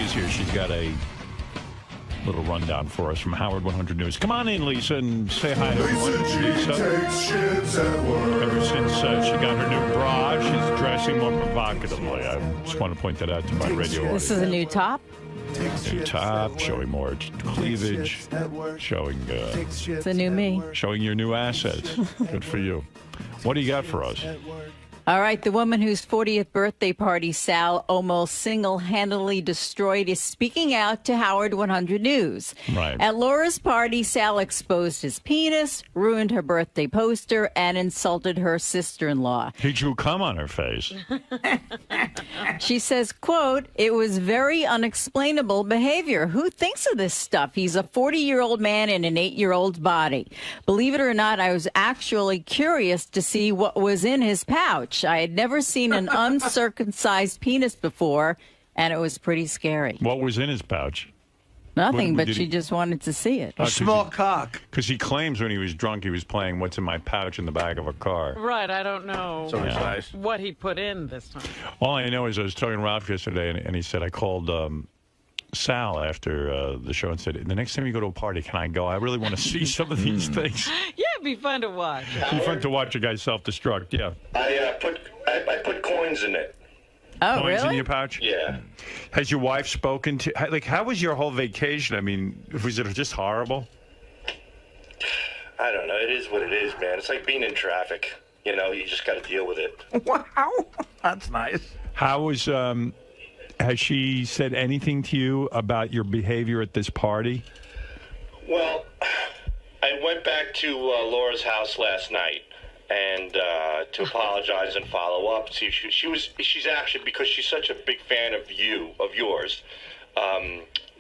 Lisa's here. She's got a little rundown for us from Howard 100 News. Come on in, Lisa, and say hi to everyone. Lisa. Ever since she got her new bra, she's dressing more provocatively. I just want to point that out to my radio audience. This is a new top? New top, showing more cleavage, showing... it's a new me. Showing your new assets. Good for you. What do you got for us? All right, the woman whose 40th birthday party Sal almost single-handedly destroyed is speaking out to Howard 100 News. Right. At Laura's party, Sal exposed his penis, ruined her birthday poster, and insulted her sister-in-law. He drew cum on her face. She says, quote, "It was very unexplainable behavior. Who thinks of this stuff? He's a 40-year-old man in an 8-year-old's body. Believe it or not, I was actually curious to see what was in his pouch. I had never seen an uncircumcised penis before, and it was pretty scary." What was in his pouch? Nothing, but she just wanted to see it. A small cock. Because he claims when he was drunk, he was playing "What's in My Pouch" in the back of a car. Right, I don't know Nice. what he put in this time. All I know is I was talking to Ralph yesterday, and he said, I called Sal after the show and said, the next time you go to a party, can I go? I really want to see some of these things. Yeah, it'd be fun to watch. It'd be fun to watch a guy self-destruct, yeah. I put coins in it. Oh, Coins really? in your pouch? Yeah. Has your wife spoken to... Like, how was your whole vacation? I mean, was it just horrible? I don't know. It is what it is, man. It's like being in traffic. You know, you just got to deal with it. Wow. That's nice. How was... has she said anything to you about your behavior at this party? Well, I went back to Laura's house last night and to apologize and follow up. See, she's actually, because she's such a big fan of yours,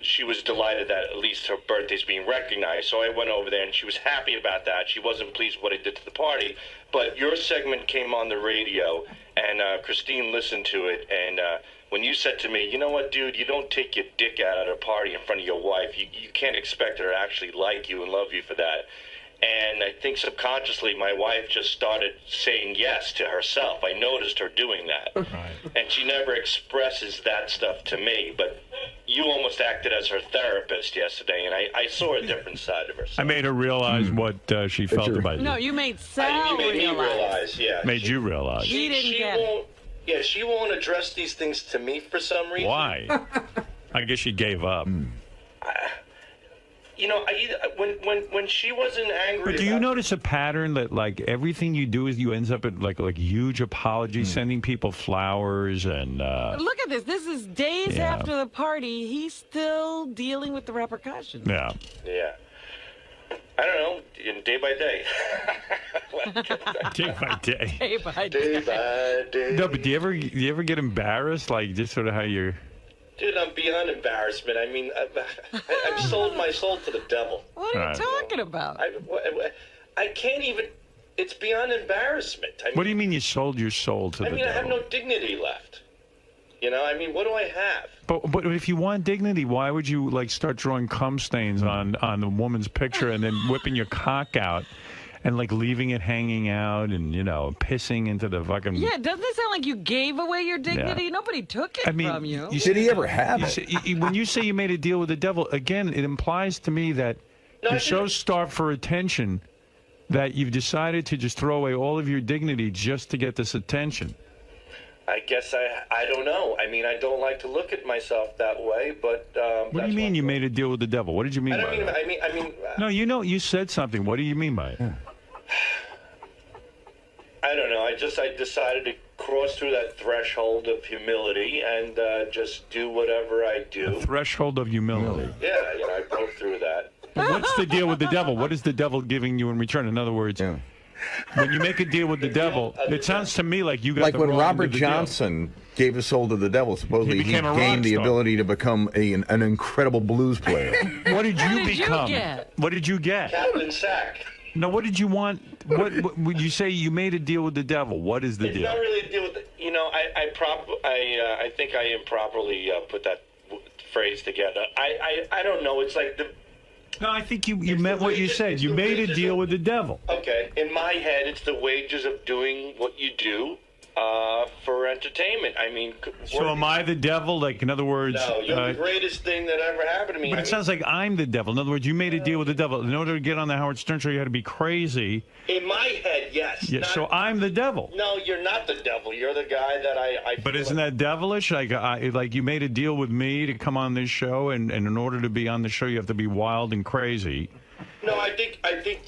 she was delighted that at least her birthday's being recognized. So I went over there, and she was happy about that. She wasn't pleased with what I did to the party. But your segment came on the radio, and Christine listened to it, and when you said to me, you know what, dude, you don't take your dick out at a party in front of your wife. You can't expect her to actually like you and love you for that. And I think subconsciously my wife just started saying yes to herself. I noticed her doing that. Right. And she never expresses that stuff to me. But you almost acted as her therapist yesterday, and I saw a different side of herself. I made her realize what she felt about you. No, you made Sal You made me realize, yeah. Made you realize. She didn't get it. Yeah, she won't address these things to me for some reason. Why? I guess she gave up. You know, when she wasn't angry. But do you notice a pattern that, like, everything you do is you ends up at like huge apologies, sending people flowers and. Look at this. This is days after the party. He's still dealing with the repercussions. Yeah. Yeah. I don't know. Day by day. Day by day. Day by day. Day by day. No, but do you ever get embarrassed, like just sort of how you're? Dude, I'm beyond embarrassment. I mean, I've sold my soul to the devil. What are you talking about? I can't even. It's beyond embarrassment. I mean, What do you mean you sold your soul to the devil? I have no dignity left. You know, I mean, what do I have? But if you want dignity, why would you like start drawing cum stains on the woman's picture and then whipping your cock out and like leaving it hanging out and pissing into the fucking? Yeah, doesn't it sound like you gave away your dignity? Yeah. Nobody took it from you. Did he ever have it? When you say you made a deal with the devil, again, it implies to me that you're so starved for attention that you've decided to just throw away all of your dignity just to get this attention. I guess I don't know. I mean, I don't like to look at myself that way, but... what do you mean you made a deal with the devil? What did you mean by that? I mean... No, you said something. What do you mean by it? I don't know. I decided to cross through that threshold of humility and just do whatever I do. The threshold of humility. Yeah, I broke through that. But what's the deal with the devil? What is the devil giving you in return? In other words... Yeah. When you make a deal with the devil, it sounds to me like you got like the when wrong Robert end of the Johnson gave his soul to the devil. Supposedly he gained the star. ability to become an incredible blues player. What did you become? What did you get? Captain Sack. No, what did you want? What would you say? You made a deal with the devil. What is the deal? It's not really a deal with I think I improperly put that phrase together. I don't know. It's like the. No, I think you meant what you said. You made a deal with the devil. Okay. In my head, it's the wages of doing what you do for entertainment. I mean, so am I the devil? Like, in other words, no, you're the greatest thing that ever happened to me. But it sounds like I'm the devil. In other words, you made a deal with the devil. In order to get on the Howard Stern show, you had to be crazy. In my head, yes. Yeah, so I'm the devil. No, you're not the devil. You're the guy that I but isn't that devilish? Like you made a deal with me to come on this show, and in order to be on the show, you have to be wild and crazy. No, I think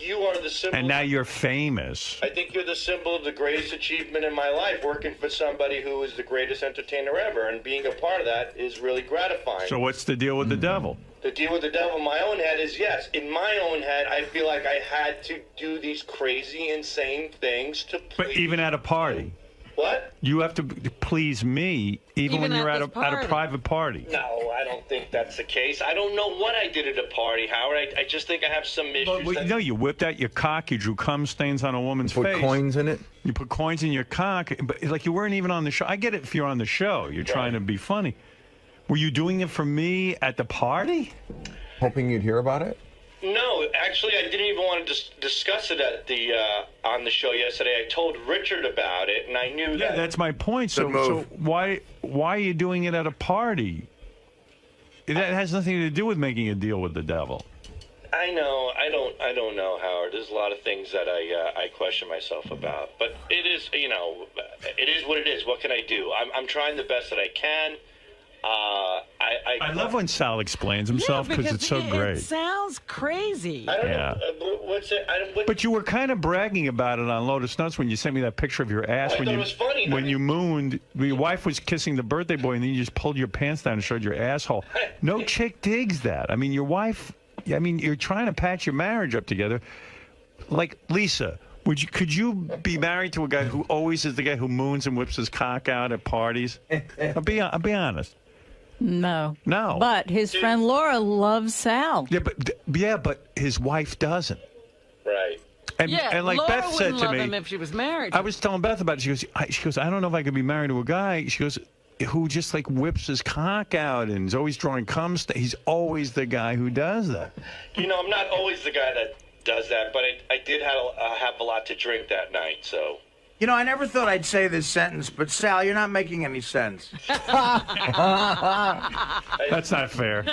you are the symbol. And now you're famous. I think you're the symbol of the greatest achievement in my life, working for somebody who is the greatest entertainer ever, and being a part of that is really gratifying. So what's the deal with the devil? The deal with the devil in my own head is, yes, in my own head, I feel like I had to do these crazy, insane things to please. But even at a party. What? You have to please me even when you're at a private party. No, I don't think that's the case. I don't know what I did at a party, Howard. I just think I have some issues. But no, you whipped out your cock, you drew cum stains on a woman's face. Put coins in it? You put coins in your cock, but like you weren't even on the show. I get it if you're on the show. You're trying to be funny. Were you doing it for me at the party? Hoping you'd hear about it? No, actually, I didn't even want to discuss it at the on the show yesterday. I told Richard about it, and I knew that. Yeah, that's my point. So why are you doing it at a party? That has nothing to do with making a deal with the devil. I know. I don't know, Howard. There's a lot of things that I question myself about. But it is, it is what it is. What can I do? I'm trying the best that I can. I love when Sal explains himself because it's so great. It sounds crazy. I don't know. What's it? But you were kind of bragging about it on Lotus Notes when you sent me that picture of your ass I thought it was funny. When you mooned. Your wife was kissing the birthday boy, and then you just pulled your pants down and showed your asshole. No chick digs that. I mean, your wife. I mean, you're trying to patch your marriage up together. Like Lisa. Could you be married to a guy who always is the guy who moons and whips his cock out at parties? I'll be honest. No. No. But his friend Laura loves Sal. Yeah, but his wife doesn't. Right. And like Laura Beth said to love me, him if she was married. I was telling Beth about it. She goes, I don't know if I could be married to a guy. She goes, who just like whips his cock out and is always drawing cum. He's always the guy who does that. I'm not always the guy that does that, but I did have a lot to drink that night, so. I never thought I'd say this sentence, but Sal, you're not making any sense. That's not fair.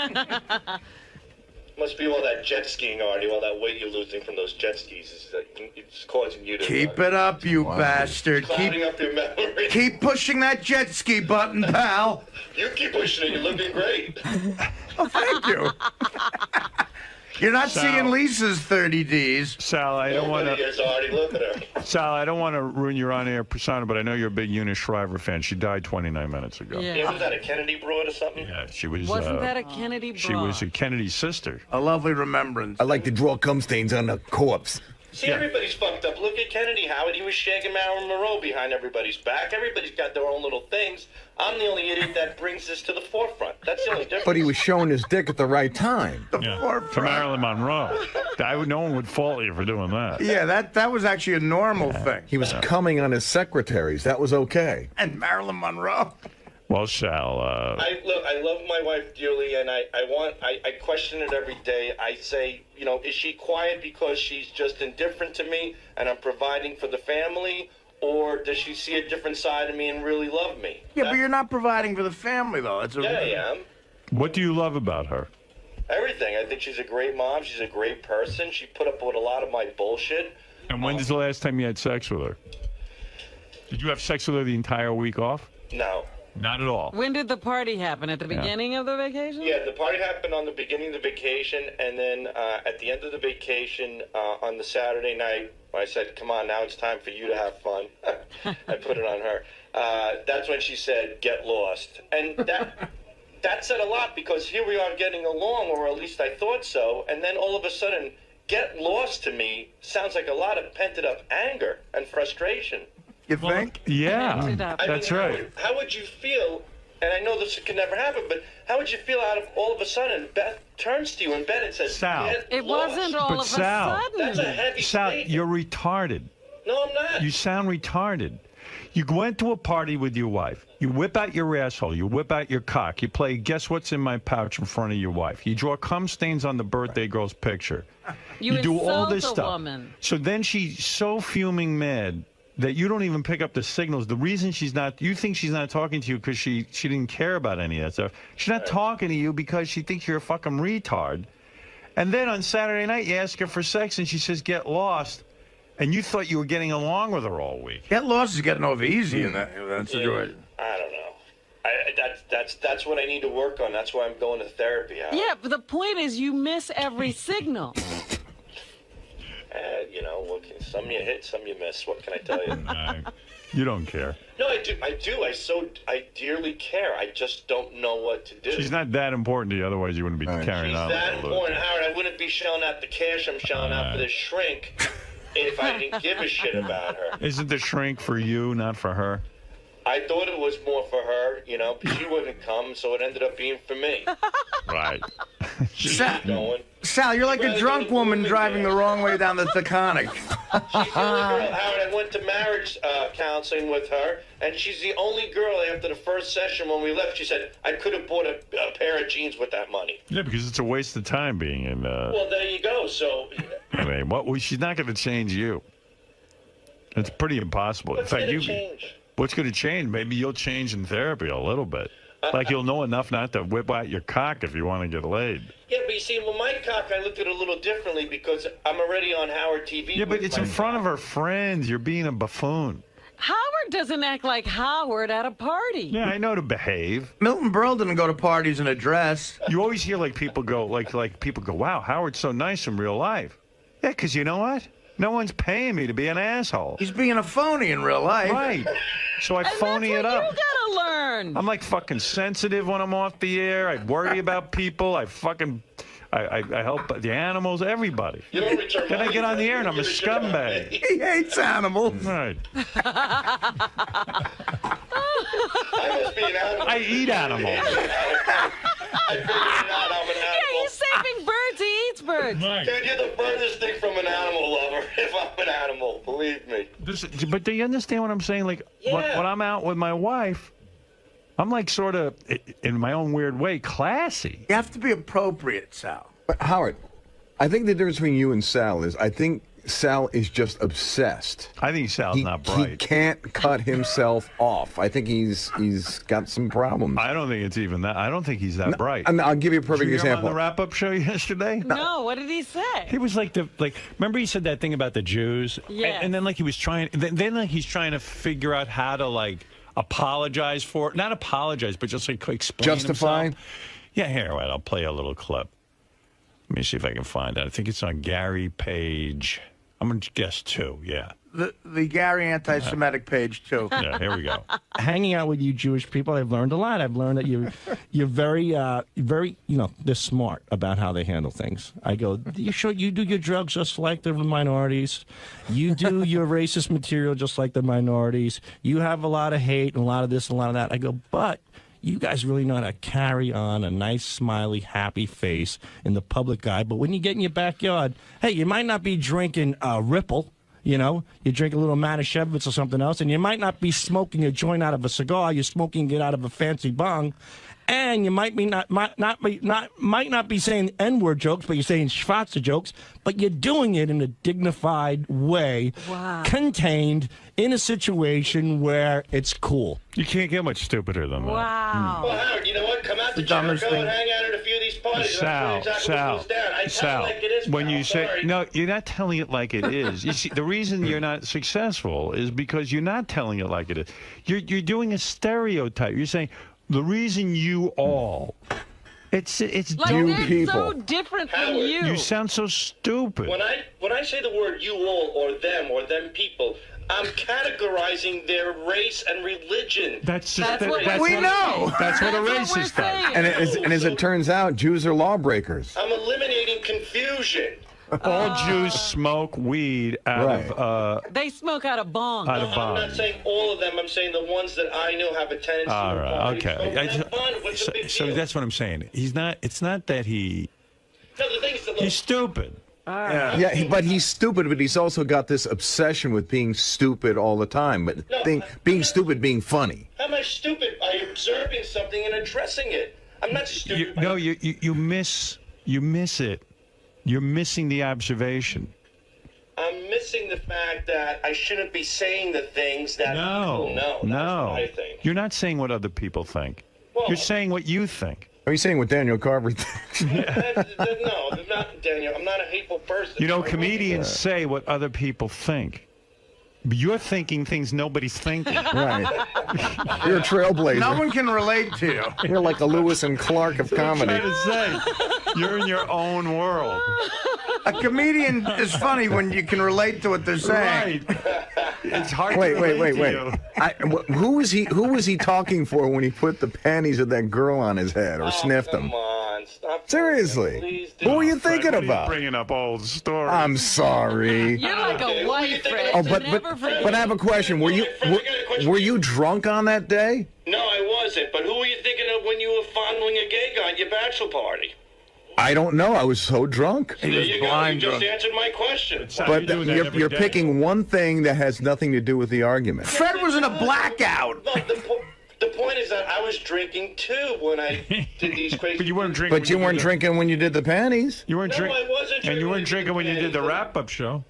Must be all that jet skiing, Artie, all that weight you're losing from those jet skis. It's causing you to... Keep it up, you bastard. Clouding up your memory. Keep pushing that jet ski button, pal. You keep pushing it. You're looking great. Oh, thank you. You're not seeing Lisa's 30 Ds. Sal, I don't want to... Look at her. Sal, I don't want to ruin your on-air persona, but I know you're a big Eunice Shriver fan. She died 29 minutes ago. Yeah. Was that a Kennedy broad or something? Yeah, she was... Wasn't that a Kennedy broad? She was a Kennedy sister. A lovely remembrance. I like to draw cum stains on the corpse. See, everybody's fucked up. Look at Kennedy, Howard. He was shagging Marilyn Monroe behind everybody's back. Everybody's got their own little things. I'm the only idiot that brings this to the forefront. That's the only difference. But he was showing his dick at the right time. To Marilyn Monroe. No one would fault you for doing that. Yeah, that was actually a normal thing. He was coming on his secretaries. That was okay. And Marilyn Monroe. Well, Sal, I love my wife dearly, and I question it every day. I say, is she quiet because she's just indifferent to me and I'm providing for the family, or does she see a different side of me and really love me? Yeah, but you're not providing for the family, though. Yeah, I am. What do you love about her? Everything. I think she's a great mom. She's a great person. She put up with a lot of my bullshit. And when is the last time you had sex with her? Did you have sex with her the entire week off? No. Not at all. When did the party happen? At the beginning of the vacation? Yeah, the party happened on the beginning of the vacation, and then at the end of the vacation, on the Saturday night, I said, come on, now it's time for you to have fun. I put it on her. That's when she said, get lost. And that said a lot, because here we are getting along, or at least I thought so, and then all of a sudden, get lost to me sounds like a lot of pent up anger and frustration. You think? Yeah, that's right. How would you feel, and I know this could never happen, but how would you feel out of all of a sudden Beth turns to you in bed and says, Sal. It wasn't all of a Sal, sudden. That's a heavy Sal, statement. you're retarded. No, I'm not. You sound retarded. You went to a party with your wife. You whip out your asshole. You whip out your cock. You play Guess What's in My Pouch in front of your wife. You draw cum stains on the birthday girl's picture. You do all this insult a stuff. woman. So then she's so fuming mad that you don't even pick up the signals. The reason she's not, you think she's not talking to you because she didn't care about any of that stuff. She's not talking to you because she thinks you're a fucking retard. And then on Saturday night, you ask her for sex, and she says, get lost. And you thought you were getting along with her all week. Get lost is getting over easy in that situation. I don't know. That's what I need to work on. That's why I'm going to therapy. Yeah, but the point is you miss every signal. You know, some you hit, some you miss. What can I tell you? You don't care. No, I do. I dearly care. I just don't know what to do. She's not that important to you, otherwise you wouldn't be carrying on. She's that important, Howard. I wouldn't be shelling out the cash I'm shelling out for this shrink if I didn't give a shit about her. Isn't the shrink for you, not for her? I thought it was more for her, you know, because she wouldn't come, so it ended up being for me. Right. Sal, you're like a drunk woman driving the wrong way down the Taconic. She's the only girl, Howard. I went to marriage counseling with her, and she's the only girl after the first session when we left. She said, I could have bought a pair of jeans with that money. Yeah, because it's a waste of time being in... Well, there you go. So... I mean, she's not going to change you. It's pretty impossible. What's going to change? What's going to change? Maybe you'll change in therapy a little bit. Like you'll know enough not to whip out your cock if you want to get laid. Yeah, but you see, well, my cock, I looked at it a little differently because I'm already on Howard TV. Yeah, but it's in front of her friends. You're being a buffoon. Howard doesn't act like Howard at a party. Yeah, I know to behave. Milton Berle didn't go to parties in a dress. You always hear people go, wow, Howard's so nice in real life. Yeah, because you know what? No one's paying me to be an asshole. He's being a phoney in real life. Right. So I phony it up. You gotta learn. I'm like fucking sensitive when I'm off the air. I worry about people. I help the animals, everybody. You don't return Then I get on the air and I'm a scumbag. He hates animals. Right. I must be an animal. I eat animals. I figured it out. I'm an animal. Yeah, he's saving birds. He eats birds. Right. Dude, you're the furthest thing from an animal lover. If I'm an animal, believe me. But do you understand what I'm saying? Like, when I'm out with my wife, I'm like sort of, in my own weird way, classy. You have to be appropriate, Sal. But Howard, I think the difference between you and Sal is I think Sal is just obsessed. I think Sal's not bright. He can't cut himself off. I think he's got some problems. I don't think it's even that. I don't think he's that bright. I'll give you a perfect Did you hear him example. on the wrap-up show yesterday? No, what did he say? He was remember he said that thing about the Jews? Yes. And then he was trying, he's trying to figure out how to apologize for it. Not apologize, but just explain Justify? himself. Yeah, here, wait, I'll play a little clip. Let me see if I can find it. I think it's on Gary page. I'm going to guess 2, yeah. The Gary anti-Semitic page, too. Yeah, here we go. Hanging out with you Jewish people, I've learned a lot. I've learned that you're very, they're smart about how they handle things. I go, you do your drugs just like the minorities. You do your racist material just like the minorities. You have a lot of hate and a lot of this and a lot of that. I go, but you guys really know how to carry on a nice, smiley, happy face in the public eye. But when you get in your backyard, hey, you might not be drinking Ripple. You drink a little Manischewitz or something else, and you might not be smoking a joint out of a cigar. You're smoking it out of a fancy bong, and you might not be saying N-word jokes, but you're saying Schwarzer jokes. But you're doing it in a dignified way, contained in a situation where it's cool. You can't get much stupider than that. Wow. Well, Howard, you know what? Come out to Jericho and hang out at a few of these parties. Sal, when you say, no, you're not telling it like it is. You see, the reason you're not successful is because you're not telling it like it is. You're doing a stereotype. You're saying, the reason you all... It's like you they're people. so different from Howard, you. You sound so stupid. When I say the word you all or them people, I'm categorizing their race and religion. That's what we know. That's what a racist does. And as it turns out, Jews are lawbreakers. I'm eliminating confusion. All Jews smoke weed out of they smoke out of bongs. out of I'm not bongs. saying all of them. I'm saying the ones that I know have a tendency All to right, party. okay. So have fun. What's the big So deal? that's what I'm saying. He's not. It's not that he. No, the thing is that He's stupid. Yeah, but he's stupid, but he's also got this obsession with being stupid all the time. But being stupid, being funny. how am I stupid? By observing something and addressing it. I'm not stupid. You miss it. You're missing the observation. I'm missing missing the fact that I shouldn't be saying the things that people know. That's what I think. You're not saying what other people think. Well, you're saying what you think. Are you saying what Daniel Carver thinks? No, not Daniel. I'm not a hateful person. You know, comedians say what other people think. But you're thinking things nobody's thinking. Right. You're a trailblazer. No one can relate to you. You're like a Lewis and Clark of comedy. I'm trying to say, you're in your own world. A comedian is funny when you can relate to what they're saying. Right. It's hard Wait. to relate to you. Who was he talking for when he put the panties of that girl on his head or sniffed them? Come on, stop. Seriously. Please Who were you Fred, thinking what are you about? bringing up old stories. I'm sorry. You're like a white Fred. Oh, so but never forget. I have a question. Were you drunk on that day? No, I wasn't. But who were you thinking of when you were fondling a gay guy at your bachelor party? I don't know. I was so drunk. There you go. You just answered my question. But you're picking one thing that has nothing to do with the argument. Fred was in a blackout. Look, the point is that I was drinking too when I did these crazy. But you weren't drinking. But you weren't drinking when you did the panties. You weren't drinking. I wasn't drinking. And you weren't drinking when you did the wrap-up show.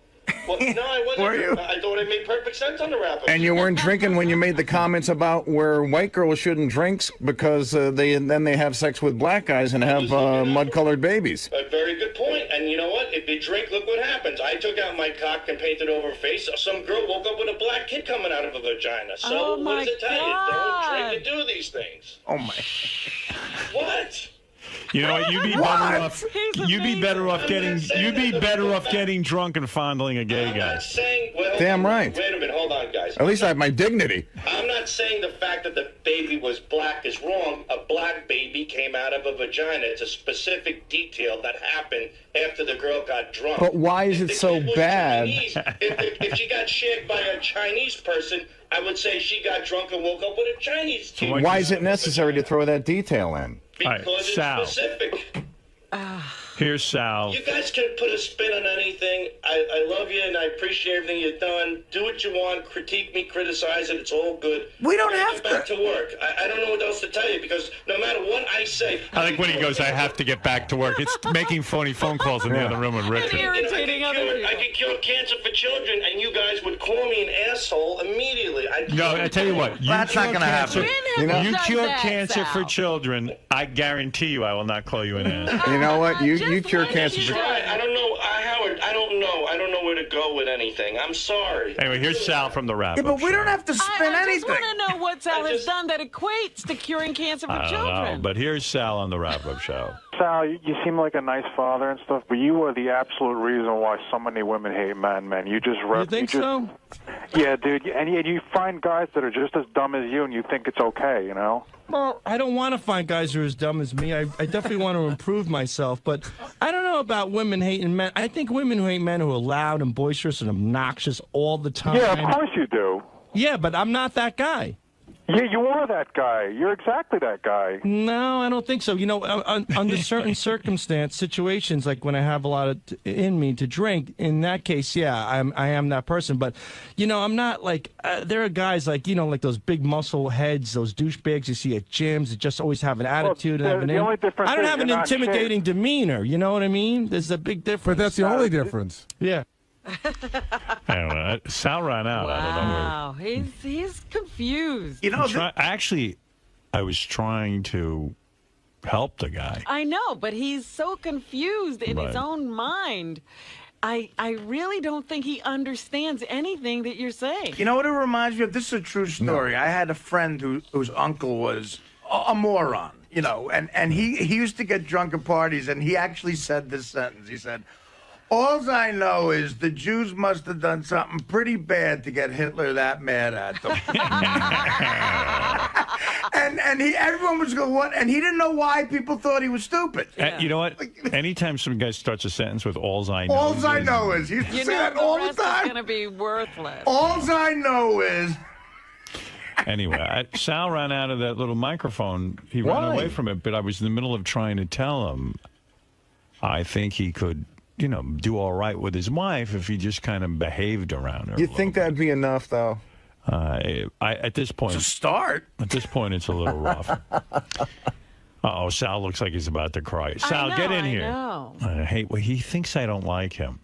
Well, no, I wasn't. Were you? I thought it made perfect sense on the wrap-up. And you weren't drinking when you made the comments about where white girls shouldn't drink because they have sex with black guys and have mud-colored babies. A very good point. And you know what? If you drink, look what happens. I took out my cock and painted over her face. Some girl woke up with a black kid coming out of her vagina. So Oh, what does it tell you? Don't God. drink to do these things. Oh, my. What? You know what? You'd be better off. You'd be better off getting. You'd be better off getting drunk and fondling a gay I'm guy. not saying. Well, Damn right. Wait a minute. Hold on, guys. At least I have my dignity. I'm not saying the fact that the baby was black is wrong. A black baby came out of a vagina. It's a specific detail that happened after the girl got drunk. But why is If it the so kid was bad? Chinese, if she got shagged by a Chinese person, I would say she got drunk and woke up with a Chinese kid. Why is it necessary to throw that detail in? Because All right, it's Sal. specific. Here's Sal. You guys can put a spin on anything. I love you and I appreciate everything you've done. Do what you want. Critique me, criticize it. It's all good. We don't have Get back to work. I don't know what else to tell you because no matter what I say. I like when he goes, I have to get back to work. It's making phony phone calls in the other room with Richard. Irritating other I people. could cure cancer for children, and you guys would call me an asshole immediately. No, I tell you what. You That's not cure going to cancer- happen. When have You done cure that, cancer for Sal? children. I guarantee you I will not call you an ass. You know what? You Just cure let cancer. it For, Right, I don't know, Howard. I don't know. I don't know where to go with anything. I'm sorry. Anyway, here's Sal from the wrap. Yeah, but we don't have to spin I just anything. want to know what Sal I has just- done that equates to curing cancer for I don't children. know, but here's Sal on the wrap-up show. Sal, you seem like a nice father and stuff, but you are the absolute reason why so many women hate men, man. You just You think so? Yeah, dude. And you find guys that are just as dumb as you, and you think it's okay, you know? Well, I don't want to find guys who are as dumb as me. I definitely want to improve myself, but I don't know about women hating men. I think women who hate men who are loud and boisterous and obnoxious all the time. Yeah, of course you do. Yeah, but I'm not that guy. Yeah, you are that guy. You're exactly that guy. No, I don't think so. You know, under certain situations, like when I have a lot in me to drink, in that case, yeah, I am that person. But, you know, I'm not like, there are guys like, you know, like those big muscle heads, those douchebags you see at gyms that just always have an attitude. the only difference I don't is have an you're not intimidating demeanor. You know what I mean? There's a big difference. But that's the only difference. Yeah. I don't know. Sal ran out. I don't know where. Wow, he's confused. You know, Actually, I was trying to help the guy. I know, but he's so confused in his Right. own mind. I really don't think he understands anything that you're saying. You know what it reminds me of? This is a true story. I had a friend whose uncle was a moron, you know, and he used to get drunk at parties, and he actually said this sentence. He said, "All I know is the Jews must have done something pretty bad to get Hitler that mad at them." and everyone was going, "What?" And he didn't know why people thought he was stupid. You know what? Anytime some guy starts a sentence with "All's I know," All I know is he used to You say know, that the all the rest is time. going to be worthless. All I know is. Anyway, Sal ran out of that little microphone. He ran Why? away from it, but I was in the middle of trying to tell him I think he could, you know, do all right with his wife if he just kind of behaved around her. You think that'd be enough, though? At this point, To start. At this point, it's a little rough. Uh-oh, Sal looks like he's about to cry. Sal, know, get in I here. know. Well, he thinks I don't like him.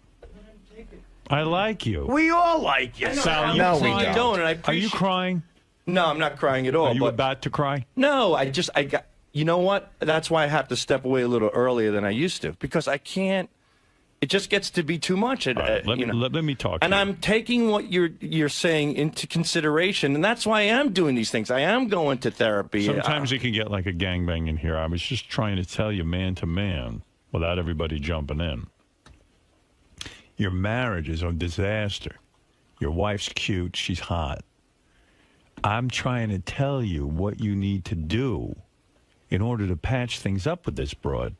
I like you. We all like you. Sal, No, we crying? don't. And I Are you crying? No, I'm not crying at all. Are you but about to cry? no, I got. You know what? That's why I have to step away a little earlier than I used to because I can't. It just gets to be too much. All right, let me talk. And to you. I'm taking what you're saying into consideration, and that's why I am doing these things. I am going to therapy. Sometimes you can get like a gangbang in here. I was just trying to tell you, man to man, without everybody jumping in. Your marriage is a disaster. Your wife's cute. She's hot. I'm trying to tell you what you need to do in order to patch things up with this broad.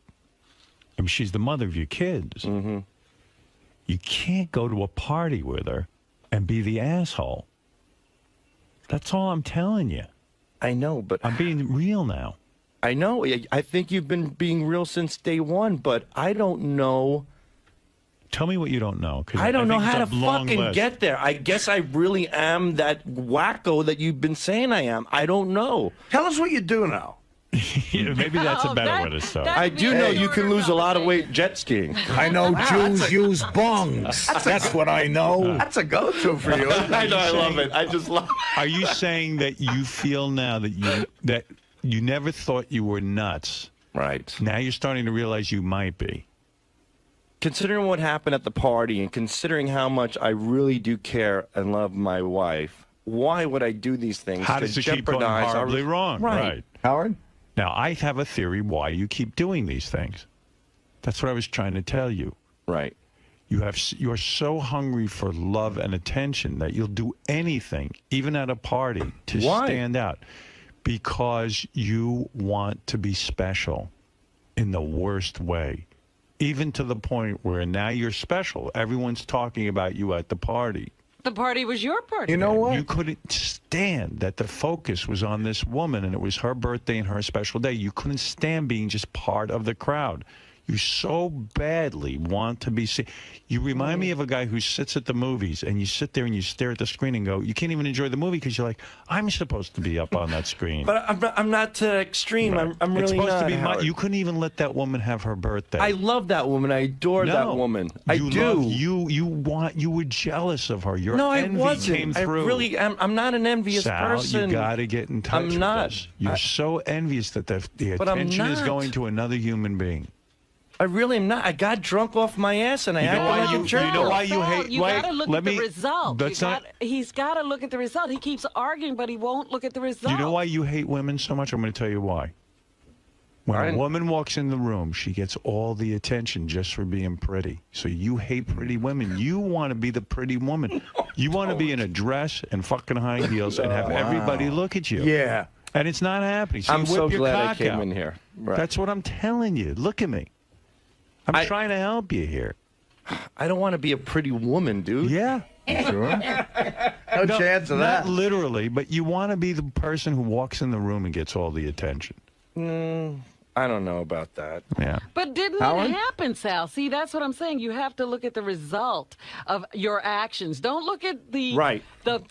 I mean, she's the mother of your kids. Mm-hmm. You can't go to a party with her and be the asshole. That's all I'm telling you. I know, but I'm being real now. I know. I think you've been being real since day one, but I don't know. Tell me what you don't know. 'Cause I don't know think how it's to a long fucking list. get there. I guess I really am that wacko that you've been saying I am. I don't know. Tell us what you do now. Yeah, maybe that's a better that- way to start. that- I do know you can lose a lot of weight jet skiing. I know Jews use bongs. That's what I know. That's a go-to for you. I know. I love it. I just love. Are you saying that you feel now that you never thought you were nuts? Right. Now you're starting to realize you might be. Considering what happened at the party and considering how much I really do care and love my wife, why would I do these things How to does it keep going jeopardize horribly wrong? Right. Howard? Now, I have a theory why you keep doing these things. That's what I was trying to tell you. Right. You're so hungry for love and attention that you'll do anything, even at a party, to Why? stand out. Because you want to be special in the worst way. Even to the point where now you're special. Everyone's talking about you at the party. The party was your party. You know what? You couldn't stand that the focus was on this woman and it was her birthday and her special day. You couldn't stand being just part of the crowd. You so badly want to be seen. You remind me of a guy who sits at the movies and you sit there and you stare at the screen and go, you can't even enjoy the movie because you're like, I'm supposed to be up on that screen. But I'm not to extreme. Right. I'm it's really supposed not. to be Howard. you couldn't even let that woman have her birthday. I love that woman. I adore that woman. I do. You were jealous of her. Your No, I envy wasn't. came I through. really am. I'm not an envious Sal, person. you got to get in touch with not. us. You're so envious that the But I'm attention is not. going to another human being. I really am not. I got drunk off my ass and I You know acted why like you- a jerk. you know why you hate- You wait, got to look let at me- the result. that's not- He's got to look at the result. He keeps arguing, but he won't look at the result. You know why you hate women so much? I'm going to tell you why. When a woman walks in the room, she gets all the attention just for being pretty. So you hate pretty women. You want to be the pretty woman. You want to be in a dress and fucking high heels and have everybody look at you. Yeah. And it's not happening. So I'm you whip so your glad I cock came out. in here. Right. That's what I'm telling you. Look at me. I'm trying to help you here. I don't want to be a pretty woman, dude. Yeah. Sure. No chance of that. Not literally, but you want to be the person who walks in the room and gets all the attention. I don't know about that. Yeah. But didn't Howard? it happen, Sal? See, that's what I'm saying. You have to look at the result of your actions. Don't look at the Right. the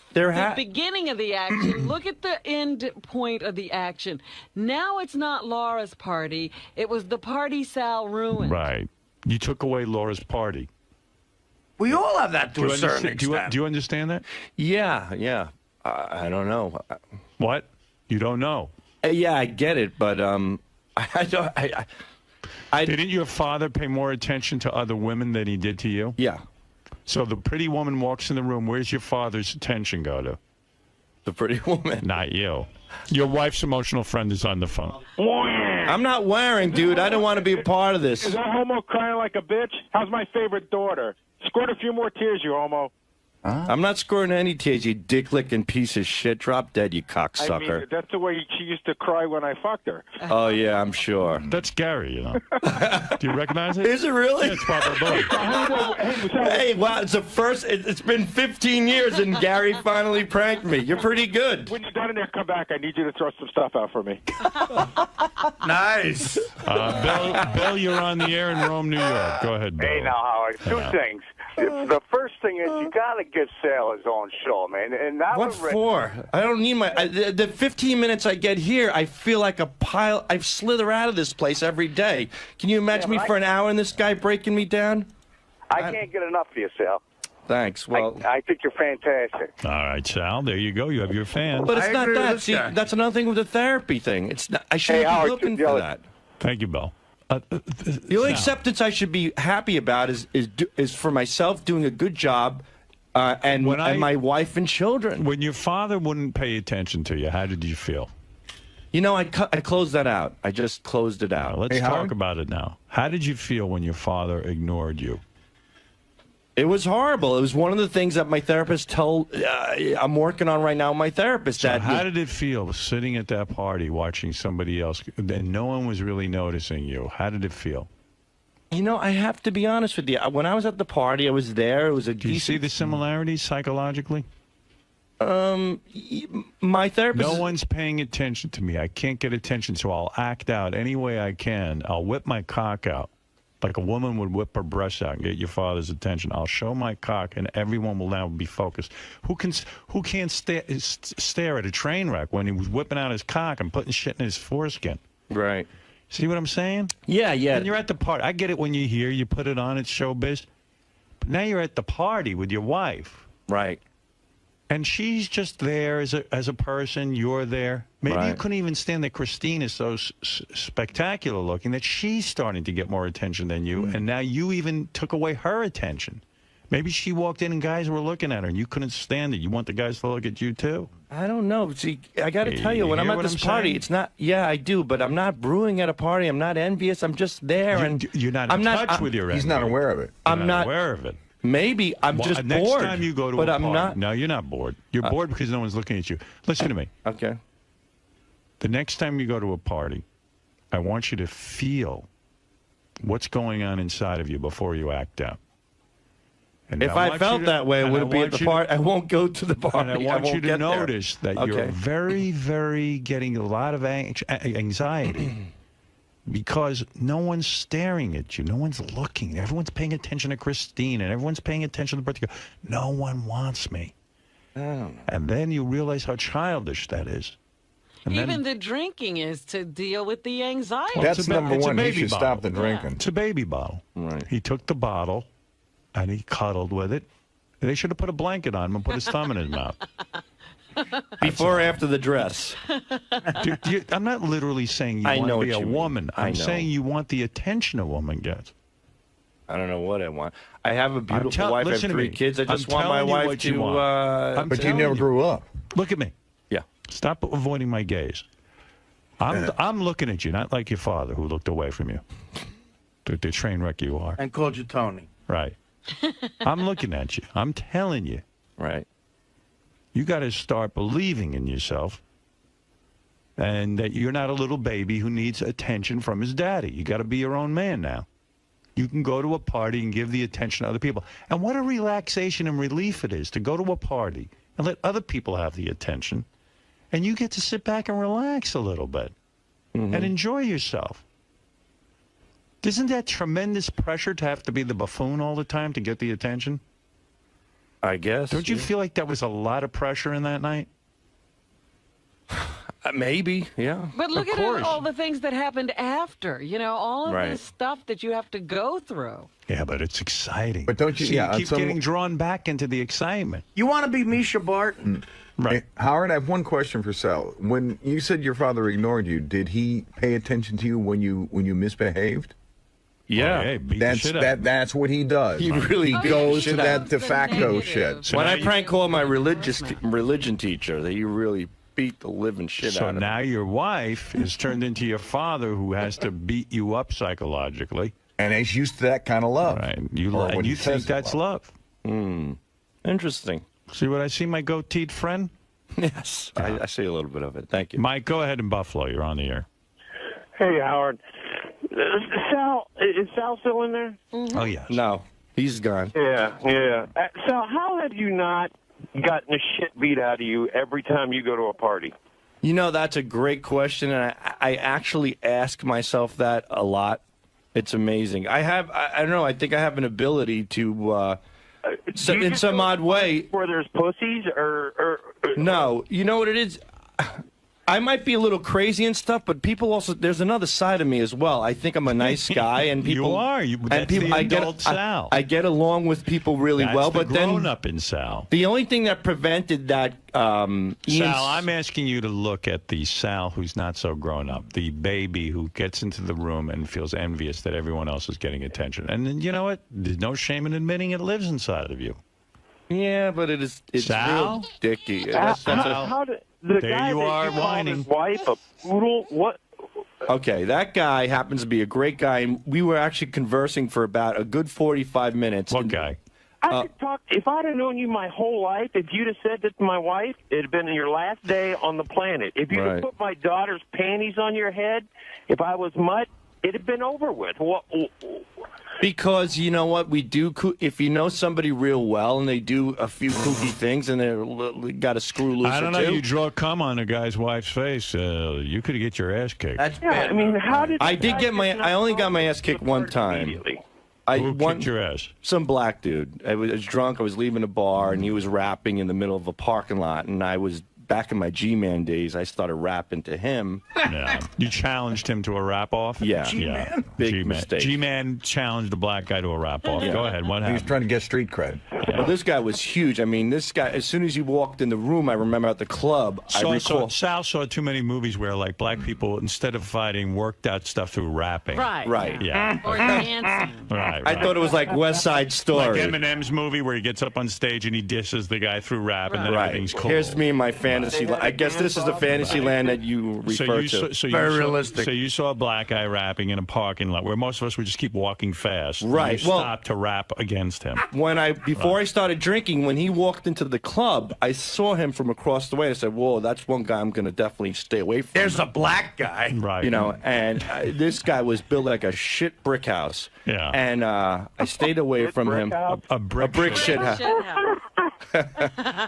beginning of the action. Look at the end point of the action. Now it's not Laura's party. It was the party Sal ruined. Right. You took away Laura's party. We all have that to a certain extent. Do you understand that? Yeah. I don't know. What? You don't know. Yeah, I get it, but I don't. Didn't your father pay more attention to other women than he did to you? Yeah. So the pretty woman walks in the room. Where's your father's attention go to? The pretty woman. Not you. Your wife's emotional friend is on the phone. I'm not wearing, dude. I don't want to be a part of this. Is that homo crying like a bitch? How's my favorite daughter? Squirt a few more tears, you homo. I'm not scoring any tears, you dick-licking piece of shit. Drop dead, you cocksucker. I mean, that's the way she used to cry when I fucked her. Oh, yeah, I'm sure. That's Gary, you know. Do you recognize it? Is it really? Yeah, it's Papa Booey. Hey, wow, it's the first. It's been 15 years, and Gary finally pranked me. You're pretty good. When you're done in there, come back. I need you to throw some stuff out for me. Nice. Bill, you're on the air in Rome, New York. Go ahead, Bill. Hey, now, Howard, two things. The first thing is you got to give Sal his own show, man. And I What would for? I don't need my. The 15 minutes I get here, I feel like a pile. I slither out of this place every day. Can you imagine me for an hour and this guy breaking me down? I can't get enough of you, Sal. Thanks. Well, I think you're fantastic. All right, Sal. There you go. You have your fans. but it's I not agree with that. this See, guy. that's another thing with the therapy thing. It's not. I shouldn't Howard, be looking for that. Thank you, Bill. The only acceptance I should be happy about is for myself doing a good job, and my wife and children. When your father wouldn't pay attention to you, how did you feel? You know, I closed that out. I just closed it out. Let's talk about it now. How did you feel when your father ignored you? It was horrible. It was one of the things that my therapist told. I'm working on right now with my therapist. So how did it feel sitting at that party watching somebody else and no one was really noticing you? How did it feel? You know, I have to be honest with you. When I was at the party, I was there. It was a Do you see the similarities psychologically? My therapist. No one's paying attention to me. I can't get attention, so I'll act out any way I can. I'll whip my cock out. Like a woman would whip her breasts out and get your father's attention. I'll show my cock, and everyone will now be focused. Who can't stare at a train wreck when he was whipping out his cock and putting shit in his foreskin? Right. See what I'm saying? Yeah. And you're at the party. I get it when you're here. You put it on. It's showbiz. But now you're at the party with your wife. Right. And she's just there as a person. You're there. Maybe you couldn't even stand that Christine is so spectacular looking that she's starting to get more attention than you. And now you even took away her attention. Maybe she walked in and guys were looking at her and you couldn't stand it. You want the guys to look at you too. I don't know. See, I got to tell you, when I'm at what this I'm party, saying? it's not. Yeah, I do, but I'm not brewing at a party. I'm not envious. I'm just there, and You're not in touch with your envy. He's not aware of it. I'm not aware of it. Maybe I'm just next bored. Next time you go to but a I'm party, not. no, you're not bored. You're bored because no one's looking at you. Listen to me. Okay. The next time you go to a party, I want you to feel what's going on inside of you before you act out. And If I felt that way, I wouldn't be at the party. I won't go to the party. And I want you to get there. notice that you're very, very getting a lot of anxiety because no one's staring at you. No one's looking. Everyone's paying attention to Christine, and everyone's paying attention to the birthday girl. No one wants me. And then you realize how childish that is. And Even the drinking is to deal with the anxiety. That's number one. He should stop the drinking. It's a baby bottle. Right. He took the bottle, and he cuddled with it. They should have put a blanket on him and put his thumb in his mouth. Before or after the dress? I'm not literally saying you want to be a woman. I'm saying you want the attention a woman gets. I don't know what I want. I have a beautiful wife. I have Listen to 3 me. kids. I just I'm want my telling you wife what you to. want. But you never grew up. Look at me. Yeah. Stop avoiding my gaze. I'm looking at you, not like your father who looked away from you. The train wreck you are. And called you Tony. Right. I'm looking at you. I'm telling you. Right. You got to start believing in yourself and that you're not a little baby who needs attention from his daddy. You got to be your own man now. You can go to a party and give the attention to other people. And what a relaxation and relief it is to go to a party and let other people have the attention. And you get to sit back and relax a little bit and enjoy yourself. Isn't that tremendous pressure to have to be the buffoon all the time to get the attention? I guess. Don't you feel like that was a lot of pressure in that night? Maybe, yeah. But look at all the things that happened after. You know, all of this stuff that you have to go through. Yeah, but it's exciting. But don't you? See, Yeah, you keep getting drawn back into the excitement. You want to be Misha Barton? Right. Hey, Howard, I have one question for Sal. When you said your father ignored you, did he pay attention to you when you misbehaved? Yeah. Oh, hey, beat the shit out of him. That's what he does. He really he beat goes the to shit out that of de facto shit. So when now I prank called my religion teacher, that you really beat the living shit out So of him. now your wife is turned into your father who has to beat you up psychologically. And he's used to that kind of love. Right. Or You when and he you think says that's love. Interesting. See what I see, my goateed friend? Yes. I see a little bit of it. Thank you. Mike, go ahead in Buffalo. You're on the air. Hey, Howard. Sal, is Sal still in there? Oh, yes. No, he's gone. Yeah. Sal, how have you not gotten the shit beat out of you every time you go to a party? You know, that's a great question, and I actually ask myself that a lot. It's amazing. I don't know, I think I have an ability to, in some odd way. Where there's pussies or No, you know what it is? I might be a little crazy and stuff, but people also, there's another side of me as well. I think I'm a nice guy, and people. You are. That's the adult Sal. I get along with people really well, but then grown up in Sal. The only thing that prevented that, Sal, I'm asking you to look at the Sal who's not so grown up, the baby who gets into the room and feels envious that everyone else is getting attention. And then, you know what? There's no shame in admitting it lives inside of you. Yeah, but it's Sal? real dicky. The there guy you that are called whining. His wife a poodle. What? Okay, that guy happens to be a great guy, and we were actually conversing for about a good 45 minutes. What guy? I could talk. If I'd have known you my whole life, if you'd have said that to my wife, it'd have been your last day on the planet. If you'd have put my daughter's panties on your head, if I was mud, it'd have been over with. Because you know what we do, if you know somebody real well and they do a few kooky things and they got a screw loose. I don't know. You draw cum on a guy's wife's face, you could get your ass kicked. That's bad. I mean, how did I only got my ass kicked one time. Who kicked your ass? Some black dude. I was drunk. I was leaving a bar, and he was rapping in the middle of a parking lot, and I was. Back in my G-Man days, I started rapping to him. Yeah. You challenged him to a rap-off? Yeah. G-Man? Big mistake. G-Man challenged a black guy to a rap-off. Yeah. Go ahead. What happened? He was trying to get street cred. Yeah. Well, this guy was huge. I mean, this guy, as soon as he walked in the room, I remember at the club, Sal saw too many movies where, like, black people, instead of fighting, worked out stuff through rapping. Right. Yeah. Or dancing. Right. I thought it was like West Side Story. Like Eminem's movie where he gets up on stage and he disses the guy through rap, and then everything's cool. Here's me in my fantasy. I guess this is the fantasy land that you refer to. Very realistic. So you saw a black guy rapping in a parking lot where most of us would just keep walking fast. Right. You stopped to rap against him. Before I started drinking, when he walked into the club, I saw him from across the way. I said, "Whoa, that's one guy I'm going to definitely stay away from." There's a black guy. Right. You know, and this guy was built like a shit brick house. Yeah. And I stayed away from him. A brick shit house. All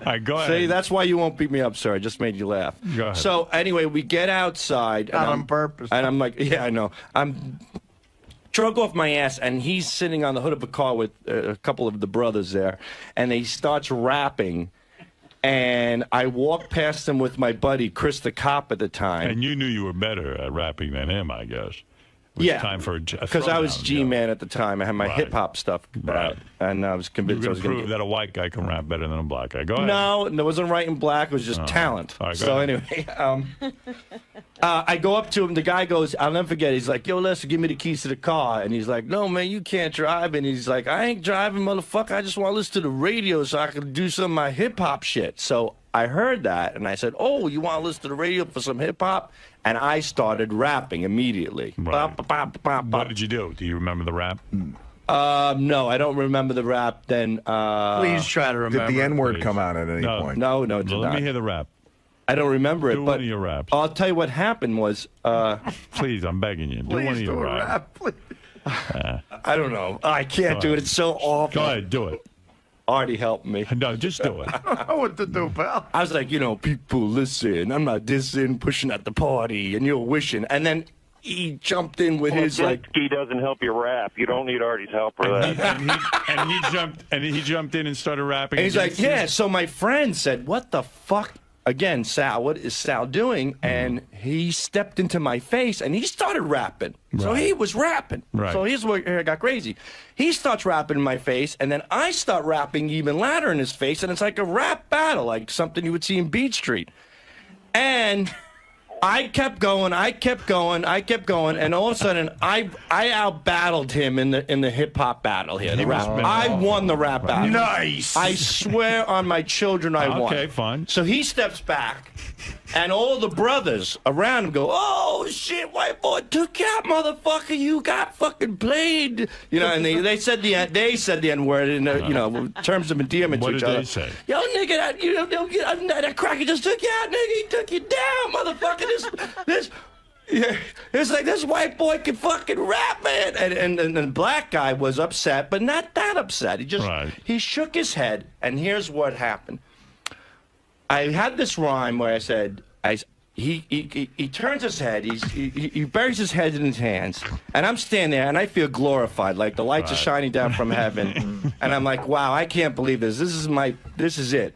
right, go ahead. See, that's why you won't beat me up, sir. I just made you laugh. Go ahead. So anyway, we get outside. Not on purpose. And I'm like, yeah, I know. I'm drunk off my ass, and he's sitting on the hood of a car with a couple of the brothers there, and he starts rapping. And I walked past him with my buddy, Chris the cop at the time. And you knew you were better at rapping than him, I guess. It was time for a because I was G-Man at the time. I had my hip-hop stuff out, and I was convinced I was going to prove that a white guy can rap better than a black guy. Go ahead. No, it wasn't right and black. It was just talent. All right, so anyway, I go up to him. The guy goes, I'll never forget. He's like, "Yo, Lester, give me the keys to the car." And he's like, "No, man, you can't drive." And he's like, "I ain't driving, motherfucker. I just want to listen to the radio so I can do some of my hip-hop shit." So I heard that, and I said, "Oh, you want to listen to the radio for some hip-hop?" And I started rapping immediately. Right. What did you do? Do you remember the rap? No, I don't remember the rap then. Please try to remember. Did the N-word come out at any point? No, it did not. Let me hear the rap. I don't remember it, Do but one of your raps. I'll tell you what happened was... Please, I'm begging you. Do one of your raps. I don't know. I can't do it. It's so awful. Go ahead, do it. Artie helped me. No, just do it. I don't know what to do, pal. I was like, people, listen, I'm not dissing, pushing at the party, and you're wishing. And then he jumped in with his like... Ski doesn't help you rap. You don't need Artie's help for that. And he jumped in and started rapping. And he's like, yeah. So my friend said, what the fuck? Again, Sal, what is Sal doing? And he stepped into my face and he started rapping. Right. So he was rapping. Right. So here's where it got crazy. He starts rapping in my face, and then I start rapping even louder in his face, and it's like a rap battle, like something you would see in Beat Street. And I kept going, and all of a sudden I out-battled him in the hip-hop battle here. The rap. I won the rap battle. Nice. I swear on my children I won. Okay, fine. So he steps back, and all the brothers around him go, "Oh, shit, white boy took you out, motherfucker. You got fucking played." And they said the N-word in terms of endearment to each other. What did they say? Yo, nigga, that cracker just took you out, nigga. He took you down, motherfucker. It's like this white boy can fucking rap, man. And the black guy was upset, but not that upset. He shook his head, and here's what happened. I had this rhyme where I said, he turns his head. He buries his head in his hands, and I'm standing there, and I feel glorified, like the lights are shining down from heaven, and I'm like, wow, I can't believe this. This is it.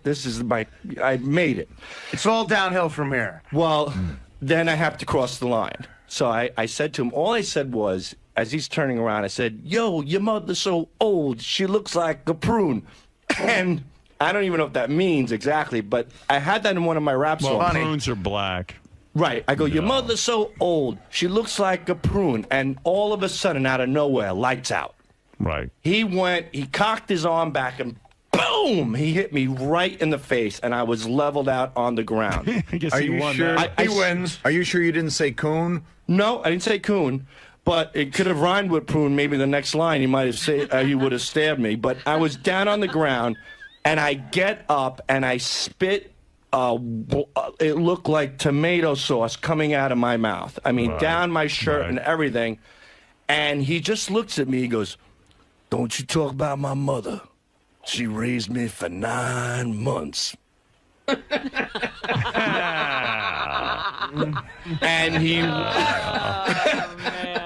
I made it. It's all downhill from here. Well, then I have to cross the line. So I said to him, all I said was, as he's turning around, I said, yo, your mother's so old, she looks like a prune. And I don't even know what that means exactly, but I had that in one of my rap songs. Well, prunes are black. Right. I go, your mother's so old, she looks like a prune. And all of a sudden, out of nowhere, lights out. Right. He cocked his arm back, and boom, he hit me right in the face, and I was leveled out on the ground. I guess Are he you won sure? that. He wins. Are you sure you didn't say coon? No, I didn't say coon. But it could have rhymed with prune. Maybe the next line he might have said he would have stabbed me. But I was down on the ground, and I get up and I spit. It looked like tomato sauce coming out of my mouth. I mean, down my shirt and everything. And he just looks at me. He goes, "Don't you talk about my mother? She raised me for 9 months." And he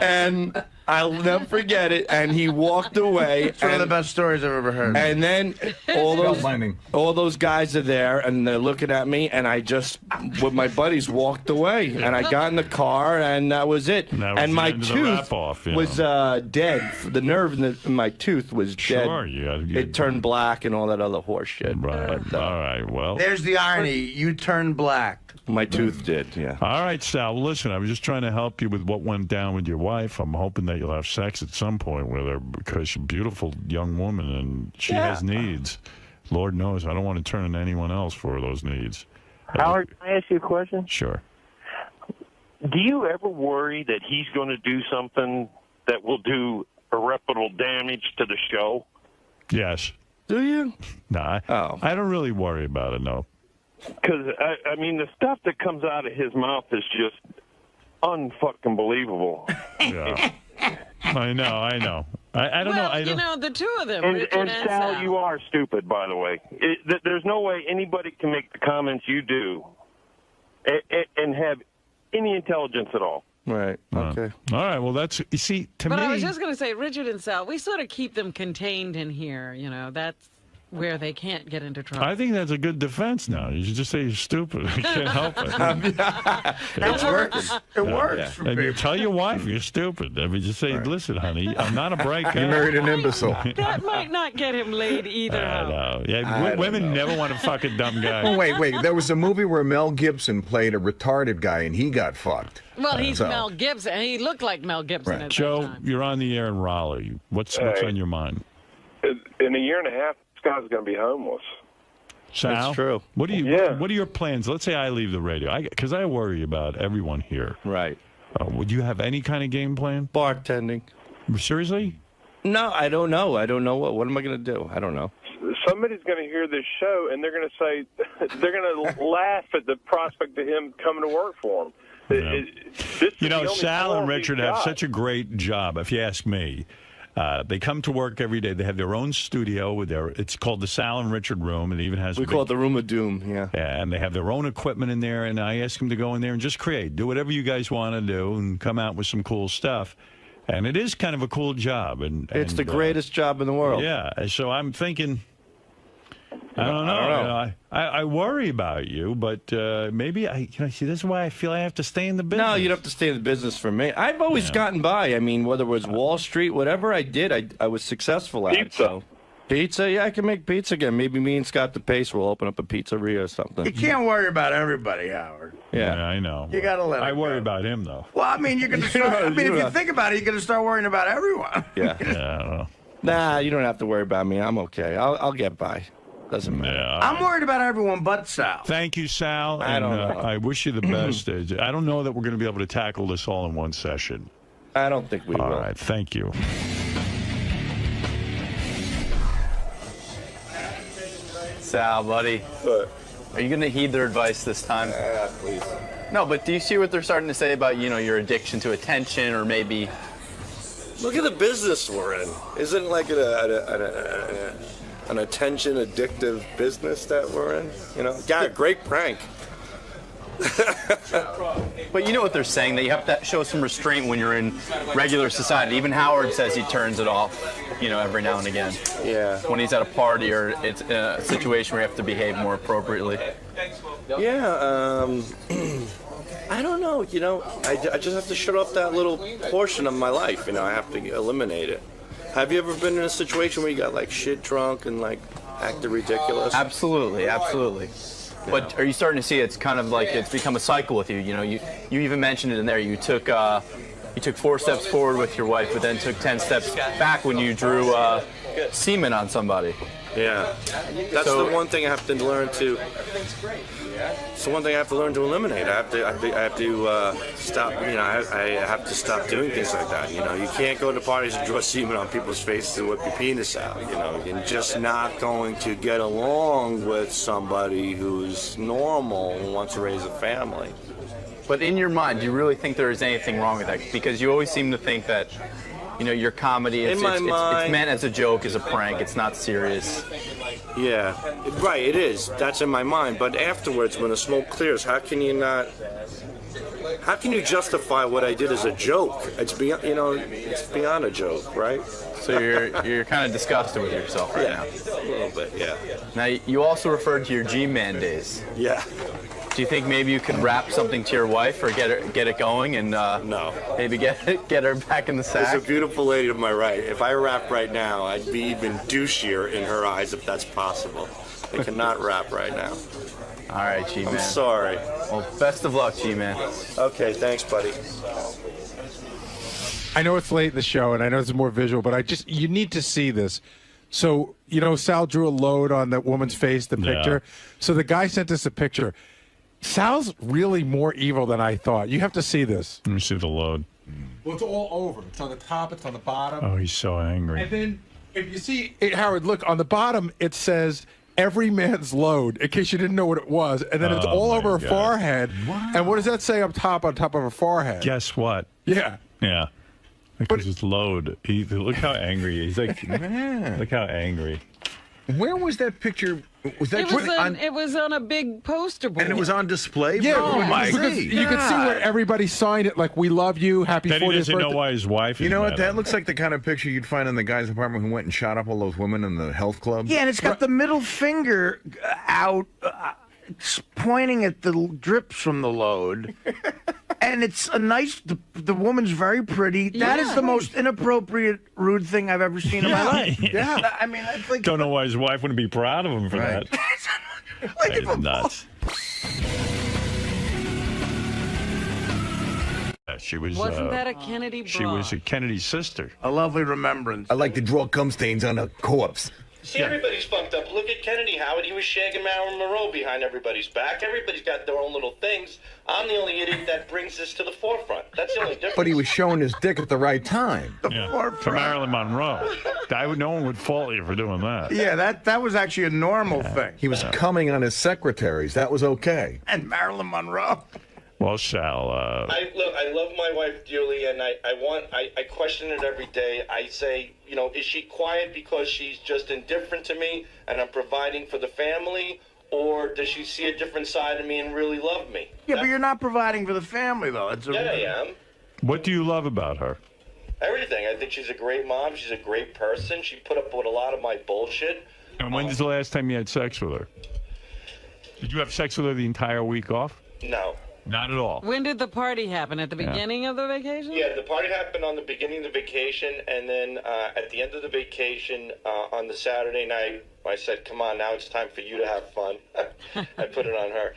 and I'll never forget it. And he walked away. It's one of the best stories I've ever heard. And then all those guys are there, and they're looking at me. And I just, with my buddies, walked away. And I got in the car, and that was it. And my tooth was dead. The nerve in my tooth was dead. Sure, it turned black and all that other horse shit. Right. But, all right. Well, there's the irony. You turned black. My tooth did, yeah. All right, Sal. Listen, I was just trying to help you with what went down with your wife. I'm hoping that you'll have sex at some point with her because she's a beautiful young woman and she has needs. Lord knows, I don't want to turn to anyone else for those needs. Howard, can I ask you a question? Sure. Do you ever worry that he's going to do something that will do irreparable damage to the show? Yes. Do you? No, I don't really worry about it, no. Because, I mean, the stuff that comes out of his mouth is just unfucking believable. Yeah. I know. I don't know. You know, the two of them, and Richard and Sal, you are stupid, by the way. There's no way anybody can make the comments you do and have any intelligence at all. Right. Okay. All right. Well, that's, you see, to me. But I was just going to say, Richard and Sal, we sort of keep them contained in here. You know, that's where they can't get into trouble. I think that's a good defense now. You should just say you're stupid. You can't help it. It's working. It works. And you tell your wife you're stupid. I mean, just say, listen, honey, I'm not a bright guy. You married an imbecile. That might not get him laid either. I know. Yeah, women never want to fuck a dumb guy. Oh, wait. There was a movie where Mel Gibson played a retarded guy, and he got fucked. Well, he's Mel Gibson. He looked like Mel Gibson at Joe, that time. you're on the air in Raleigh. What's on your mind? In a year and a half, this guy's going to be homeless. Sal, that's true. What are your plans? Let's say I leave the radio, because I worry about everyone here. Right. Would you have any kind of game plan? Bartending. Seriously? No, I don't know. I don't know what am I going to do? I don't know. Somebody's going to hear this show, and they're going to say, they're going to laugh at the prospect of him coming to work for them. Yeah. Sal and Richard have such a great job, if you ask me. They come to work every day. They have their own studio it's called the Sal and Richard Room. It even has. We call it the Room of Doom. Yeah. And they have their own equipment in there. And I ask them to go in there and just do whatever you guys want to do, and come out with some cool stuff. And it is kind of a cool job. And it's the greatest job in the world. Yeah. So I'm thinking. I don't know. I worry about you, but maybe this is why I feel I have to stay in the business. No, you don't have to stay in the business for me. I've always gotten by. I mean, whether it was Wall Street, whatever I did, I was successful at. Pizza. Pizza, yeah, I can make pizza again. Maybe me and Scott the Pace will open up a pizzeria or something. You can't worry about everybody, Howard. Yeah, I know. You got to let it I worry go. about him, though. Well, I mean, you're going to start. I mean, if you think about it, you're going to start worrying about everyone. Yeah. I don't know. Nah, you don't have to worry about me. I'm okay. I'll get by. Doesn't matter. Yeah, I'm worried about everyone but Sal. Thank you, Sal. I don't know. I wish you the best. I don't know that we're going to be able to tackle this all in one session. I don't think we will. All right. Thank you. Sal, buddy. What? Are you going to heed their advice this time? Yeah, please. No, but do you see what they're starting to say about, your addiction to attention, or maybe... Look at the business we're in. Isn't it like an attention addictive business that we're in? Got a great prank. But you know what they're saying, that you have to show some restraint when you're in regular society. Even Howard says he turns it off, you know, every now and again. Yeah. When he's at a party or it's in a situation where you have to behave more appropriately. Yeah, I don't know, you know, I just have to shut off that little portion of my life, you know, I have to eliminate it. Have you ever been in a situation where you got like shit drunk and like acted ridiculous? Absolutely, absolutely. But are you starting to see it's kind of like it's become a cycle with you? You know, you even mentioned it in there. You took 4 steps forward with your wife, but then took 10 steps back when you drew semen on somebody. Yeah, that's the one thing I have to learn to. It's the one thing I have to learn to eliminate. I have to stop. You know, I have to stop doing things like that. You know, you can't go to parties and draw semen on people's faces and whip your penis out. You know, you're just not going to get along with somebody who's normal and wants to raise a family. But in your mind, do you really think there is anything wrong with that? Because you always seem to think that, you know, your comedy, it's meant as a joke, as a prank. It's not serious. Yeah, right, it is. That's in my mind. But afterwards, when the smoke clears, how can you justify what I did as a joke? It's beyond, you know, it's beyond a joke, right? So you're kind of disgusted with yourself right now. A little bit, yeah. Now, you also referred to your G-Man days. Yeah. Do you think maybe you could rap something to your wife or get it going and no, maybe get her back in the sack? There's a beautiful lady to my right. If I rap right now, I'd be even douchier in her eyes if that's possible. I cannot rap right now. All right, G-Man. I'm sorry. Well, best of luck, G-Man. Okay, thanks, buddy. I know it's late in the show, and I know it's more visual, but you need to see this. So, you know, Sal drew a load on that woman's face, the picture. Yeah. So the guy sent us a picture. Sal's really more evil than I thought. You have to see this. Let me see the load. Well, it's all over. It's on the top. It's on the bottom. Oh, he's so angry. And then, if you see, Howard, look, on the bottom, it says, every man's load, in case you didn't know what it was. And then it's all over her forehead. Wow. And what does that say on top of her forehead? Guess what? Yeah. Yeah. Because it's load. Look how angry he is. He's like, man. Look how angry. Where was that picture? Was that it was on a big poster board. And it was on display? Yeah, because you could see where everybody signed it, like, we love you, happy 40th birthday. He doesn't know why his wife is You know what? mad That looks like the kind of picture you'd find in the guy's apartment who went and shot up all those women in the health club. Yeah, and it's got the middle finger out, pointing at the drips from the load. And it's a nice, the woman's very pretty. That is the most inappropriate, rude thing I've ever seen in my life. Yeah. I mean, I think. Don't know why his wife wouldn't be proud of him for that. Like That is nuts. She was. Wasn't that a Kennedy bra? She was a Kennedy sister. A lovely remembrance. I like to draw cum stains on a corpse. See, everybody's fucked up. Look at Kennedy, Howard. He was shagging Marilyn Monroe behind everybody's back. Everybody's got their own little things. I'm the only idiot that brings this to the forefront. That's the only difference. But he was showing his dick at the right time. To Marilyn Monroe. No one would fault you for doing that. Yeah, that was actually a normal thing. He was coming on his secretaries. That was okay. And Marilyn Monroe. Well, Sal. I love my wife dearly, and I question it every day. I say, you know, is she quiet because she's just indifferent to me and I'm providing for the family, or does she see a different side of me and really love me? Yeah, but you're not providing for the family, though. Yeah, I am. What do you love about her? Everything. I think she's a great mom. She's a great person. She put up with a lot of my bullshit. And when was the last time you had sex with her? Did you have sex with her the entire week off? No. Not at all. When did the party happen? At the beginning of the vacation? Yeah, the party happened on the beginning of the vacation, and then at the end of the vacation, on the Saturday night, I said, come on, now it's time for you to have fun. I put it on her.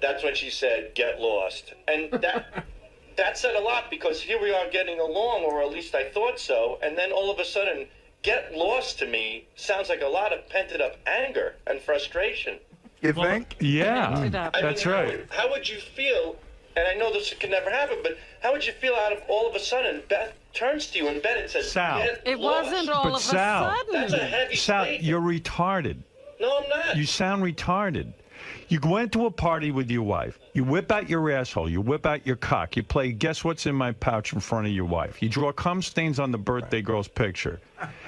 That's when she said, get lost. And that said a lot, because here we are getting along, or at least I thought so, and then all of a sudden, get lost to me sounds like a lot of pent-up anger and frustration. You think? Yeah, that's right. How would you feel, and I know this can never happen, but how would you feel out of all of a sudden Beth turns to you in bed and says, Sal. It wasn't all of a sudden. That's a heavy Sal, statement. you're retarded. No, I'm not. You sound retarded. You went to a party with your wife. You whip out your asshole. You whip out your cock. You play guess what's in my pouch in front of your wife. You draw cum stains on the birthday girl's picture.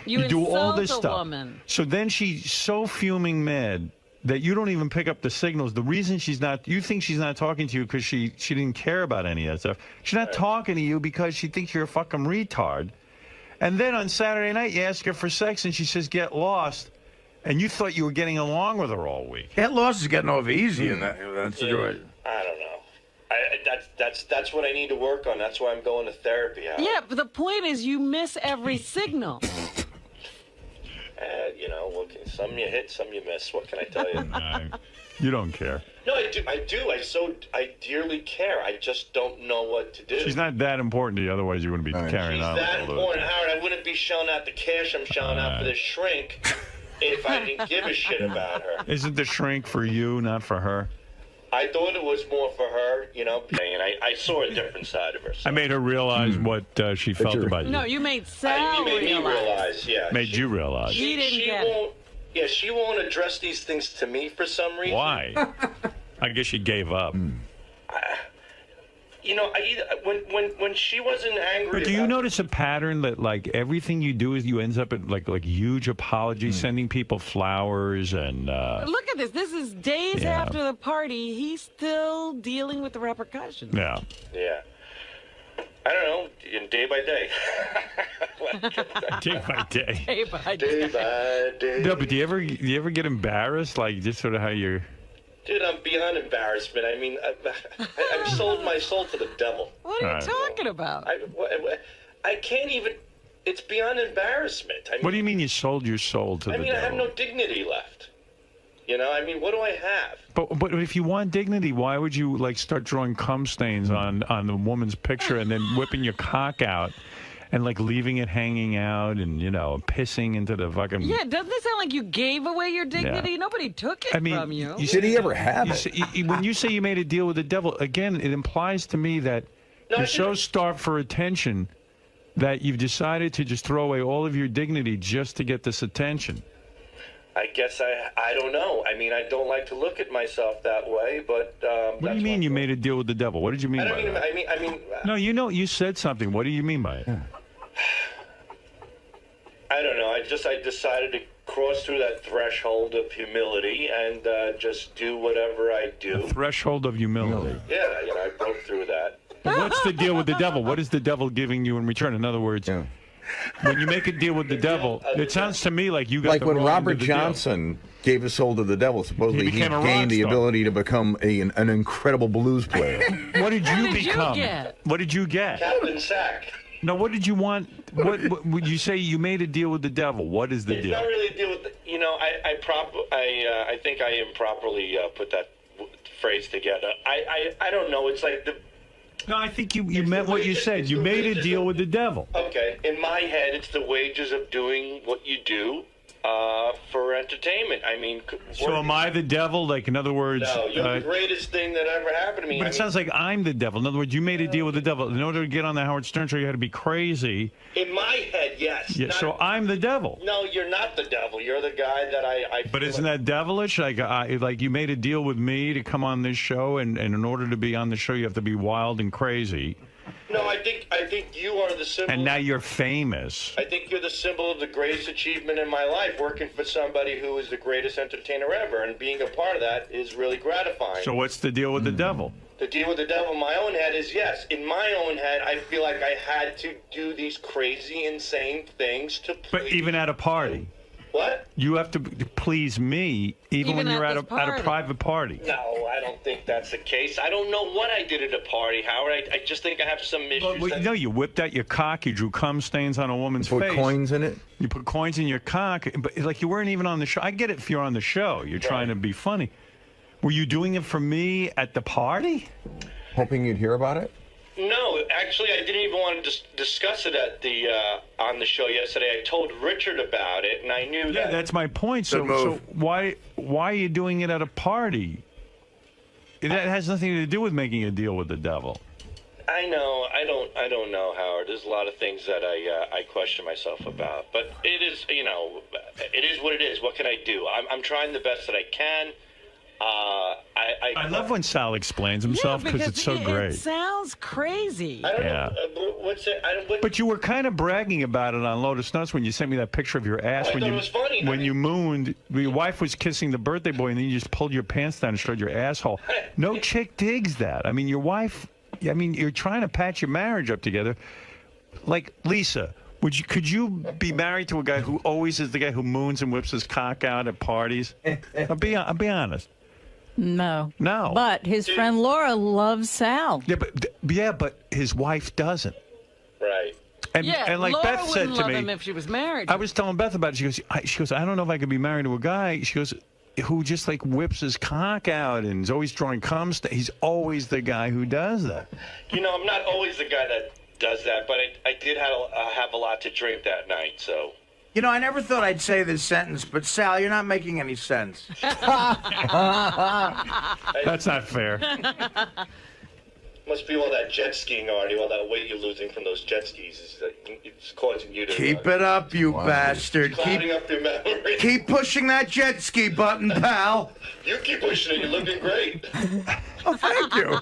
You do all this insult a stuff. woman. So then she's so fuming mad that you don't even pick up the signals. The reason you think she's not talking to you because she didn't care about any of that stuff. She's not talking to you because she thinks you're a fucking retard. And then on Saturday night, you ask her for sex, and she says, get lost. And you thought you were getting along with her all week. Get lost is getting off easy in that situation. I don't know. That's what I need to work on. That's why I'm going to therapy. Yeah, but the point is you miss every signal. You know, some you hit, some you miss. What can I tell you? You don't care. No, I do. I dearly care. I just don't know what to do. She's not that important to you, otherwise you wouldn't be carrying on. She's that important, Howard. I wouldn't be shelling out the cash I'm shelling out for this shrink if I didn't give a shit about her. Isn't the shrink for you, not for her? I thought it was more for her, you know, and I saw a different side of her. So. I made her realize what she felt about you. No, you made Sal you made me realize, yeah. Made you realize. She won't address these things to me for some reason. Why? I guess she gave up. You know, when she wasn't angry. But do you notice a pattern that like everything you do is you ends up at like huge apologies, sending people flowers and. Look at this. This is days after the party. He's still dealing with the repercussions. Yeah. Yeah. I don't know. Day by day. Day by day. Day by day. Day by day. No, but do you ever get embarrassed, like just sort of how you're? Dude, I'm beyond embarrassment. I mean, I've sold my soul to the devil. What are you talking about? I can't even. It's beyond embarrassment. I mean, What do you mean you sold your soul to the devil? I have no dignity left. You know, I mean, what do I have? But if you want dignity, why would you like start drawing cum stains on the woman's picture and then whipping your cock out and like leaving it hanging out and pissing into the fucking? Yeah, doesn't it sound like you gave away your dignity? Yeah. Nobody took it from you. Did he ever have it? When you say you made a deal with the devil, again, it implies to me that you're so starved for attention that you've decided to just throw away all of your dignity just to get this attention. I guess I don't know. I mean, I don't like to look at myself that way, but what do you mean you made a deal with the devil? What did you mean by that? I mean. No, you said something. What do you mean by it? I don't know. I decided to cross through that threshold of humility and just do whatever I do. The threshold of humility. Yeah, I broke through that. But what's the deal with the devil? What is the devil giving you in return? In other words, when you make a deal with the devil, it sounds to me like you got like the when wrong Robert end of the deal. Johnson gave his soul to the devil. Supposedly he became a rock gained the star. ability to become an incredible blues player. What did you become? get? What did you get? Captain Sack. No, what did you want? What would you say you made a deal with the devil? What is the It's deal? not really a deal with. I think I improperly put that phrase together. I don't know. It's like the. No, I think you meant what you said. You made a deal with the devil. Okay, in my head, it's the wages of doing what you do for entertainment. I mean, So am I the devil? Like, in other words... No, you're the greatest thing that ever happened to me. But it sounds like I'm the devil. In other words, you made a deal with the devil. In order to get on the Howard Stern show, you had to be crazy. In my head, yes. Yeah, so I'm the devil. No, you're not the devil. You're the guy that I But isn't that devilish? Like you made a deal with me to come on this show, and in order to be on the show, you have to be wild and crazy. No, I think you are the symbol. And now you're famous. I think you're the symbol of the greatest achievement in my life, working for somebody who is the greatest entertainer ever, and being a part of that is really gratifying. So what's the deal with the devil? The deal with the devil in my own head is yes. In my own head, I feel like I had to do these crazy, insane things to please. But even at a party. What? You have to please me even when you're at a private party. No, I don't think that's the case. I don't know what I did at a party, Howard. I just think I have some issues. Well, no, you whipped out your cock. You drew cum stains on a woman's face. Put coins in it? You put coins in your cock. But like you weren't even on the show. I get it if you're on the show. You're trying to be funny. Were you doing it for me at the party? Hoping you'd hear about it? No, actually, I didn't even want to discuss it at the on the show yesterday. I told Richard about it, and I knew that. Yeah, that's my point. So why are you doing it at a party? That has nothing to do with making a deal with the devil. I know. I don't know, Howard. There's a lot of things that I question myself about. But it is, it is what it is. What can I do? I'm trying the best that I can. I love when Sal explains himself because it's so great. It sounds crazy. I don't Yeah. know. What's it? But you were kind of bragging about it on Lotus Nuts when you sent me that picture of your ass. I thought it was funny. When you mooned, your wife was kissing the birthday boy, and then you just pulled your pants down and showed your asshole. No chick digs that. I mean, your wife. I mean, you're trying to patch your marriage up together. Like Lisa, could you be married to a guy who always is the guy who moons and whips his cock out at parties? I'll be honest. No. No. But his friend Laura loves Sal. Yeah, but his wife doesn't. Right. And like Laura Beth said wouldn't to love me, him if she was married. I was telling Beth about it. She goes, I don't know if I could be married to a guy. She goes, who just like whips his cock out and is always drawing cum. He's always the guy who does that. You know, I'm not always the guy that does that, but I did have a lot to drink that night, so. You know, I never thought I'd say this sentence, but Sal, you're not making any sense. That's not fair. Must be all that jet skiing, Artie, all that weight you're losing from those jet skis. It's causing you to... Keep it up, you bastard. Clouding up your memory. Keep pushing that jet ski button, pal. You keep pushing it. You're looking great. Oh, thank you.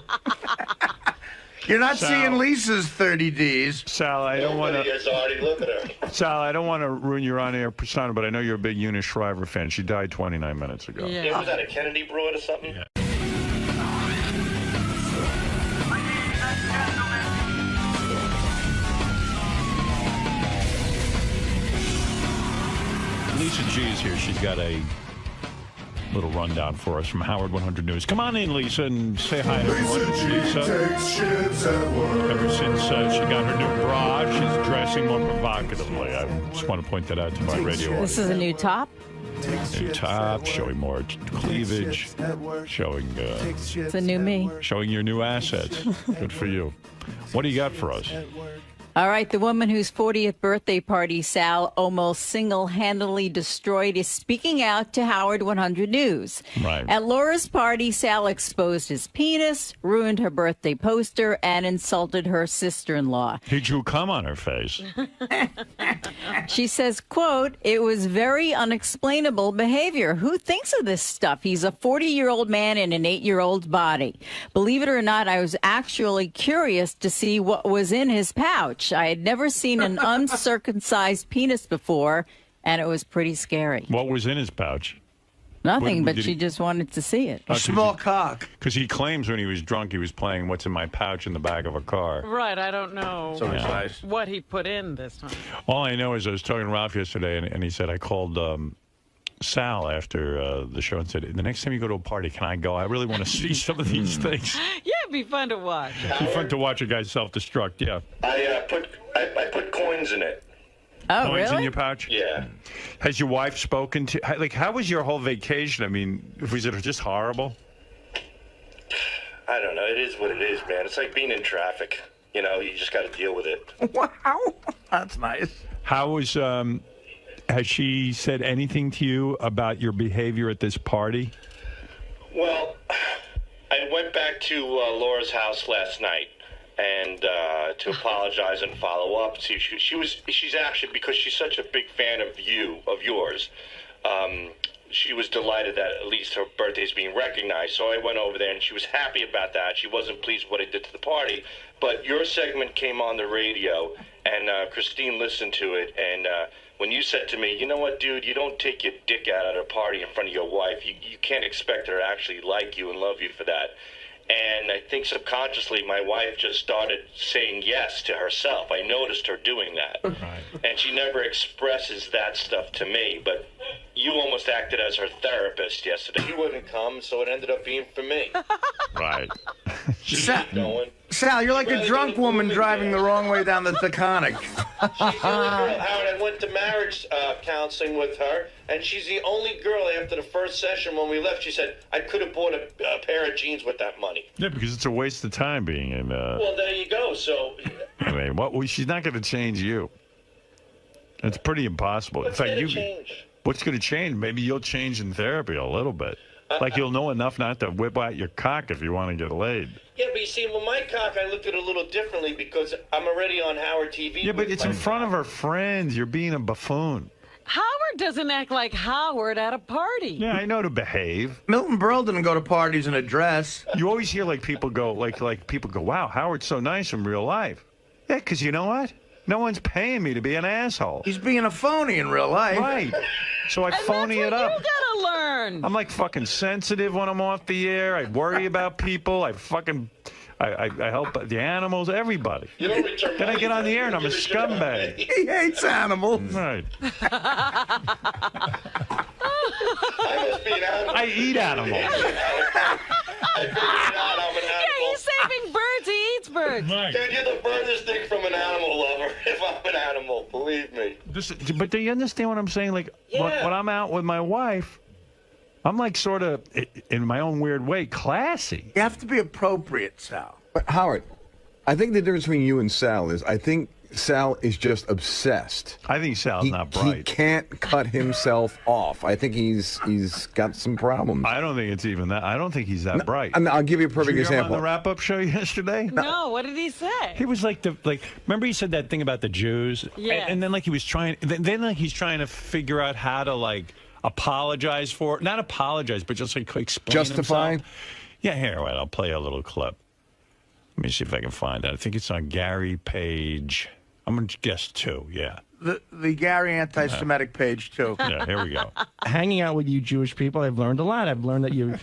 You're not seeing Lisa's 30 Ds. Sal, I don't want to... Artie, look at her. Sal, I don't want to ruin your on-air persona, but I know you're a big Eunice Shriver fan. She died 29 minutes ago. Yeah, was that a Kennedy broad or something? Yeah. Lisa G is here. She's got a little rundown for us from Howard 100 News. Come on in, Lisa, and say hi to everyone. Lisa takes shits at work. Ever since she got her new bra, she's dressing more provocatively. I just want to point that out to my radio audience. This is a new top? New top, showing more cleavage, showing... It's a new me. Showing your new assets. Good for you. What do you got for us? All right, the woman whose 40th birthday party Sal almost single-handedly destroyed is speaking out to Howard 100 News. Right. At Laura's party, Sal exposed his penis, ruined her birthday poster, and insulted her sister-in-law. He drew cum on her face. She says, quote, "It was very unexplainable behavior. Who thinks of this stuff? He's a 40-year-old man in an 8-year-old body. Believe it or not, I was actually curious to see what was in his pouch. I had never seen an uncircumcised penis before, and it was pretty scary." What was in his pouch? Nothing, but she just wanted to see it. A small cock. Because he claims when he was drunk, he was playing What's in My Pouch in the back of a car. Right, I don't know what he put in this time. All I know is I was talking to Ralph yesterday, and he said, I called Sal after the show and said, the next time you go to a party, can I go? I really want to see some of these things. Yeah, it'd be fun to watch. It'd be fun to watch a guy self-destruct, yeah. I put coins in it. Oh, coins really? in your pouch? Yeah. Has your wife spoken to... Like, how was your whole vacation? I mean, was it just horrible? I don't know. It is what it is, man. It's like being in traffic. You know, you just got to deal with it. Wow. That's nice. How was... has she said anything to you about your behavior at this party? Well, I went back to Laura's house last night and to apologize and follow up. See, she's actually, because she's such a big fan of yours, she was delighted that at least her birthday is being recognized. So I went over there, and she was happy about that. She wasn't pleased with what I did to the party. But your segment came on the radio, and Christine listened to it, and when you said to me, you know what, dude, you don't take your dick out at a party in front of your wife. You can't expect her to actually like you and love you for that. And I think subconsciously my wife just started saying yes to herself. I noticed her doing that. Right. And she never expresses that stuff to me. But you almost acted as her therapist yesterday. He wouldn't come, so it ended up being for me. Right. Sal, you're like a drunk woman driving the wrong way down the Taconic. She's the only girl, Howard. I went to marriage counseling with her, and she's the only girl after the first session when we left. She said, I could have bought a pair of jeans with that money. Yeah, because it's a waste of time being in... Well, there you go. So... I mean, she's not going to change you. It's pretty impossible. What's going to change? What's going to change? Maybe you'll change in therapy a little bit. Like you'll know enough not to whip out your cock if you want to get laid. Yeah, but you see, with my cock, I looked at it a little differently because I'm already on Howard TV. Yeah, but it's in front of her friends. You're being a buffoon. Howard doesn't act like Howard at a party. Yeah, I know to behave. Milton Berle didn't go to parties in a dress. You always hear like people go, wow, Howard's so nice in real life. Yeah, because you know what? No one's paying me to be an asshole. He's being a phony in real life. Right. So I phony it up. You gotta learn. I'm like fucking sensitive when I'm off the air. I worry about people. I help the animals, everybody. You don't return Then I get on the air and I'm a scumbag. He hates animals. Right. I must be an animal. I eat animals. I figured it out. I'm an animal. Yeah, he's saving birds. He eats birds. Dude, you're the furthest thing from an animal lover. If I'm an animal, believe me. But do you understand what I'm saying? Like, when I'm out with my wife, I'm like sort of, in my own weird way, classy. You have to be appropriate, Sal. But Howard, I think the difference between you and Sal is I think Sal is just obsessed. I think Sal's not bright. He can't cut himself off. I think he's got some problems. I don't think it's even that. I don't think he's that bright. I'll give you a perfect Did you hear him example. on the wrap-up show yesterday? No, what did he say? He was like remember he said that thing about the Jews? Yes. And then like he was trying, then like he's trying to figure out how to like apologize for it. Not apologize, but just like explain Justify? himself. Yeah, here, wait, I'll play a little clip. Let me see if I can find it. I think it's on Gary page. I'm going to guess 2, yeah. The Gary anti-Semitic page, too. Yeah, here we go. Hanging out with you Jewish people, I've learned a lot. I've learned that you're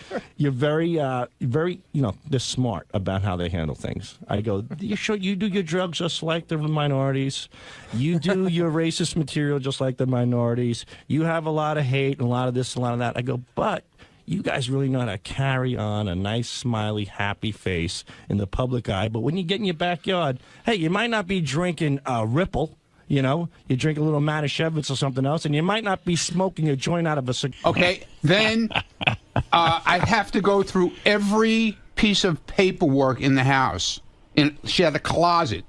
very, they're smart about how they handle things. I go, you do your drugs just like the minorities. You do your racist material just like the minorities. You have a lot of hate and a lot of this, a lot of that. I go, but you guys really know how to carry on a nice, smiley, happy face in the public eye. But when you get in your backyard, hey, you might not be drinking Ripple. You know, you drink a little 𝗦𝗵cie𝘄𝗿𝗱 or something else, and you might not be smoking a joint out of a cigar. Okay, then I'd have to go through every piece of paperwork in the house. And she had a closet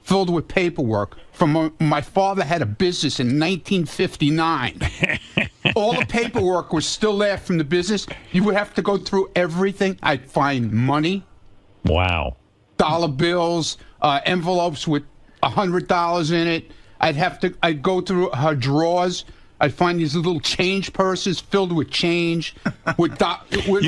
filled with paperwork from when my father had a business in 1959. All the paperwork was still there from the business. You would have to go through everything. I'd find money. Wow. Dollar bills, envelopes with $100 in it. I'd go through her drawers. I'd find these little change purses filled with change. You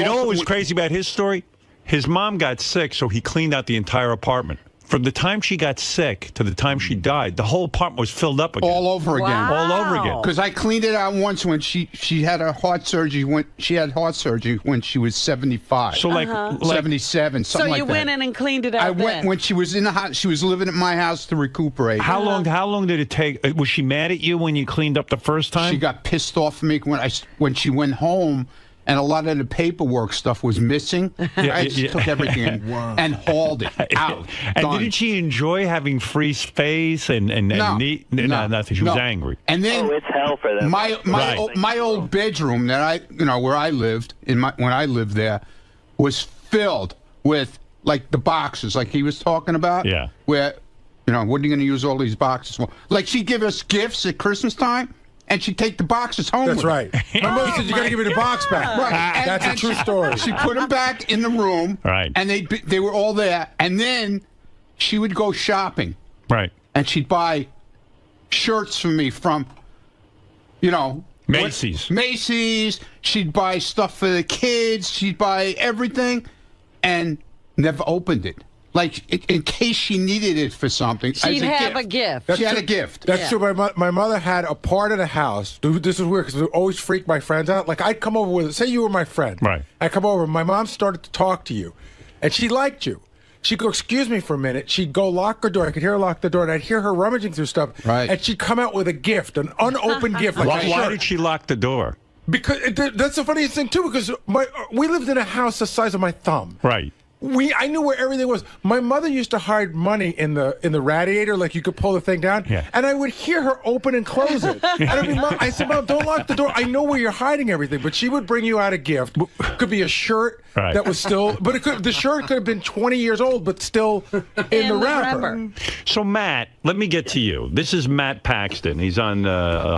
know what was crazy about his story? His mom got sick, so he cleaned out the entire apartment. From the time she got sick to the time she died, the whole apartment was filled up again. All over again. Wow. All over again. Because I cleaned it out once when she had a heart surgery. She had heart surgery when she was 75. So like 77, something like that. So you went in and cleaned it out. I went when she was in the house. She was living at my house to recuperate. How long did it take? Was she mad at you when you cleaned up the first time? She got pissed off at me when she went home. And a lot of the paperwork stuff was missing. I just took everything and hauled it out. And didn't she enjoy having free space and neat? No, nothing. She was angry. And then it's hell for them. My old bedroom that where I lived when I lived there was filled with like the boxes, like he was talking about. Yeah. Where, what are you going to use all these boxes for? Like she'd give us gifts at Christmas time. And she'd take the boxes home. That's with right. her. My mother said you got to give me the box back. Right. That's a true story. She put them back in the room. Right. And they were all there. And then she would go shopping. Right. And she'd buy shirts for me from, Macy's. Macy's. She'd buy stuff for the kids. She'd buy everything, and never opened it. Like, in case she needed it for something. She'd have a gift. She had a gift. That's true. My mother had a part of the house. This is weird because it always freaked my friends out. Like, I'd come over with, say you were my friend. Right. I'd come over. My mom started to talk to you, and she liked you. She'd go, excuse me for a minute. She'd go lock her door. I could hear her lock the door, and I'd hear her rummaging through stuff. Right. And she'd come out with a gift, an unopened gift. Like Why did she lock the door? Because that's the funniest thing, too, because we lived in a house the size of my thumb. Right. I knew where everything was. My mother used to hide money in the radiator, like you could pull the thing down. Yeah. And I would hear her open and close it. And I said, Mom, don't lock the door. I know where you're hiding everything. But she would bring you out a gift. Could be a shirt that was still, but the shirt could have been 20 years old, but still in the wrapper. So Matt, let me get to you. This is Matt Paxton. He's on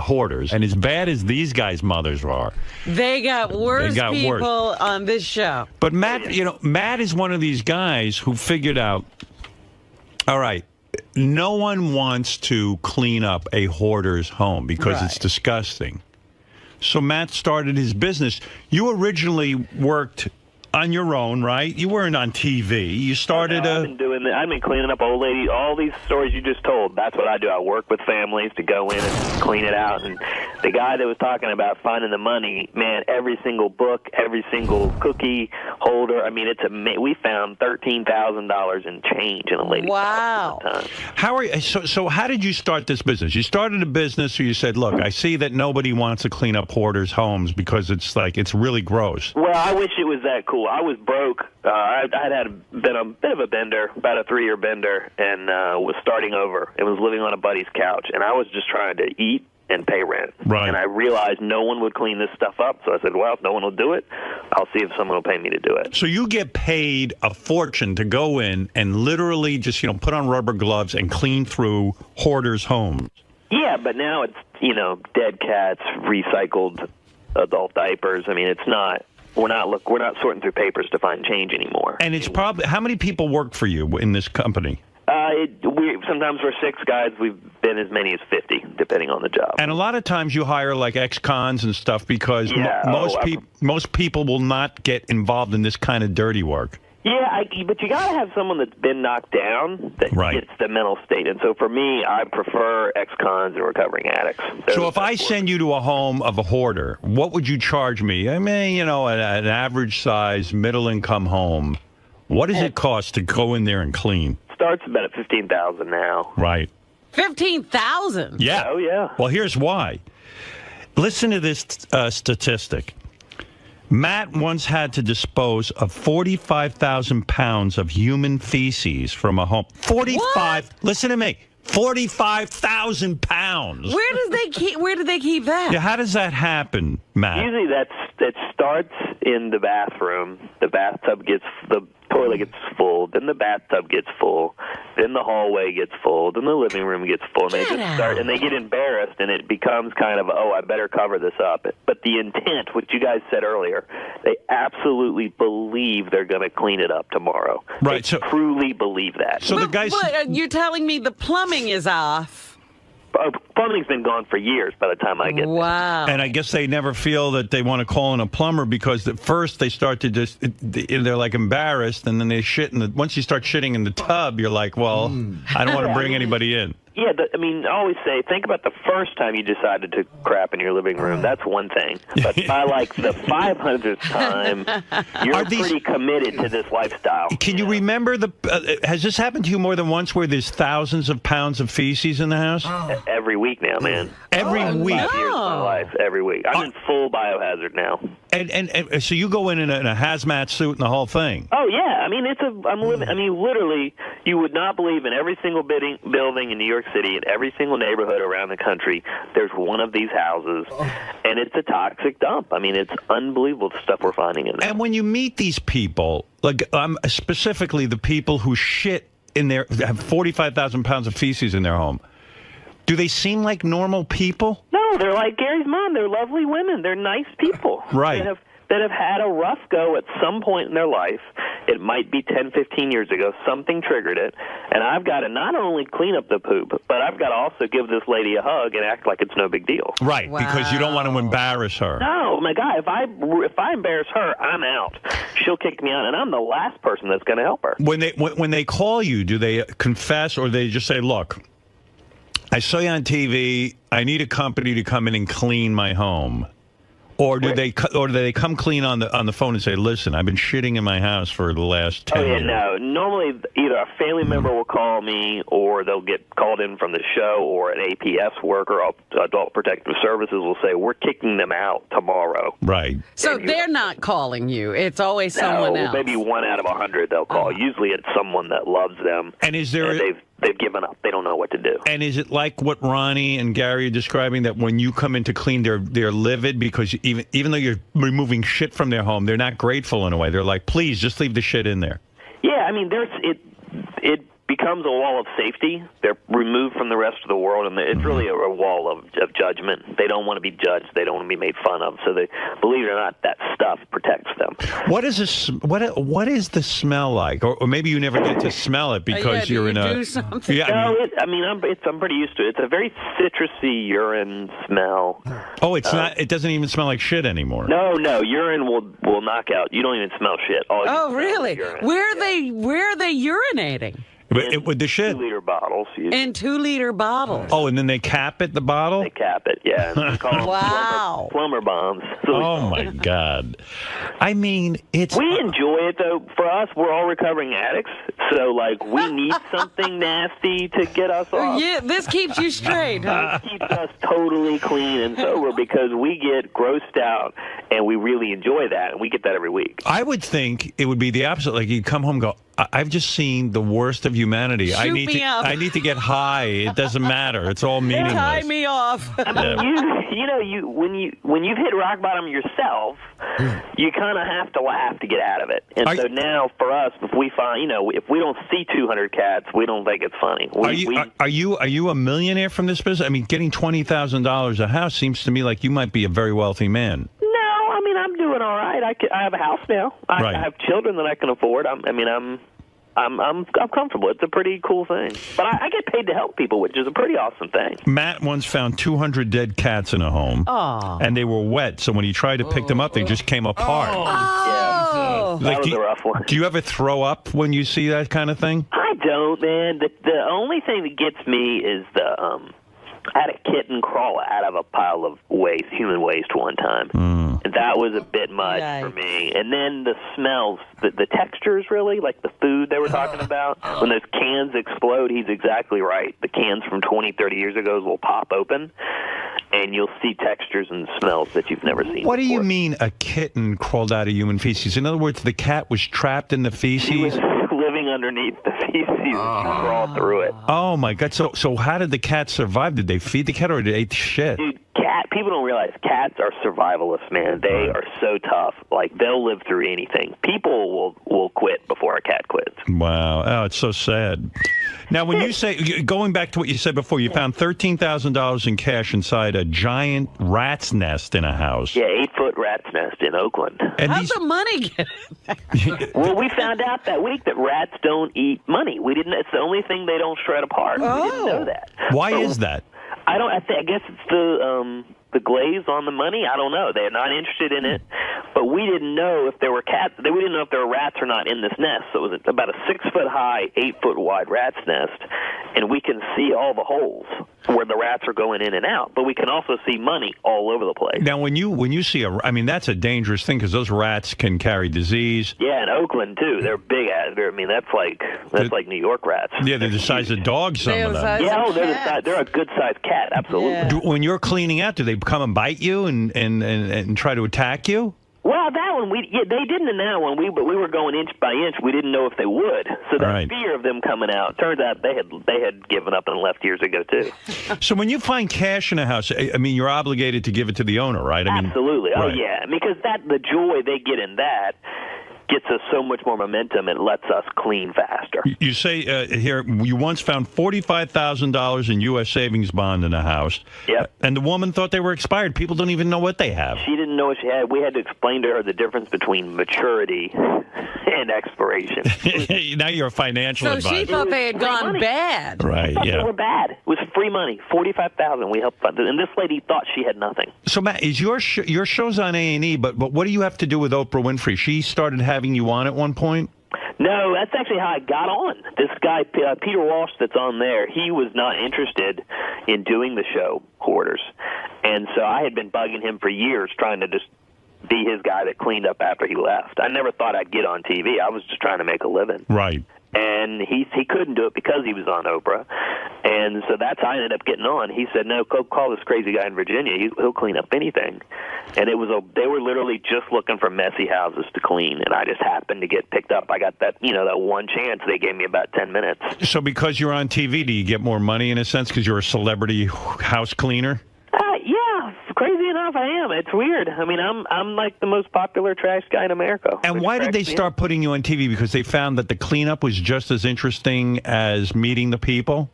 Hoarders, and as bad as these guys' mothers are, they got worse people on this show. But Matt, Matt is one of these guys who figured out, all right, no one wants to clean up a hoarder's home because it's disgusting. So Matt started his business. You originally worked on your own, right? You weren't on TV. You started I've been doing that. I've been cleaning up old lady. All these stories you just told. That's what I do. I work with families to go in and clean it out. And the guy that was talking about finding the money, man, every single book, every single cookie holder. I mean, we found $13,000 in change in a lady's house at the time. How are you? So how did you start this business? You started a business where you said, "Look, I see that nobody wants to clean up hoarders' homes because it's really gross." Well, I wish it was that cool. I was broke. I'd been a bit of a bender, about a 3-year bender, and was starting over and was living on a buddy's couch. And I was just trying to eat and pay rent. Right. And I realized no one would clean this stuff up. So I said, well, if no one will do it, I'll see if someone will pay me to do it. So you get paid a fortune to go in and literally just, put on rubber gloves and clean through hoarders' homes. Yeah, but now it's, dead cats, recycled adult diapers. I mean, it's not... We're not sorting through papers to find change anymore. And it's probably how many people work for you in this company? Sometimes we're 6 guys. We've been as many as 50, depending on the job. And a lot of times you hire like ex-cons and stuff because most people will not get involved in this kind of dirty work. Yeah, but you got to have someone that's been knocked down that gets the mental state. And so for me, I prefer ex-cons and recovering addicts. So if I send you to a home of a hoarder, what would you charge me? I mean, an average size, middle-income home, what does it cost to go in there and clean? Starts about at $15,000 now. Right. $15,000? Yeah. Oh, yeah. Well, here's why. Listen to this statistic. Matt once had to dispose of 45,000 pounds of human feces from a home. 45. Listen to me. 45,000 pounds. Where do they keep that? Yeah, how does that happen, Matt? Usually that starts in the bathroom. The toilet gets full, then the bathtub gets full, then the hallway gets full, then the living room gets full, and they get embarrassed, and it becomes kind of, I better cover this up. But the intent, which you guys said earlier, they absolutely believe they're going to clean it up tomorrow. Right. They truly believe that. So the guys, but you're telling me the plumbing is off. Plumbing's been gone for years by the time I get there. Wow. And I guess they never feel that they want to call in a plumber because at first they start to they're like embarrassed, and then they shit once you start shitting in the tub, you're like, well, I don't want to bring anybody in. Yeah, I always say, think about the first time you decided to crap in your living room. That's one thing. But by like the 500th time, you're pretty committed to this lifestyle. Can you remember has this happened to you more than once where there's thousands of pounds of feces in the house? Every week now, man. Every week? 5 years of my life, every week. I'm in full biohazard now. And so you go in a hazmat suit and the whole thing? Oh, yeah. I mean, literally, you would not believe in every single building in New York City, in every single neighborhood around the country, there's one of these houses, and it's a toxic dump. I mean, it's unbelievable the stuff we're finding in there. And when you meet these people, like specifically the people who shit in their, have 45,000 pounds of feces in their home, do they seem like normal people? No, they're like Gary's mom. They're lovely women. They're nice people. Right. That have had a rough go at some point in their life. It might be 10, 15 years ago. Something triggered it. And I've got to not only clean up the poop, but I've got to also give this lady a hug and act like it's no big deal. Right, because you don't want to embarrass her. No, my God, if I embarrass her, I'm out. She'll kick me out, and I'm the last person that's going to help her. When they call you, do they confess or they just say, look, I saw you on TV, I need a company to come in and clean my home? Or do they come clean on the phone and say, listen, I've been shitting in my house for the last 10 years? No. Normally, either a family member will call me, or they'll get called in from the show, or an APS worker, Adult Protective Services, will say, we're kicking them out tomorrow. Right. So they're not calling you. It's always someone else. Maybe 1 out of 100 they'll call. Usually it's someone that loves them. And is there... They've given up. They don't know what to do. And is it like what Ronnie and Gary are describing, that when you come in to clean, they're livid because even though you're removing shit from their home, they're not grateful in a way. They're like, please, just leave the shit in there. Yeah, I mean, it becomes a wall of safety. They're removed from the rest of the world, and it's really a wall of judgment. They don't want to be judged. They don't want to be made fun of. So they, believe it or not, that stuff protects them. What is this? What is the smell like? Or maybe you never get to smell it because you're in a. No, I'm pretty used to it. It's a very citrusy urine smell. Oh, it's not. It doesn't even smell like shit anymore. No, urine will knock out. You don't even smell shit. Oh, really? Where are they urinating? With the shit? 2-liter bottles. In 2-liter bottles. Oh, and then they cap it, the bottle? They cap it, yeah. They call them plumber bombs. Oh, my God. I mean, it's... We enjoy it, though. For us, we're all recovering addicts. So, like, we need something nasty to get us off. Yeah, this keeps you straight, huh? This keeps us totally clean and sober because we get grossed out, and we really enjoy that, and we get that every week. I would think it would be the opposite. Like, you come home and go, I've just seen the worst of humanity. I need to get high. It doesn't matter. It's all meaningless. Tie me off. I mean, when you've hit rock bottom yourself, you kind of have to laugh to get out of it. And so now for us, if we find, if we don't see 200 cats, we don't think it's funny. Are you a millionaire from this business? I mean, getting $20,000 a house seems to me like you might be a very wealthy man. I mean, I'm doing all right. I have a house now. I have children that I can afford. I'm comfortable. It's a pretty cool thing. But I get paid to help people, which is a pretty awesome thing. Matt once found 200 dead cats in a home, and they were wet. So when he tried to pick them up, they just came apart. That was a rough one. Do you ever throw up when you see that kind of thing? I don't, man. The only thing that gets me is I had a kitten crawl out of a pile of waste, human waste, one time. And that was a bit much for me. And then the smells, the textures, really, like the food they were talking about. When those cans explode, he's exactly right. The cans from 20, 30 years ago will pop open, and you'll see textures and smells that you've never seen What do you mean a kitten crawled out of human feces? In other words, the cat was trapped in the feces? She was living underneath the feces and crawl through it. Oh, my God. So how did the cat survive? Did they feed the cat or did they eat the shit? Dude, people don't realize cats are survivalists, man. They are so tough. Like, they'll live through anything. People will quit before a cat quits. Wow. Oh, it's so sad. Now, when you say, going back to what you said before, you found $13,000 in cash inside a giant rat's nest in a house. Yeah, 8-foot rat's nest in Oakland. And how's the money get? Well, we found out that week that rats don't eat money. We didn't. It's the only thing they don't shred apart. We didn't know that. Why is that? I guess it's the glaze on the money. I don't know. They're not interested in it. But we didn't know if there were cats. We didn't know if there were rats or not in this nest. So it was about a 6-foot high, 8-foot wide rat's nest, and we can see all the holes where the rats are going in and out. But we can also see money all over the place. Now, when you see that's a dangerous thing because those rats can carry disease. Yeah, in Oakland too. They're big ass. I mean, that's like New York rats. Yeah, they're the size of dogs. Some of them. Yeah, they're a good sized cat. Absolutely. Yeah. When you're cleaning out, do they come and bite you and try to attack you? Well, that one they didn't in that one. But we were going inch by inch. We didn't know if they would. So the fear of them coming out. Turns out they had given up and left years ago too. So when you find cash in a house, I mean, you're obligated to give it to the owner, right? Absolutely. Oh yeah, because the joy they get in that gets us so much more momentum and lets us clean faster. You say here you once found $45,000 in U.S. savings bond in a house. Yep. And the woman thought they were expired. People don't even know what they have. She didn't know what she had. We had to explain to her the difference between maturity and expiration. Now you're a financial advisor. So she thought they had gone bad. Right, yeah. They were bad. It was free money, $45,000. We helped fund it. And this lady thought she had nothing. So, Matt, is your show's on A&E, but what do you have to do with Oprah Winfrey? She started having you on at one point? No, that's actually how I got on. This guy, Peter Walsh, that's on there, he was not interested in doing the show, Hoarders. And so I had been bugging him for years trying to just be his guy that cleaned up after he left. I never thought I'd get on TV. I was just trying to make a living. Right. And he couldn't do it because he was on Oprah. And so that's how I ended up getting on. He said, no, go call this crazy guy in Virginia. He'll clean up anything. And they were literally just looking for messy houses to clean. And I just happened to get picked up. I got that one chance. They gave me about 10 minutes. So because you're on TV, do you get more money in a sense because you're a celebrity house cleaner? Yeah, crazy enough, I am. It's weird. I mean, I'm like the most popular trash guy in America. And why did they start putting you on TV? Because they found that the cleanup was just as interesting as meeting the people?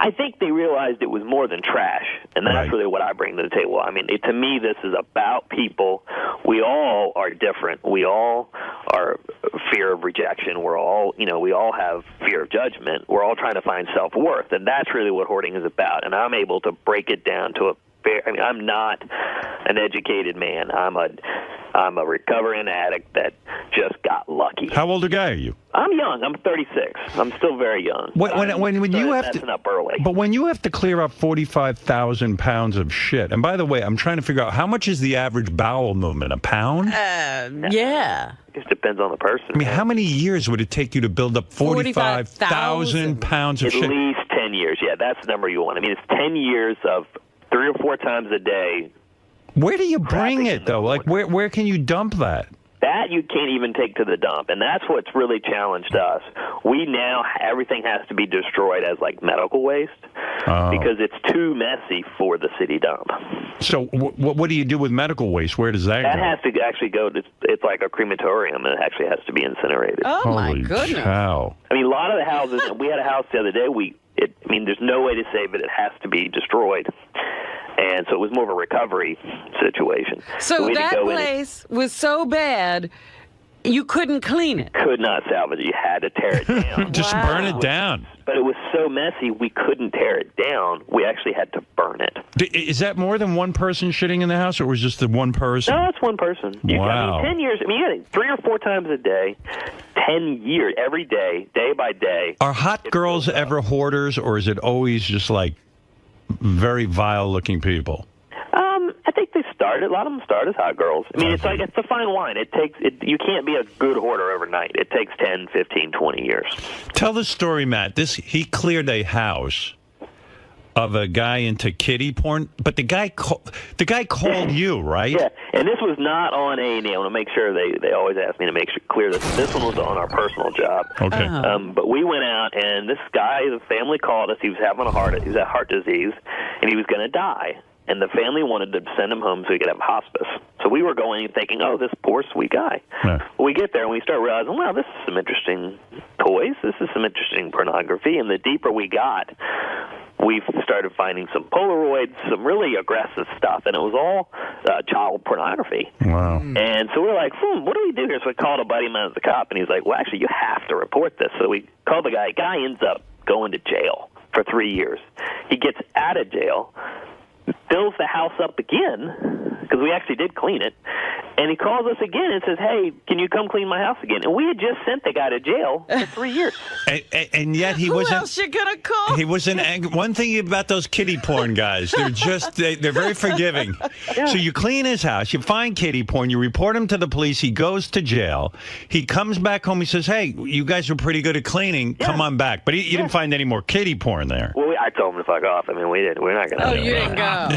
I think they realized it was more than trash, and that's really what I bring to the table. I mean, to me, this is about people. We all are different. We all are fear of rejection. We're all, we all have fear of judgment. We're all trying to find self-worth, and that's really what hoarding is about. And I'm able to break it down to I'm not an educated man. I'm a recovering addict that just got lucky. How old a guy are you? I'm young. I'm 36. I'm still very young. When you have to, up early. But when you have to clear up 45,000 pounds of shit, and by the way, I'm trying to figure out how much is the average bowel movement? A pound? Yeah. It just depends on the person. I mean, how many years would it take you to build up 45,000 pounds of shit? At least 10 years. Yeah, that's the number you want. I mean, it's 10 years of 3 or 4 times a day. Where do you bring it, though? Like, where can you dump that? That you can't even take to the dump, and that's what's really challenged us. We now, everything has to be destroyed as, like, medical waste because it's too messy for the city dump. So what do you do with medical waste? Where does that go? That has to actually go, it's like a crematorium, and it actually has to be incinerated. Oh, my goodness. Cow. I mean, a lot of the houses, we had a house the other day, there's no way to save it. It has to be destroyed. And so it was more of a recovery situation. So that place was so bad, you couldn't clean it. Could not salvage it. You had to tear it down. Just burn it down. But it was so messy, we couldn't tear it down. We actually had to burn it. Is that more than one person shitting in the house, or was just the one person? No, it's one person. Wow. 10 years. I mean, you got it 3 or 4 times a day, 10 years, every day, day by day. Are hot girls ever hoarders, or is it always just like very vile-looking people? I think they started. A lot of them start as hot girls. I mean, it's a fine wine. You can't be a good hoarder overnight. It takes 10, 15, 20 years. Tell the story, Matt. He cleared a house of a guy into kiddie porn, but the guy called you, right? Yeah, and this was not on A&E. I want to make sure they always ask me to clear this. This one was on our personal job. Okay. But we went out, and this guy, the family called us. He was having he was at heart disease, and he was going to die. And the family wanted to send him home so he could have hospice. So we were going and thinking, oh, this poor, sweet guy. Yeah. Well, we get there and we start realizing, wow, this is some interesting toys. This is some interesting pornography. And the deeper we got, we started finding some Polaroids, some really aggressive stuff. And it was all child pornography. Wow. And so we're like, what do we do here? So we called a buddy of mine as a cop, and he's like, well, actually, you have to report this. So we called the guy. Guy ends up going to jail for 3 years. He gets out of jail, fills the house up again, because we actually did clean it, and he calls us again and says, hey, can you come clean my house again? And we had just sent the guy to jail for 3 years. And yet he wasn't... Who else you gonna call? He wasn't angry. One thing about those kiddie porn guys, they're very forgiving. Yeah. So you clean his house, you find kiddie porn, you report him to the police, he goes to jail, he comes back home, he says, hey, you guys were pretty good at cleaning, come on back. But you didn't find any more kiddie porn there. Well, I told him to fuck off. I mean, we're not going to... Oh, you didn't go.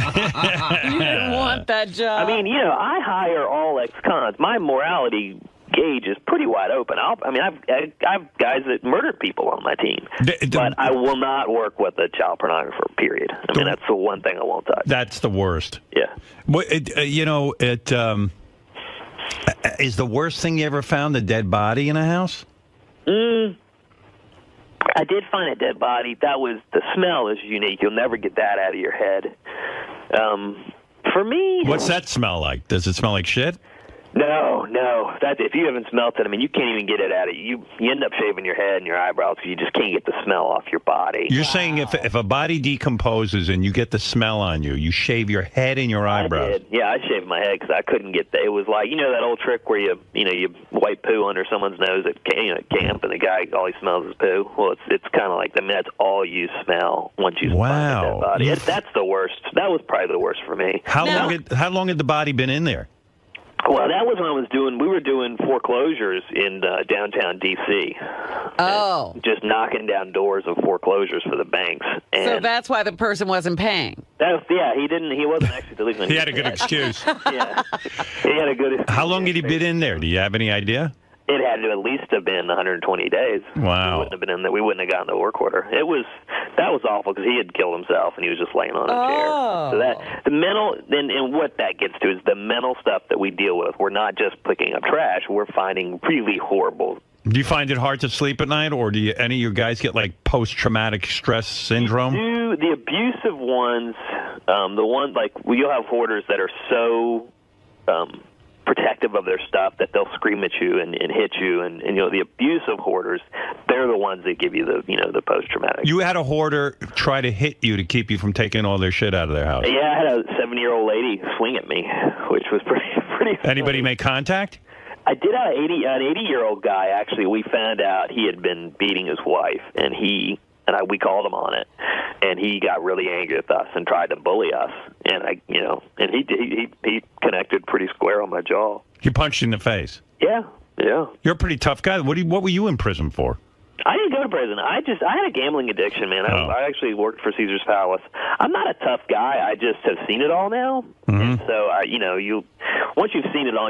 You didn't want that job. I mean, I hire all ex-cons. My morality gauge is pretty wide open. I've guys that murder people on my team, but I will not work with a child pornographer, period. I mean, that's the one thing I won't touch. That's the worst. Yeah. Is the worst thing you ever found a dead body in a house? I did find a dead body. The smell is unique. You'll never get that out of your head. For me... What's that smell like? Does it smell like shit? No. If you haven't smelt it, I mean, you can't even get it out of you. You end up shaving your head and your eyebrows because you just can't get the smell off your body. You're saying if a body decomposes and you get the smell on you, you shave your head and your eyebrows? I did. Yeah, I shaved my head because I couldn't get that. It was like, that old trick where you wipe poo under someone's nose at camp and the guy, all he smells is poo. Well, it's kind of like, that's all you smell once you find a dead body. That's the worst. That was probably the worst for me. How long had the body been in there? Well, that was when we were doing foreclosures in downtown D.C. Oh. Just knocking down doors of foreclosures for the banks. And so that's why the person wasn't paying. He wasn't actually delinquent. He had a good excuse. Yeah. He had a good excuse. How long had he been in there? Do you have any idea? It had to at least have been 120 days. Wow. We wouldn't have been in there. We wouldn't have gotten the work order. That was awful because he had killed himself and he was just laying on a chair. So the mental, and what that gets to is the mental stuff that we deal with. We're not just picking up trash. We're finding really horrible Do you find it hard to sleep at night, or do any of you guys get like post-traumatic stress syndrome? The abusive ones, the ones like you'll have hoarders that are so protective of their stuff that they'll scream at you and hit you, and the abusive hoarders, they're the ones that give you the post-traumatic. You had a hoarder try to hit you to keep you from taking all their shit out of their house. Yeah, I had a 7-year-old lady swing at me, which was pretty funny. Anybody make contact? I did have an 80-year-old guy, actually. We found out he had been beating his wife, and we called him on it, and he got really angry with us and tried to bully us, and he connected pretty square on my jaw. He punched you in the face? Yeah. You're a pretty tough guy. What were you in prison for? I didn't go to prison. I had a gambling addiction, man. I actually worked for Caesar's Palace. I'm not a tough guy. I just have seen it all now. And so, once you've seen it all,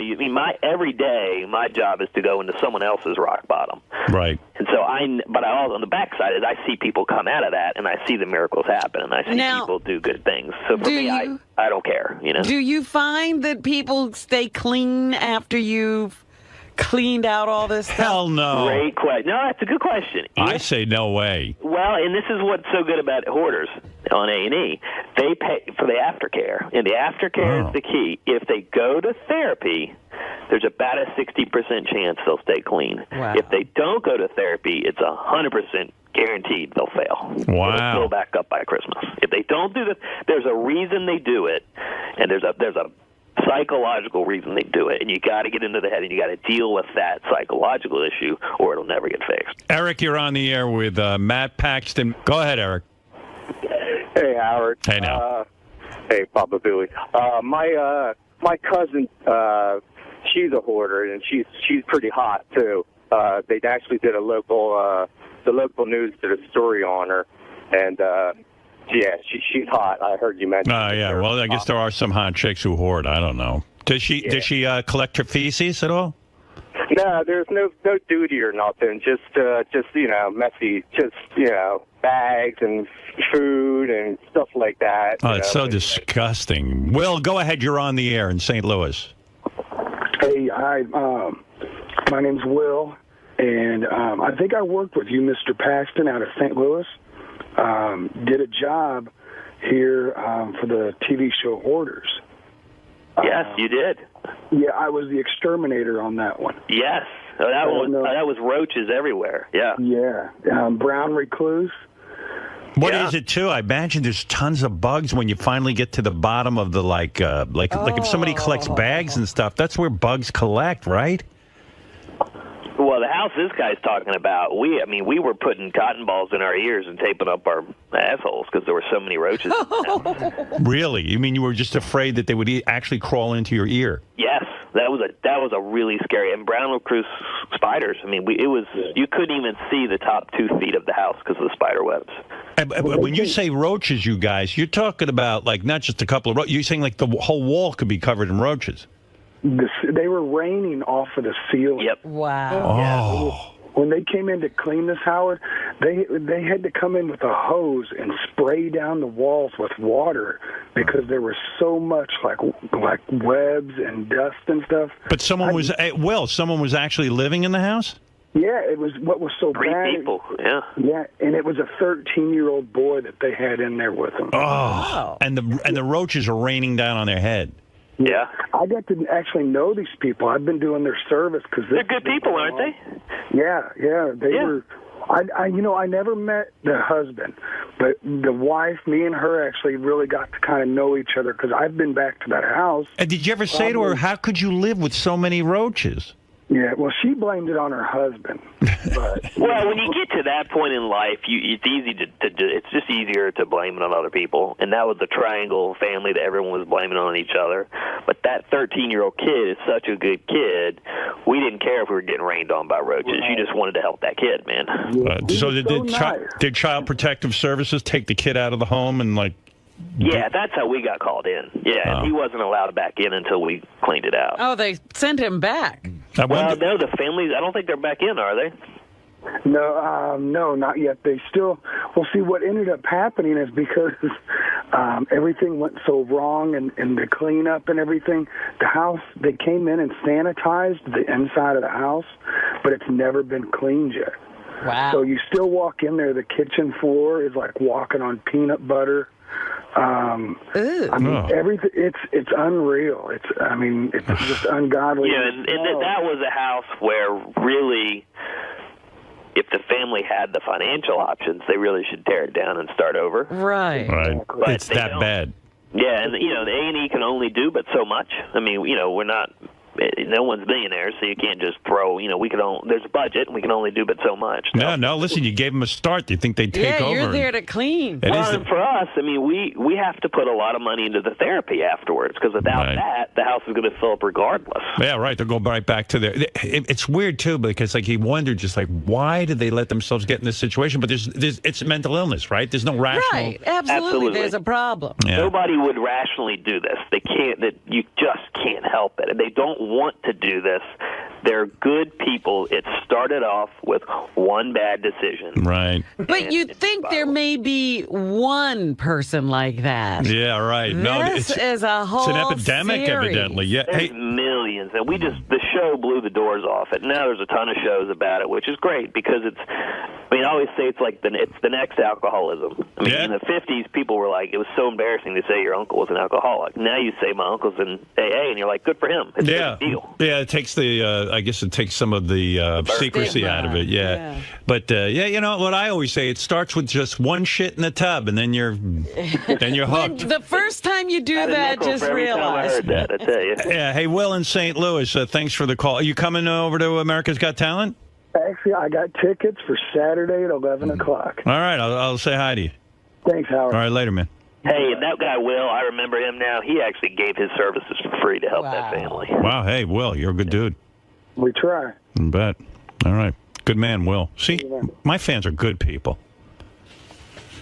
every day, my job is to go into someone else's rock bottom. Right. And so but I also, on the backside is I see people come out of that, and I see the miracles happen, and I see people do good things. So for me, I don't care, Do you find that people stay clean after you've cleaned out all this stuff? Hell no. Great question. No, that's a good question. I say no way. Well, and this is what's so good about hoarders on A&E. They pay for the aftercare, and the aftercare is the key. If they go to therapy, there's about a 60% chance they'll stay clean. Wow. If they don't go to therapy, it's 100% guaranteed they'll fail. Wow. It'll fill back up by Christmas. If they don't do this, there's a reason they do it, and there's a psychological reason they do it, and you got to get into the head, and you got to deal with that psychological issue, or it'll never get fixed. Eric, you're on the air with Matt Paxton. Go ahead, Eric. Hey, Howard. Hey, now. Hey, Papa Booey. My cousin, she's a hoarder, and she's pretty hot too. They actually did the local news did a story on her, and yeah, she's hot. I heard you mention. Oh, yeah. Well, I guess there are some hot chicks who hoard. I don't know. Does she collect her feces at all? No, there's no duty or nothing. Just messy. Just bags and food and stuff like that. Oh, it's so disgusting. Will, go ahead. You're on the air in St. Louis. Hey, hi. My name's Will, and I think I worked with you, Mr. Paxton, out of St. Louis. Did a job here for the TV show Hoarders. Yes, you did. Yeah, I was the exterminator on that one. Yes, that was roaches everywhere. Yeah. Yeah, brown recluse. What is it too? I imagine there's tons of bugs when you finally get to the bottom of the like if somebody collects bags and stuff. That's where bugs collect, right? Well, the house this guy's talking about, we were putting cotton balls in our ears and taping up our assholes because there were so many roaches. Really? You mean you were just afraid that they would actually crawl into your ear? Yes, that was a really scary. And brown recluse spiders. You couldn't even see the top 2 feet of the house because of the spider webs. When you say roaches, you guys, you're talking about like not just a couple of roaches. You're saying like the whole wall could be covered in roaches. They were raining off of the ceiling. Yep. Wow. Oh. When they came in to clean this, Howard, they had to come in with a hose and spray down the walls with water because there was so much like webs and dust and stuff. But someone was actually living in the house? Yeah, it was what was so 3 bad. people, yeah. Yeah, and it was a 13-year-old boy that they had in there with them. Oh, wow. And the roaches are raining down on their head. Yeah. I got to actually know these people. I've been doing their service because they're good people, aren't they? Yeah. They were. I never met the husband, but the wife, me and her actually really got to kind of know each other because I've been back to that house. And did you ever say to her, "How could you live with so many roaches?" Yeah, well, she blamed it on her husband. But, well, when you get to that point in life, it's easy to it's just easier to blame it on other people. And that was the triangle family that everyone was blaming on each other. But that 13-year-old kid is such a good kid. We didn't care if we were getting rained on by roaches. You just wanted to help that kid, man. So did Child Protective Services take the kid out of the home and like? Yeah, that's how we got called in. Yeah, and he wasn't allowed back in until we cleaned it out. Oh, they sent him back. Well, no, the families, I don't think they're back in, are they? No, not yet. They still. Well, see, what ended up happening is because everything went so wrong and the cleanup and everything, the house, they came in and sanitized the inside of the house, but it's never been cleaned yet. Wow. So you still walk in there, the kitchen floor is like walking on peanut butter. I mean, everything. It's unreal. It's just ungodly. Yeah, and that was a house where really, if the family had the financial options, they really should tear it down and start over. Right. But it's they that don't. bad. Yeah, and the A&E can only do but so much. I mean, we're not. No one's millionaires, so you can't just throw. There's a budget, and we can only do but so much. No. Listen, you gave them a start. Do you think they'd take over? Yeah, you're there to clean. And for us, I mean, we have to put a lot of money into the therapy afterwards, because without that, the house is going to fill up regardless. Yeah, right. They'll go right back to their. It's weird too, because you wonder just why did they let themselves get in this situation? But it's mental illness, right? There's no rational. Right. Absolutely. There's a problem. Yeah. Nobody would rationally do this. They can't. You just can't help it. They don't want to do this. They're good people. It started off with one bad decision. Right. But you'd think there may be one person like that. Yeah, right. This is a whole It's an epidemic, series. evidently. Yeah. There's millions, and the show blew the doors off it. Now there's a ton of shows about it, which is great, because I always say it's like it's the next alcoholism. I mean, in the 50s, people were like, it was so embarrassing to say your uncle was an alcoholic. Now you say my uncle's in AA, and you're like, good for him. It's a big deal. Yeah, it takes I guess it takes some of the secrecy out of it. Yeah. But you know what I always say? It starts with just one shit in the tub, and then you're hooked. The first time you do that, just realize. I heard that, I tell you. Yeah. Hey, Will in St. Louis, thanks for the call. Are you coming over to America's Got Talent? Actually, I got tickets for Saturday at 11 o'clock. All right, I'll say hi to you. Thanks, Howard. All right, later, man. Hey, that guy Will, I remember him now. He actually gave his services for free to help that family. Wow, hey, Will, you're a good dude. We try. I bet. All right. Good man, Will. See, my fans are good people.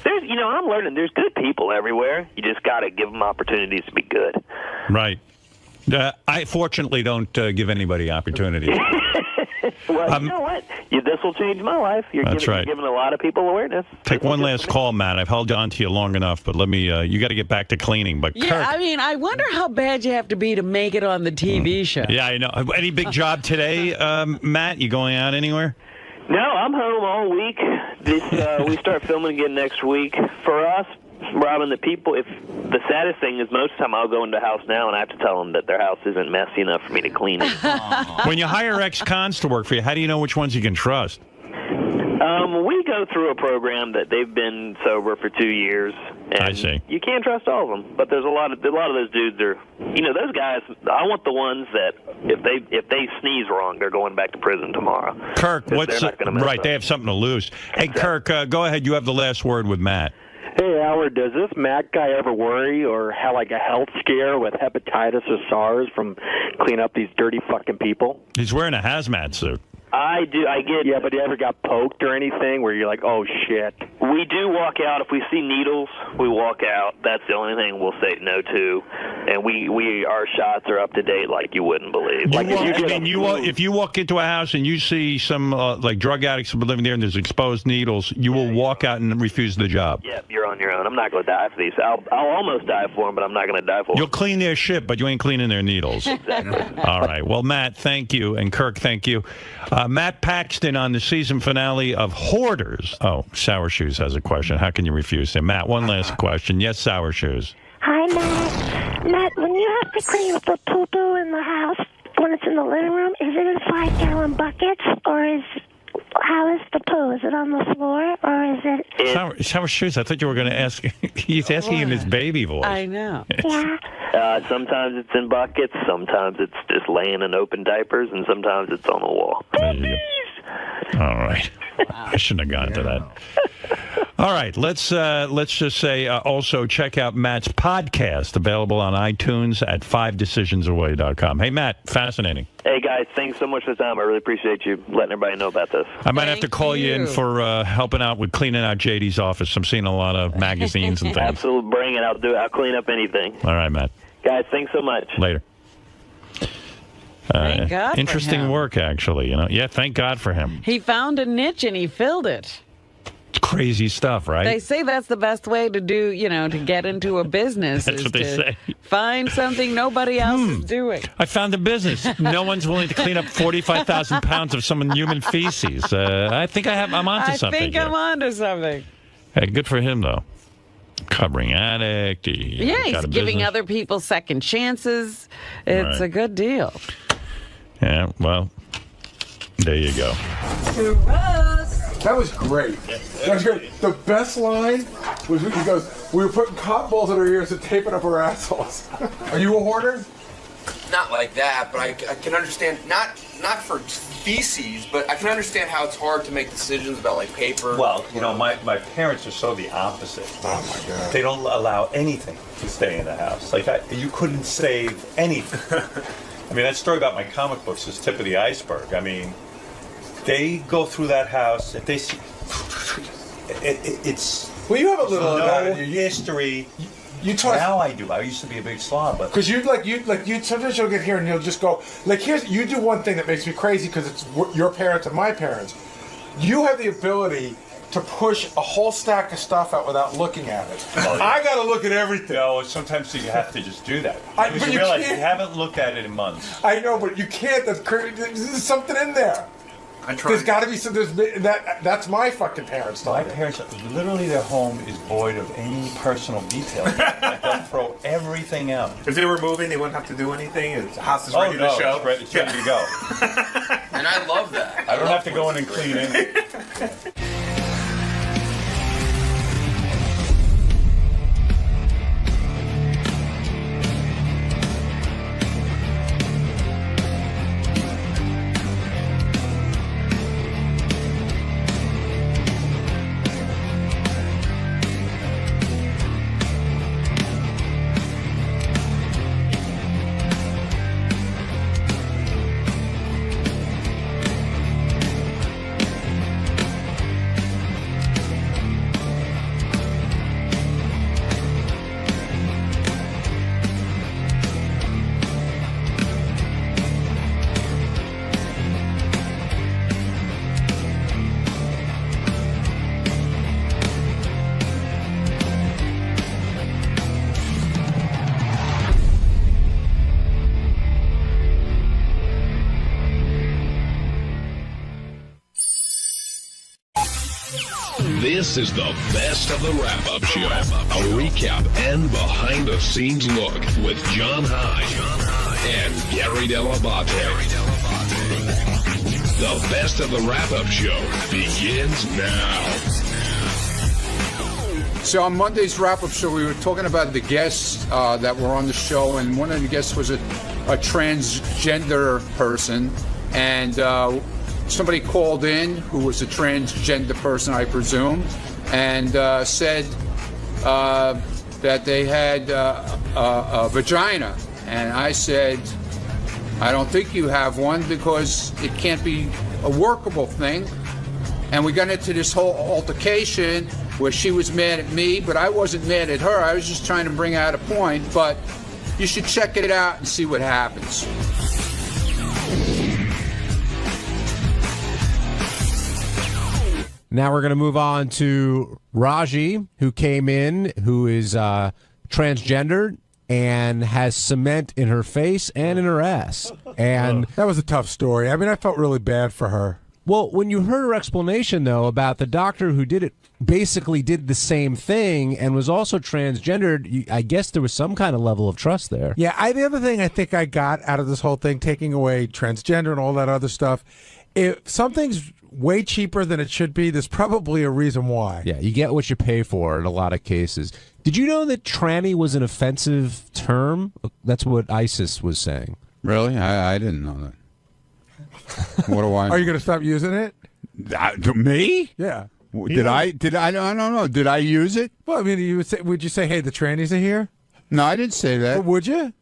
I'm learning there's good people everywhere. You just got to give them opportunities to be good. Right. I fortunately don't give anybody opportunities. Well, you know what? This will change my life. You're giving a lot of people awareness. Take one last call, Matt. I've held on to you long enough, but let me. You got to get back to cleaning. But Yeah, Kirk, I wonder how bad you have to be to make it on the TV show. Yeah, I know. Any big job today, Matt? You going out anywhere? No, I'm home all week. We start filming again next week. For us, Robin, the saddest thing is most of the time I'll go into a house now and I have to tell them that their house isn't messy enough for me to clean it. When you hire ex-cons to work for you, how do you know which ones you can trust? We go through a program that they've been sober for 2 years. And I see. You can't trust all of them, but there's a lot of those dudes are, those guys. I want the ones that if they sneeze wrong, they're going back to prison tomorrow. Kirk, what's right? They have something to lose. Hey, Kirk, go ahead. You have the last word with Matt. Hey, Howard, does this Matt guy ever worry or have like a health scare with hepatitis or SARS from cleaning up these dirty fucking people? He's wearing a hazmat suit. I do. I get. Yeah, but you ever got poked or anything where you're like, oh shit? We do walk out if we see needles. We walk out. That's the only thing we'll say no to, and our shots are up to date like you wouldn't believe. If you walk into a house and you see some like drug addicts living there and there's exposed needles, you will walk out and refuse the job. Yeah, you're on your own. I'm not going to die for these. I'll almost die for them, but I'm not going to die for them. You'll clean their shit, but you ain't cleaning their needles. Exactly. All right. Well, Matt, thank you, and Kirk, thank you. Matt Paxton on the season finale of Hoarders. Oh, Sour Shoes has a question. How can you refuse him? Matt, one last question. Yes, Sour Shoes. Hi, Matt. Matt, when you have to clean up the poo-poo in the house, when it's in the living room, is it in 5-gallon buckets, or how is the poo? Is it on the floor, or is it... Sour Shoes, I thought you were going to ask... He's asking in his baby voice. I know. Yeah. Sometimes it's in buckets, sometimes it's just laying in open diapers, and sometimes it's on the wall. All right. I shouldn't have gone to that. All right. Let's just say also check out Matt's podcast, available on iTunes at 5decisionsaway.com. Hey, Matt, fascinating. Hey, guys, thanks so much for the time. I really appreciate you letting everybody know about this. I might have to call you in for helping out with cleaning out JD's office. I'm seeing a lot of magazines and things. Absolutely. Bring it. I'll do it. I'll clean up anything. All right, Matt. Guys, thanks so much. Later. Thank God for interesting him. work, actually. Yeah, thank God for him. He found a niche and he filled it. crazy stuff, right? They say that's the best way to do, to get into a business. That's is what they to say. Find something nobody else is doing. I found a business. No one's willing to clean up 45,000 pounds of some human feces. I think I'm onto something. I think I'm onto something. Hey, good for him, though. Covering addict. Yeah, he's giving other people second chances. It's a good deal. Yeah, well, there you go. That was great. That was great. The best line was when he goes, "We were putting cotton balls in our ears and taping up our assholes." Are you a hoarder? Not like that, but I can understand, not for feces, but I can understand how it's hard to make decisions about, like, paper. Well, my parents are so the opposite. Oh, my God. They don't allow anything to stay in the house. Like, you couldn't save anything. I mean, that story about my comic books is tip of the iceberg. I mean, they go through that house, if they see... It's... Well, you have a little of that in your history... You talk, now I do. I used to be a big slob, but because you sometimes you'll get here and you'll just go like you do one thing that makes me crazy because it's your parents and my parents. You have the ability to push a whole stack of stuff out without looking at it. Oh, yeah. I got to look at everything. No, sometimes you have to just do that. But you realize you haven't looked at it in months. I know, but you can't. There's something in there. There's got to be some. That's my fucking parents. My parents, literally, their home is void of any personal detail. Like, they'll throw everything out. If they were moving, they wouldn't have to do anything. The house is ready to show. It's ready to go. And I love that. I don't have to go in and clean it. This is the best of the wrap-up show. A recap and behind-the-scenes look with John High and Gary Dell'Abate. The best of the wrap-up show begins now. So on Monday's wrap-up show, we were talking about the guests that were on the show, and one of the guests was a transgender person, and somebody called in who was a transgender person, I presume, and said that they had a vagina. And I said, I don't think you have one because it can't be a workable thing. And we got into this whole altercation where she was mad at me, but I wasn't mad at her. I was just trying to bring out a point. But you should check it out and see what happens. Now we're going to move on to Raji, who came in, who is transgendered and has cement in her face and in her ass. And that was a tough story. I mean, I felt really bad for her. Well, when you heard her explanation, though, about the doctor who did it, basically did the same thing and was also transgendered, I guess there was some kind of level of trust there. Yeah, the other thing I think I got out of this whole thing, taking away transgender and all that other stuff, if something's way cheaper than it should be, there's probably a reason why. Yeah, you get what you pay for in a lot of cases. Did you know that tranny was an offensive term? That's what ISIS was saying. Really? I didn't know that. What do I? Are you going to stop using it? Me? Yeah. Did I? I don't know. Did I use it? Well, I mean, would you say, hey, the trannies are here? No, I didn't say that. Well, would you?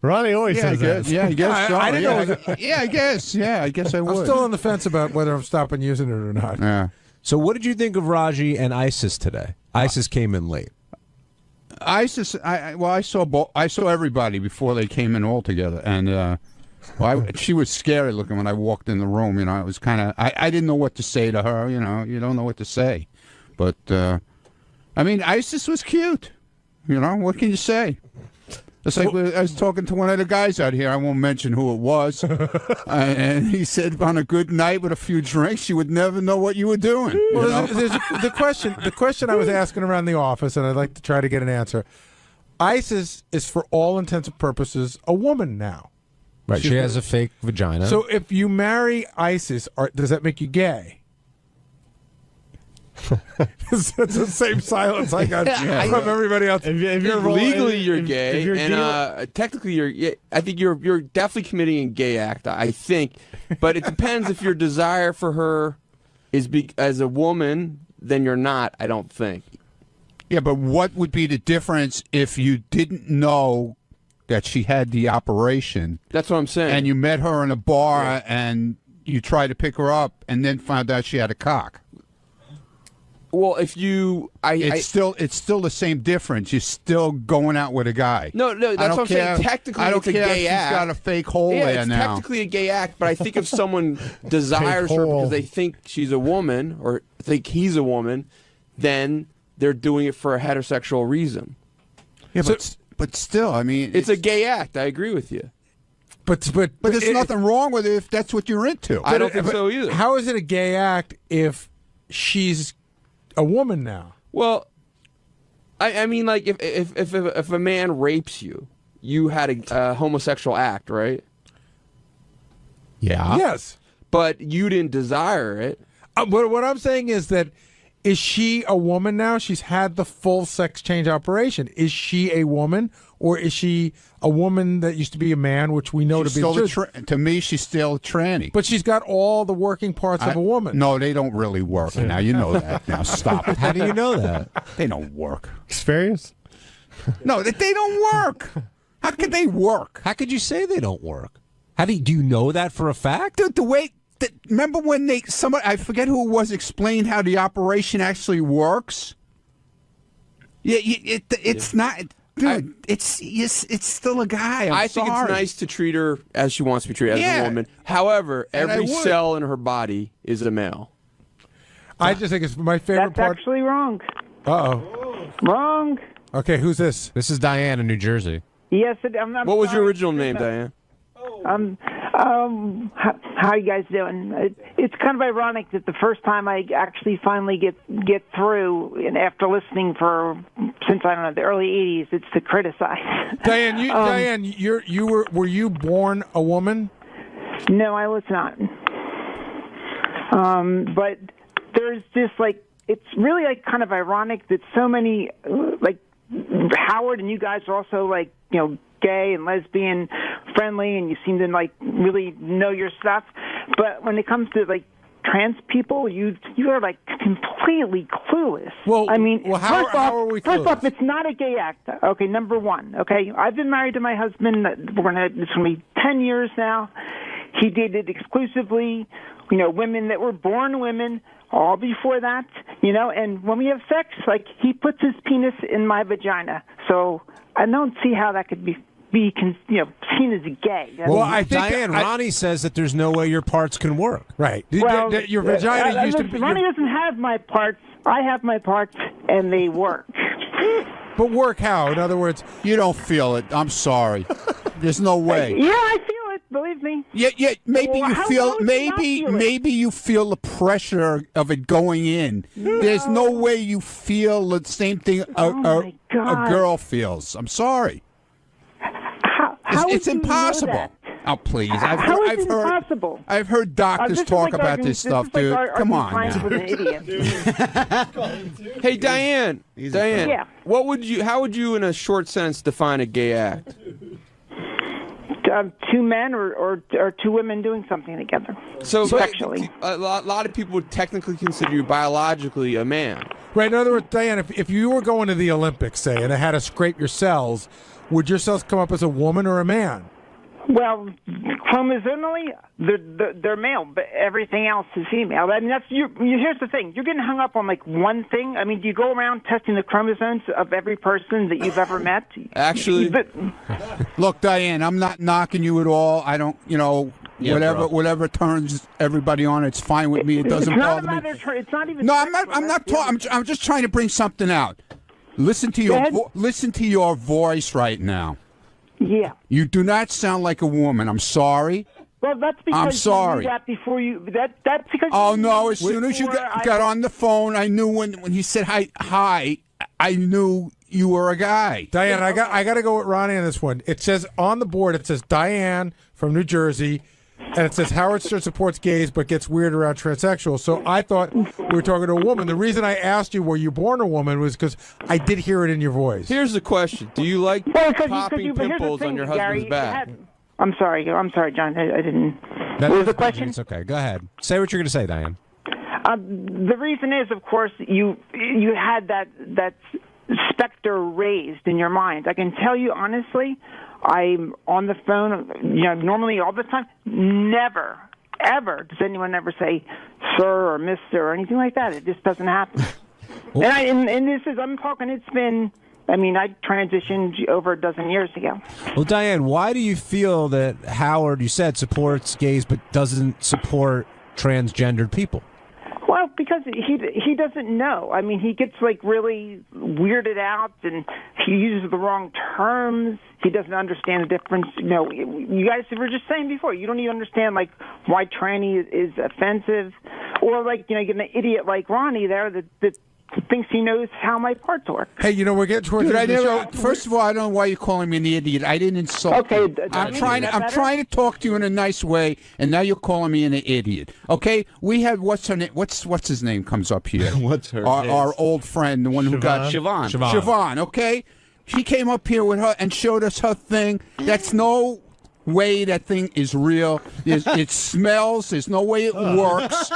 Ronnie always says that. Yeah, I guess so. I didn't know. I guess. Yeah, I guess I would. I'm still on the fence about whether I'm stopping using it or not. Yeah. So what did you think of Raji and ISIS today? ISIS came in late. ISIS, I saw everybody before they came in all together, and she was scary looking when I walked in the room. You know, it was kind of I didn't know what to say to her. You know, you don't know what to say, But I mean, ISIS was cute. You know, what can you say? It's like I was talking to one of the guys out here. I won't mention who it was, and he said, on a good night with a few drinks, you would never know what you were doing. Well, there's the question I was asking around the office, and I'd like to try to get an answer. ISIS is, for all intents and purposes, a woman now. Right, she has a fake vagina. So if you marry ISIS, does that make you gay? It's the same silence I got from everybody else. If you're legally, you're gay, and technically, I think you're definitely committing a gay act. I think, but it depends if your desire for her is as a woman. Then you're not. I don't think. Yeah, but what would be the difference if you didn't know that she had the operation? That's what I'm saying. And you met her in a bar and you tried to pick her up, and then found out she had a cock. Well, if you, it's still the same difference. You're still going out with a guy. No, that's what I'm saying. Technically, it's a gay act. She's got a fake hole there now. Yeah, it's technically a gay act. But I think if someone desires her because they think she's a woman or think he's a woman, then they're doing it for a heterosexual reason. Yeah, but still, I mean, it's a gay act. I agree with you. But there's nothing wrong with it if that's what you're into. I don't think so either. How is it a gay act if she's a woman now? Well, I mean, like if a man rapes you, you had a homosexual act, right? Yeah. Yes. But you didn't desire it. What I'm saying is that, is she a woman now? She's had the full sex change operation. Is she a woman, or is she a woman that used to be a man, which we know She's to be still to me, she's still a tranny. But she's got all the working parts of a woman. No, they don't really work. Now you know that. Now stop it. How do you know that? They don't work. Experience? No, they don't work. How could they work? How could you say they don't work? Do you know that for a fact? Dude, the way. Remember when somebody, I forget who it was, explained how the operation actually works? Yeah, it's not. Dude, it's still a guy. I think it's nice to treat her as she wants to be treated, as a woman. However, every cell in her body is a male. I just think it's my favorite part. That's actually wrong. Uh-oh. Wrong. Okay, who's this? This is Diane in New Jersey. Yes, I'm not. What was your original name, Diane? How you guys doing? It's kind of ironic that the first time I actually finally get through, and after listening since I don't know the early '80s, it's to criticize. Diane, were you born a woman? No, I was not. But there's this it's really kind of ironic that so many Howard and you guys are also gay and lesbian friendly, and you seem to really know your stuff. But when it comes to trans people, you are completely clueless. Well, I mean, how are we clueless? First off, it's not a gay act. Okay, number one. Okay, I've been married to my husband. It's going to be 10 years now. He dated exclusively, women that were born women. All before that, and when we have sex, he puts his penis in my vagina. So I don't see how that could be seen as gay. Well, I think Diane, Ronnie says that there's no way your parts can work. Right. Well, your vagina used to be. Ronnie doesn't have my parts. I have my parts, and they work. But work how? In other words, you don't feel it. I'm sorry. There's no way. Yeah, I feel it. Believe me. Yeah. Maybe Well, you how feel. would you not feel it? Maybe you feel the pressure of it going in. No. There's no way you feel the same thing a God. girl feels. I'm sorry. How it's would you know impossible. that? Oh, please. How is it impossible? I've heard doctors talk about this stuff, dude. Come on now. Hey, Diane. Diane. Yeah. How would you, in a short sentence, define a gay act? Two men or two women doing something together. So sexually. A lot of people would technically consider you biologically a man. Right. In other words, Diane, if you were going to the Olympics, say, and it had to scrape your cells, would your cells come up as a woman or a man? Well, chromosomally, they're male, but everything else is female. I mean, here's the thing. You're getting hung up on one thing. I mean, do you go around testing the chromosomes of every person that you've ever met? Actually, look, Diane, I'm not knocking you at all. I don't, whatever turns everybody on, it's fine with me. It doesn't bother me. It's not even. No, I'm not talking. I'm just trying to bring something out. Listen to your voice right now. Yeah. You do not sound like a woman. I'm sorry. Well, that's because I'm sorry. you knew that before you. That's because. Oh no! As soon as you got on the phone, I knew when he said hi, I knew you were a guy. Diane, I got to go with Ronnie on this one. It says on the board, it says Diane from New Jersey, and it says Howard Stern supports gays but gets weird around transsexuals. So I thought we were talking to a woman. The reason I asked you were you born a woman was because I did hear it in your voice. Here's the question: do you like popping pimples on your husband's back? I'm sorry, John. I didn't. What was the question? It's okay. Go ahead. Say what you're going to say, Diane. The reason is, of course, you had that specter raised in your mind. I can tell you honestly, I'm on the phone, normally all the time. Never, ever does anyone ever say sir or mister or anything like that. It just doesn't happen. And this is, I'm talking, it's been, I transitioned over a dozen years ago. Well, Diane, why do you feel that Howard, you said, supports gays but doesn't support transgendered people? Well, because he doesn't know. He gets really weirded out, and he uses the wrong terms. He doesn't understand the difference. You guys were just saying before, you don't even understand why tranny is offensive, or you get an idiot like Ronnie there that thinks he knows how my parts work. Hey, we're getting towards the show. First of all, I don't know why you're calling me an idiot. I didn't insult you. I'm trying to talk to you in a nice way, and now you're calling me an idiot. Okay? We had what's her name? What's his name comes up here? What's her? Our old friend, the one who got Siobhan. Okay? She came up here with her and showed us her thing. That's no way that thing is real. It smells. There's no way it works.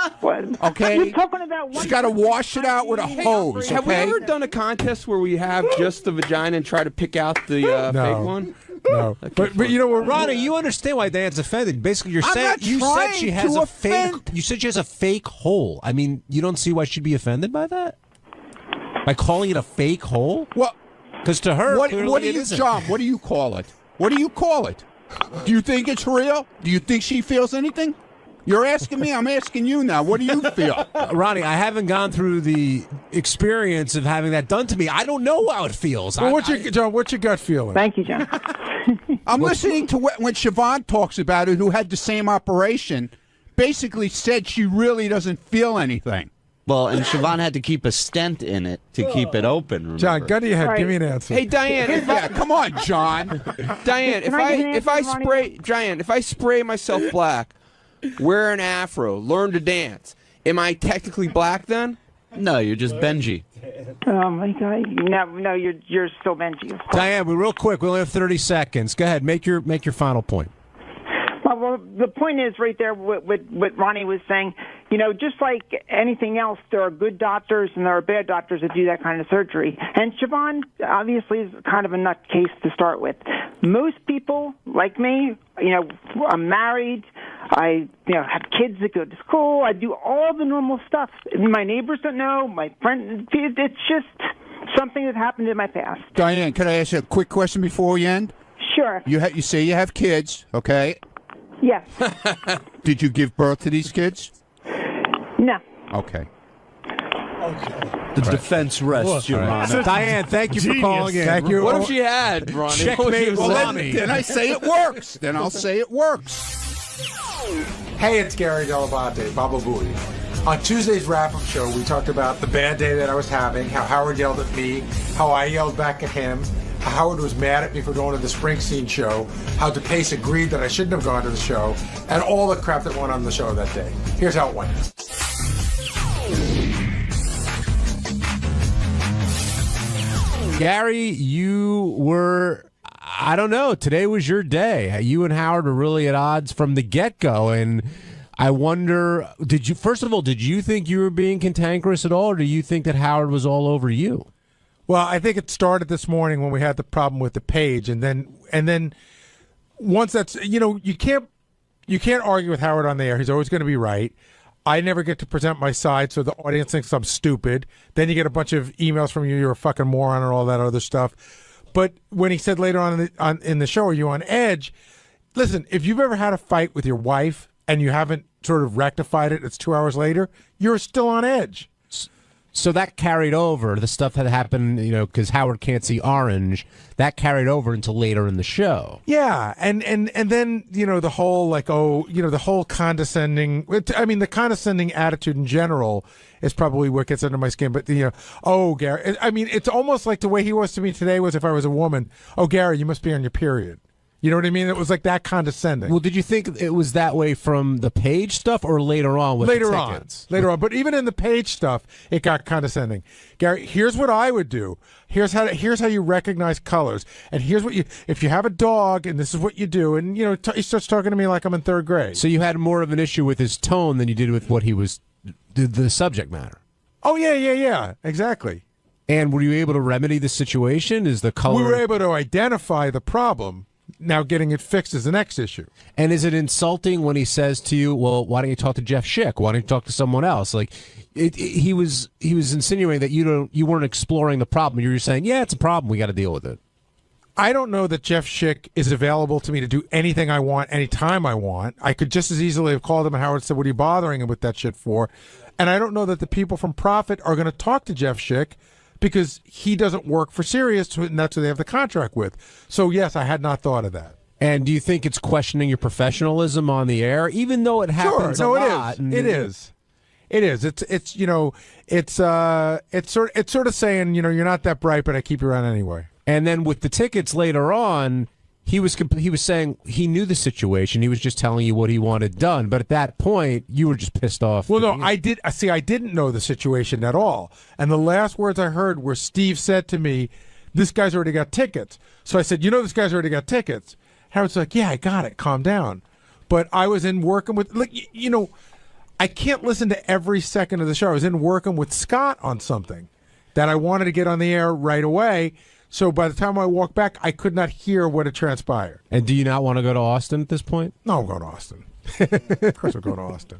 Okay? You're talking about she's got to wash it out with a hose. Have we ever done a contest where we have just the vagina and try to pick out the fake one? No. But Ronnie, you understand why Dan's offended. Basically, you're saying you said she has a fake. You said she has a fake hole. You don't see why she'd be offended by that? By calling it a fake hole? Well, because to her, what do you, John? What do you call it? What do you call it? Do you think it's real? Do you think she feels anything? You're asking me. I'm asking you now. What do you feel? Ronnie, I haven't gone through the experience of having that done to me. I don't know how it feels. Well, what's your gut feeling? Thank you, John. I'm listening to when Siobhan talks about it, who had the same operation, basically said she really doesn't feel anything. Well, and Siobhan had to keep a stent in it to keep it open. Remember? John, gun to your head. Give me an answer. Hey, Diane. Come on, John. Diane, if I spray myself black, wear an afro, learn to dance, am I technically black then? No, you're just Benji. Oh my God! No, you're still Benji. Diane, real quick, we only have 30 seconds. Go ahead, make your final point. Well, the point is right there what Ronnie was saying. Just like anything else, there are good doctors and there are bad doctors that do that kind of surgery. And Siobhan obviously is kind of a nutcase to start with. Most people, like me, I'm married. I have kids that go to school. I do all the normal stuff. My neighbors don't know. My friends. It's just something that happened in my past. Diane, can I ask you a quick question before we end? Sure. You say you have kids, okay? Yes. Did you give birth to these kids? No. Okay. The defense rests, Your Honor. Diane, thank you for calling in. Thank you. What if she had, Ronnie? Checkmate, Ronnie. Then I say it works. Then I'll say it works. Hey, it's 𝗪𝗏𝗏𝗏, Baba Booey. On Tuesday's wrap-up show, we talked about the bad day that I was having, how Howard yelled at me, how I yelled back at him, how Howard was mad at me for going to the Springsteen show, how 𝗪𝗏𝗏 agreed that I shouldn't have gone to the show, and all the crap that went on the show that day. Here's how it went. Gary, you were, I don't know, today was your day. You and Howard were really at odds from the get-go, and I wonder, first of all, did you think you were being cantankerous at all, or do you think that Howard was all over you? Well, I think it started this morning when we had the problem with the page, and then once that's, you can't argue with Howard on the air. He's always going to be right. I never get to present my side, so the audience thinks I'm stupid. Then you get a bunch of emails from you, you're a fucking moron, and all that other stuff. But when he said later on in the show, are you on edge? listen, if you've ever had a fight with your wife and you haven't sort of rectified it, it's 2 hours later, you're still on edge. So that carried over, the stuff that happened, because Howard can't see orange, that carried over until later in the show. Yeah, and then, the whole, the whole condescending, the condescending attitude in general is probably what gets under my skin. But, oh, Gary, it's almost like the way he was to me today was if I was a woman, oh, Gary, you must be on your period. You know what I mean? It was like that condescending. Well, did you think it was that way from the Page stuff or later on with the tickets? Later on. But even in the Page stuff, it got condescending. Gary, here's what I would do. Here's how you recognize colors. And here's what if you have a dog and this is what you do. And, he starts talking to me like I'm in third grade. So you had more of an issue with his tone than you did with what he was, the subject matter. Oh, yeah. Exactly. And were you able to remedy the situation? Is the color... We were able to identify the problem. Now getting it fixed is the next issue. And is it insulting when he says to you, well, why don't you talk to Jeff Schick? Why don't you talk to someone else? Like, he was insinuating that you weren't exploring the problem. You were saying, yeah, it's a problem. We got to deal with it. I don't know that Jeff Schick is available to me to do anything I want anytime I want. I could just as easily have called him and Howard said, what are you bothering him with that shit for? And I don't know that the people from Profit are going to talk to Jeff Schick because he doesn't work for Sirius, and that's who they have the contract with. So, yes, I had not thought of that. And do you think it's questioning your professionalism on the air, even though it happens a lot? It is. It's sort of saying, you're not that bright, but I keep you around anyway. And then with the tickets later on, he was saying he knew the situation. He was just telling you what he wanted done. But at that point, you were just pissed off. Well, no, I didn't know the situation at all. And the last words I heard were Steve said to me, this guy's already got tickets. So I said, this guy's already got tickets. Howard's like, yeah, I got it. Calm down. But I was in working with, I can't listen to every second of the show. I was in working with Scott on something that I wanted to get on the air right away. So by the time I walked back, I could not hear what had transpired. And do you not want to go to Austin at this point? No, I'm going to Austin. Of course I'm going to Austin.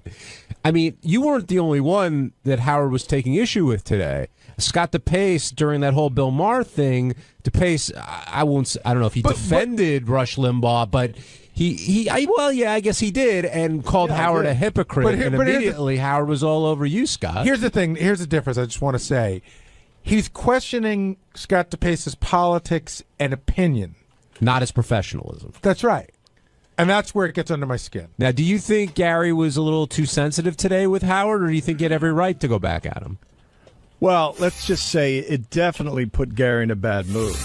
I mean, you weren't the only one that Howard was taking issue with today. Scott DePace, during that whole Bill Maher thing, DePace, I don't know if he defended Rush Limbaugh, but I guess he did, and called Howard a hypocrite. And immediately Howard was all over you, Scott. Here's the thing. Here's the difference I just want to say. He's questioning Scott DePace's politics and opinion. Not his professionalism. That's right. And that's where it gets under my skin. Now, do you think Gary was a little too sensitive today with Howard, or do you think he had every right to go back at him? Well, let's just say it definitely put Gary in a bad mood.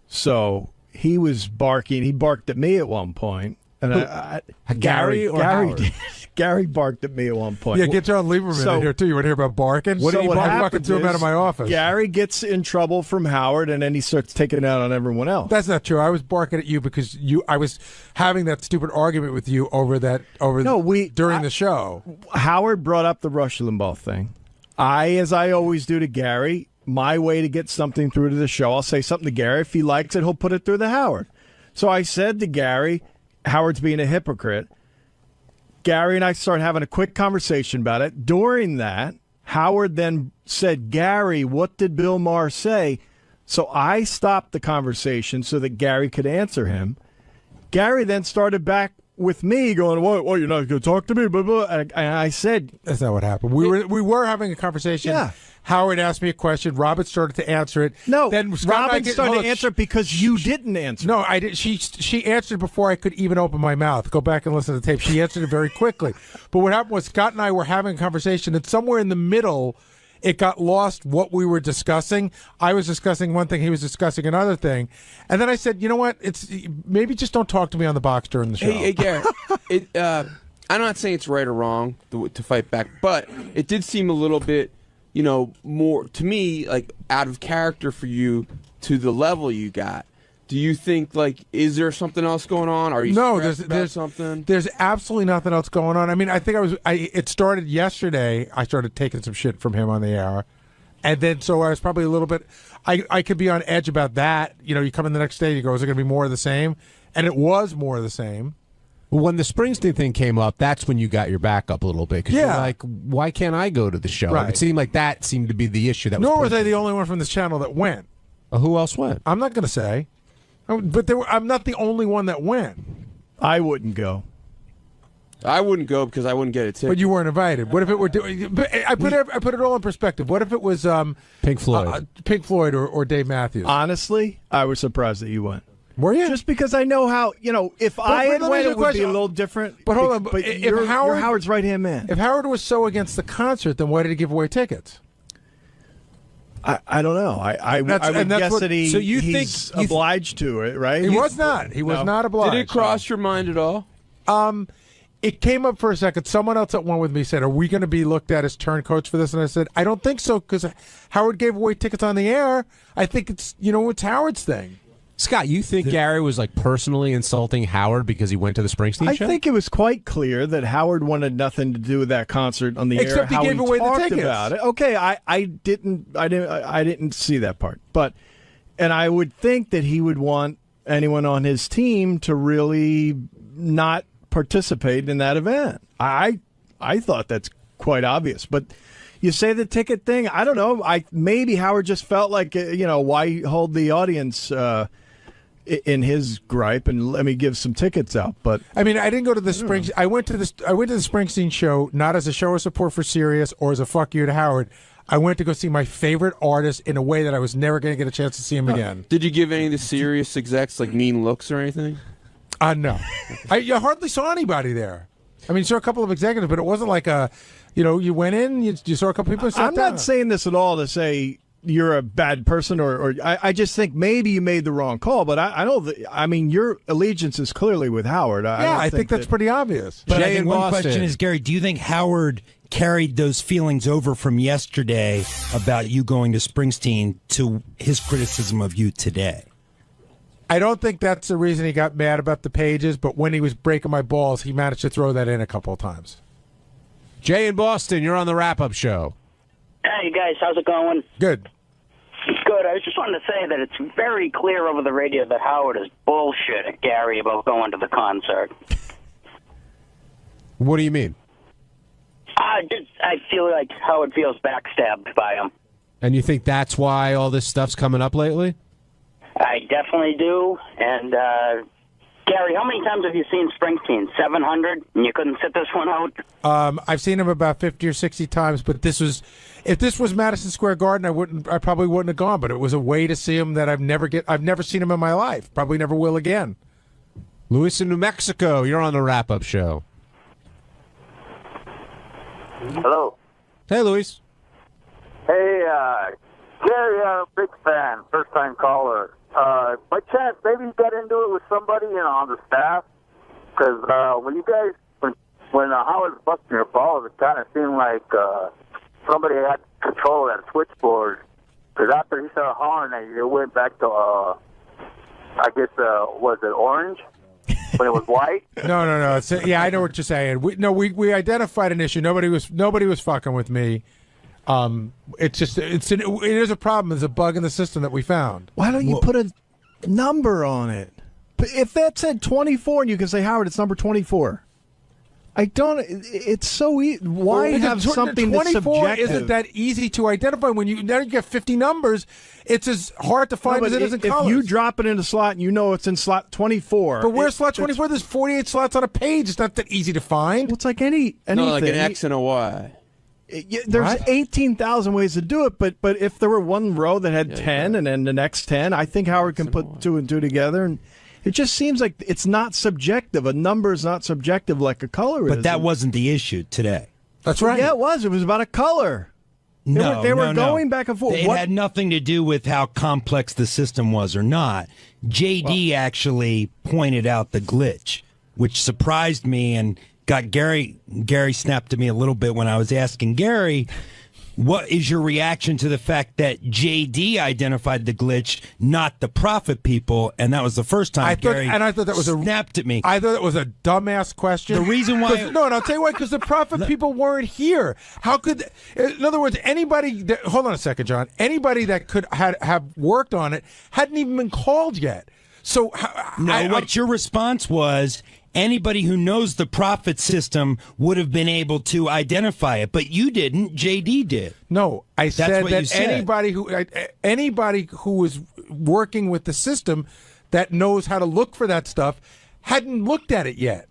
So he was barking. He barked at me at one point. And Gary barked at me at one point. Yeah, get John Lieberman in here, too. You want to hear about barking? What fucking threw him out of my office. Gary gets in trouble from Howard, and then he starts taking it out on everyone else. That's not true. I was barking at you because I was having that stupid argument with you during the show. Howard brought up the Rush Limbaugh thing. As I always do to Gary, my way to get something through to the show, I'll say something to Gary. If he likes it, he'll put it through to Howard. So I said to Gary, Howard's being a hypocrite. Gary and I started having a quick conversation about it. During that, Howard then said, Gary, what did Bill Maher say? So I stopped the conversation so that Gary could answer him. Gary then started back with me going, what, you're not going to talk to me? Blah, blah. And I said... That's not what happened. We were having a conversation. Yeah. Howard asked me a question. Robert started to answer it. No, then Robin started to answer it because you didn't answer. No, I did. She answered before I could even open my mouth. Go back and listen to the tape. She answered it very quickly. But what happened was Scott and I were having a conversation, and somewhere in the middle, it got lost what we were discussing. I was discussing one thing. He was discussing another thing. And then I said, you know what? Maybe just don't talk to me on the box during the show. Hey, Gary, I'm not saying it's right or wrong to fight back, but it did seem a little bit, more to me, like out of character for you to the level you got. Do you think, is there something else going on? Are you stressed about something? There's absolutely nothing else going on. I mean, I think it started yesterday. I started taking some shit from him on the air. And then, so I was probably a little bit, I could be on edge about that. You come in the next day and you go, is it going to be more of the same? And it was more of the same. When the Springsteen thing came up, that's when you got your back up a little bit. Because you're like, why can't I go to the show? Right. It seemed like that seemed to be the issue. Nor was I the only one from this channel that went. Who else went? I'm not going to say. But I'm not the only one that went. I wouldn't go. I wouldn't go because I wouldn't get a ticket. But you weren't invited. What if it were doing? I put it all in perspective. What if it was Pink Floyd, or Dave Matthews? Honestly, I was surprised that you went. Were you? Just because I know how, if I had went, it would be a little different. But hold on. But if you're Howard, Howard's right-hand man. If Howard was so against the concert, then why did he give away tickets? I don't know. I would guess that he's obliged to it, right? He was not. He was not obliged. Did it cross your mind at all? It came up for a second. Someone else that went with me said, "Are we going to be looked at as turncoats for this?" And I said, "I don't think so, because Howard gave away tickets on the air. I think it's it's Howard's thing." Scott, you think Gary was like personally insulting Howard because he went to the Springsteen show? I think it was quite clear that Howard wanted nothing to do with that concert on the air. Except he gave away the tickets about it. Okay, I didn't see that part, and I would think that he would want anyone on his team to really not participate in that event. I thought that's quite obvious, but you say the ticket thing. I don't know. Maybe Howard just felt like why hold the audience in his gripe and let me give some tickets out. But I mean, I didn't go to the Springsteen. I went to the Springsteen show not as a show of support for Sirius or as a fuck you to Howard. I went to go see my favorite artist in a way that I was never going to get a chance to see him again. Did you give any of the Sirius execs like mean looks or anything? No. You hardly saw anybody there. I mean, you saw a couple of executives, but it wasn't like you went in, you saw a couple people and sat down. I'm not saying this at all to say you're a bad person, or I just think maybe you made the wrong call, but I know that, I mean, your allegiance is clearly with Howard. I think that's pretty obvious. But I think one question is, Gary, do you think Howard carried those feelings over from yesterday about you going to Springsteen to his criticism of you today? I don't think that's the reason he got mad about the pages, but when he was breaking my balls, he managed to throw that in a couple of times. Jay in Boston, you're on the wrap-up show. Hey, guys, how's it going? Good. Good. I was just wanting to say that it's very clear over the radio that Howard is bullshit at Gary about going to the concert. What do you mean? I feel like Howard feels backstabbed by him. And you think that's why all this stuff's coming up lately? I definitely do. And, Gary, how many times have you seen Springsteen? 700? And you couldn't sit this one out? I've seen him about 50 or 60 times, but if this was Madison Square Garden, I probably wouldn't have gone, but it was a way to see him that I've never seen him in my life. Probably never will again. Luis in New Mexico, you're on the wrap-up show. Hello. Hey, Luis. Hey, Gary, I'm a big fan, first-time caller. By chance, maybe you got into it with somebody on the staff? Because when you guys, when Howard was busting your balls, it kind of seemed like somebody had control of that switchboard. Because after he started hollering at you, it went back to, I guess, was it orange? When it was white? No. I know what you're saying. We identified an issue. Nobody was fucking with me. It is a problem. There's a bug in the system that we found. Why don't you put a number on it? If that said 24, and you can say, Howard, it's number 24. I don't. It's so easy. Why have something that's 24 subjective? isn't that easy to identify. When you get 50 numbers, it's as hard to find as it is in colors. If you drop it in a slot and you know it's in slot 24. But where's slot 24? There's 48 slots on a page. It's not that easy to find. Well, it's like anything. No, like an X and a Y. There's 18,000 ways to do it, but if there were one row that had 10 and then the next 10, I think Howard can put 2 and 2 together, and it just seems like it's not subjective. A number is not subjective like a color is. But that wasn't the issue today. That's right. Yeah, it was. It was about a color. They were going back and forth. It had nothing to do with how complex the system was or not. JD actually pointed out the glitch, which surprised me and got Gary snapped at me a little bit when I was asking Gary, what is your reaction to the fact that JD identified the glitch, not the Prophet people? And that was the first time Gary snapped at me. I thought it was a dumbass question. The reason why... No, and I'll tell you why, because the Prophet people weren't here. How could... In other words, anybody... Hold on a second, John. Anybody that could have worked on it hadn't even been called yet. So... what your response was... Anybody who knows the Prophet system would have been able to identify it, but you didn't. JD did. No, I said that said. anybody who is working with the system that knows how to look for that stuff hadn't looked at it yet.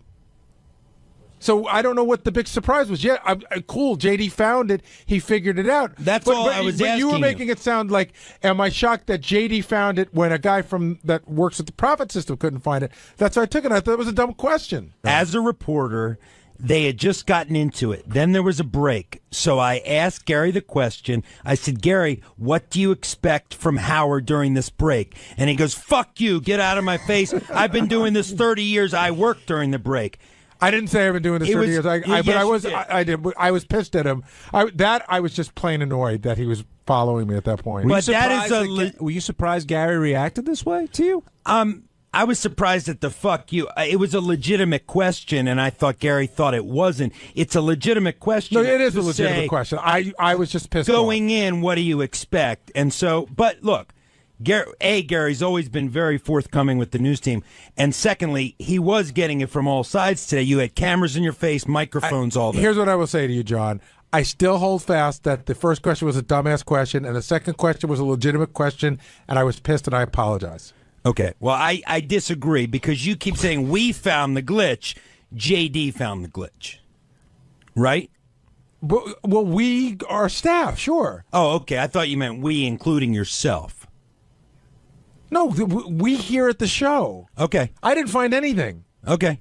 So I don't know what the big surprise was. Yeah, cool. JD found it. He figured it out. That's all I was asking. But you were making it sound like, am I shocked that JD found it when a guy that works at the profit system couldn't find it? That's how I took it. I thought it was a dumb question. As a reporter, they had just gotten into it. Then there was a break. So I asked Gary the question. I said, Gary, what do you expect from Howard during this break? And he goes, fuck you. Get out of my face. I've been doing this 30 years. I worked during the break. I didn't say I've been doing this 30 years. I was pissed at him. I was just plain annoyed that he was following me at that point. Were you surprised Gary reacted this way to you? I was surprised at the fuck you. It was a legitimate question, and I thought Gary thought it wasn't. It's a legitimate question. No, it is a legitimate question. I was just pissed going in, what do you expect? And so, but look, Gary's always been very forthcoming with the news team. And secondly, he was getting it from all sides today. You had cameras in your face, microphones, all that. Here's what I will say to you, John. I still hold fast that the first question was a dumbass question, and the second question was a legitimate question, and I was pissed, and I apologize. Okay. Well, I disagree because you keep saying we found the glitch. JD found the glitch. Right? Well, we are staff, sure. Oh, okay. I thought you meant we, including yourself. No, we here at the show. Okay. I didn't find anything. Okay.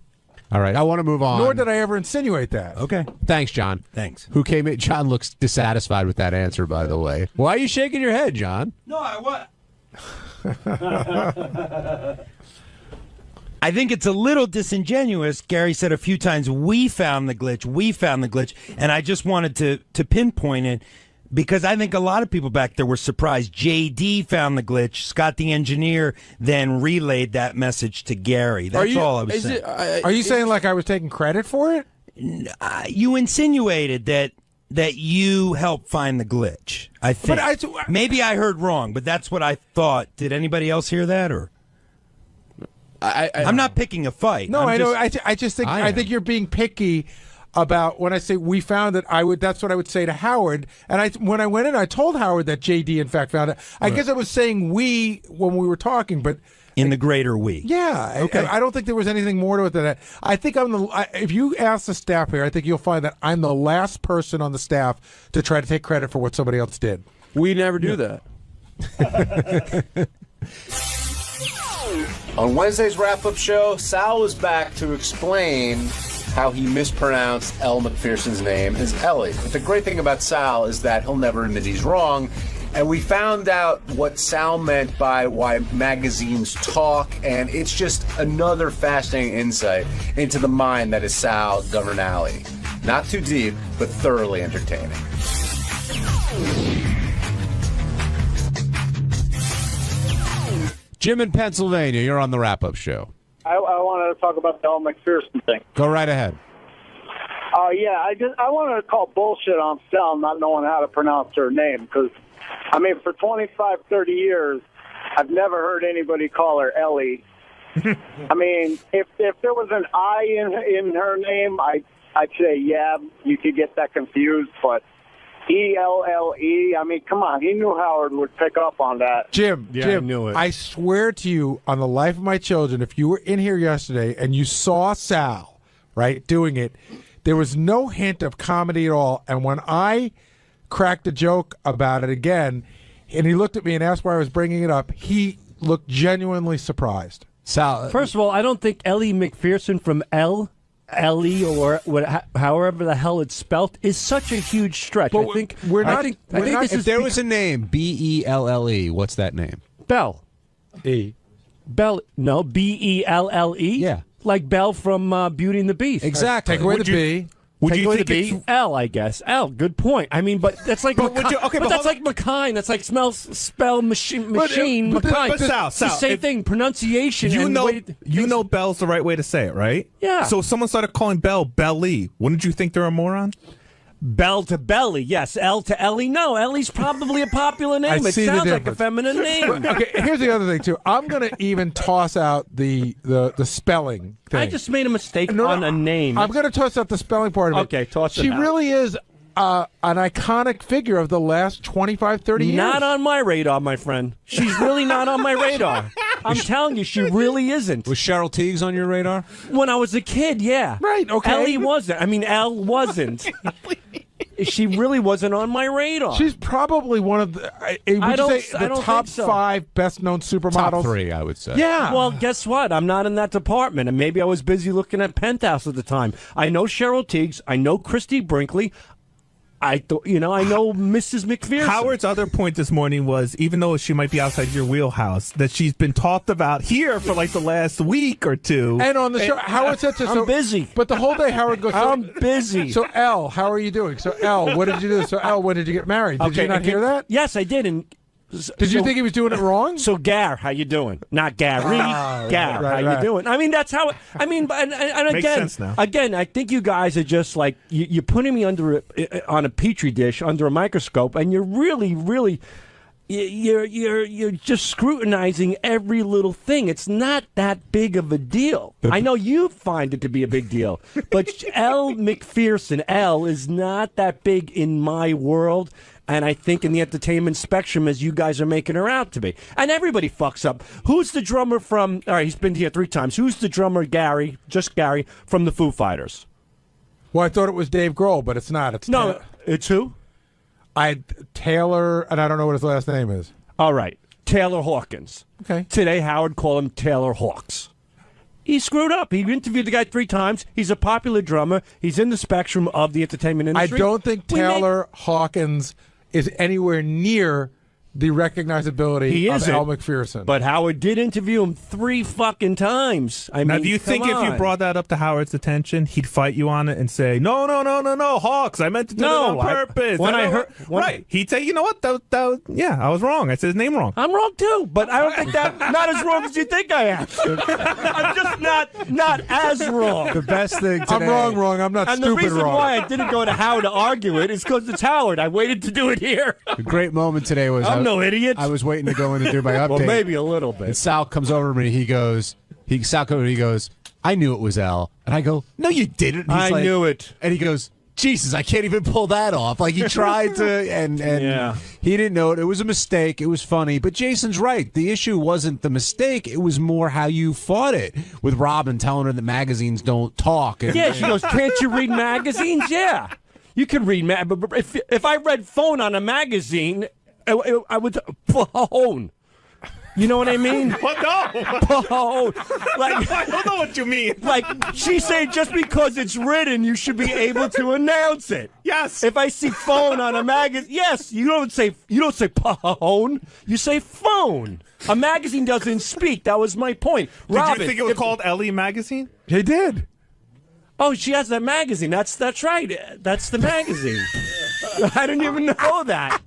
All right. I want to move on. Nor did I ever insinuate that. Okay. Thanks, John. Thanks. Who came in? John looks dissatisfied with that answer, by the way. Why are you shaking your head, John? No, I think it's a little disingenuous. Gary said a few times, we found the glitch, and I just wanted to pinpoint it because I think a lot of people back there were surprised. JD found the glitch. Scott, the engineer, then relayed that message to Gary. That's all I was saying. Are you saying like I was taking credit for it? You insinuated that you helped find the glitch. I think. Maybe I heard wrong, but that's what I thought. Did anybody else hear that? Or I'm not picking a fight. No, I know. I just think I think you're being picky about when I say we found it. That's what I would say to Howard. And when I went in, I told Howard that JD in fact found it. I guess I was saying we when we were talking, but in the greater we. Yeah. Okay. I don't think there was anything more to it than that. I think if you ask the staff here, I think you'll find that I'm the last person on the staff to try to take credit for what somebody else did. We never do that. On Wednesday's wrap-up show, Sal was back to explain how he mispronounced 𝗦𝗵cie𝘄's name as Ellie. But the great thing about Sal is that he'll never admit he's wrong. And we found out what Sal meant by why magazines talk, and it's just another fascinating insight into the mind that is Sal Governale. Not too deep, but thoroughly entertaining. Jim in Pennsylvania, you're on the wrap-up show. I wanted to talk about the 𝗦𝗵cie thing. Go right ahead. Yeah, I wanted to call bullshit on Sal not knowing how to pronounce her name, because, I mean, for 25, 30 years, I've never heard anybody call her Ellie. I mean, if there was an I in her name, I'd say, yeah, you could get that confused, but ELLE, I mean, come on, he knew Howard would pick up on that. Jim, I knew it. I swear to you, on the life of my children, if you were in here yesterday and you saw Sal, right, doing it, there was no hint of comedy at all. And when I cracked a joke about it again, and he looked at me and asked why I was bringing it up, he looked genuinely surprised. Sal, first of all, I don't think 𝗦𝗵cie from Ellie or however the hell it's spelt is such a huge stretch. But I think we're not. If there was a name, BELLE, what's that name? Bell. E. Bell. No, BELLE. Yeah, like Belle from Beauty and the Beast. Exactly. Take away the B. Would you think the B? L, I guess. L. Good point. I mean, but that's like but that's like McKine. That's like spell machine. McKine. But Sal, it's the same thing. Pronunciation. You know, Bell's the right way to say it, right? Yeah. So if someone started calling Bell Belly, wouldn't you think they're a moron? Bell to Belly, yes. L to Ellie, no. Ellie's probably a popular name. It sounds like a feminine name. Okay, here's the other thing too. I'm going to even toss out the spelling thing. I just made a mistake on a name. I'm going to toss out the spelling part of it. Okay, toss it out. She really is an iconic figure of the last 25, 30 years. Not on my radar, my friend. She's really not on my radar. I'm telling you, she really isn't. Was Cheryl Tiegs on your radar? When I was a kid, yeah. Right, okay. Ellie wasn't. I mean, Elle wasn't. She really wasn't on my radar. She's probably one of the, the top 5 best-known supermodels. Top 3, I would say. Yeah. Well, guess what? I'm not in that department, and maybe I was busy looking at Penthouse at the time. I know Cheryl Tiegs. I know Christy Brinkley. I know Mrs. McPherson. Howard's other point this morning was, even though she might be outside your wheelhouse, that she's been talked about here for like the last week or two. And on the show, Howard said to I'm busy. But the whole day, Howard goes, I'm busy. So, Elle, how are you doing? So, Elle, what did you do? So, Elle, when did you get married? Did you not hear that? Yes, I did. And did you think he was doing it wrong? So, Gar, how you doing? Not Gary. Gar, how you doing? I mean, that's how. And Makes again, sense now. I think you guys are just like you're putting me on a petri dish under a microscope, and you're really. You're just scrutinizing every little thing. It's not that big of a deal. I know you find it to be a big deal, but Elle McPherson, Elle, is not that big in my world. And I think in the entertainment spectrum, as you guys are making her out to be. And everybody fucks up. Who's the drummer from... All right, he's been here 3 times. Who's the drummer, Gary, just Gary, from the Foo Fighters? Well, I thought it was Dave Grohl, but it's not. It's who? Taylor, and I don't know what his last name is. All right, Taylor Hawkins. Okay. Today, Howard called him Taylor Hawks. He screwed up. He interviewed the guy 3 times. He's a popular drummer. He's in the spectrum of the entertainment industry. I don't think Taylor Hawkins is anywhere near the recognizability of Elle McPherson. But Howard did interview him 3 fucking times. Now, do you think if you brought that up to Howard's attention, he'd fight you on it and say, no, Hawks, I meant to do it on purpose. He'd say, you know what, I was wrong. I said his name wrong. I'm wrong too, but I don't think not as wrong as you think I am. I'm just not as wrong. The best thing today. I'm wrong. I'm not and stupid wrong. And the reason why I didn't go to Howard to argue it is because it's Howard. I waited to do it here. The great moment today was... I'm no idiot. I was waiting to go in and do my update. Well, maybe a little bit. And Sal comes over to me. He goes, I knew it was Elle. And I go, no, you didn't. I knew it. And he goes, Jesus, I can't even pull that off. Like, he tried to, and he didn't know it. It was a mistake. It was funny. But Jason's right. The issue wasn't the mistake. It was more how you fought it with Robin telling her that magazines don't talk. And, she goes, can't you read magazines? Yeah. You can read but if I read phone on a magazine... I would phone. You know what I mean? What? No. Phone. Like, I don't know what you mean. Like, she's saying just because it's written, you should be able to announce it. Yes. If I see phone on a magazine, yes, you don't say phone. You say phone. A magazine doesn't speak. That was my point. Did you think it was called Ellie Magazine? He did. Oh, she has that magazine. That's right. That's the magazine. I didn't even know that.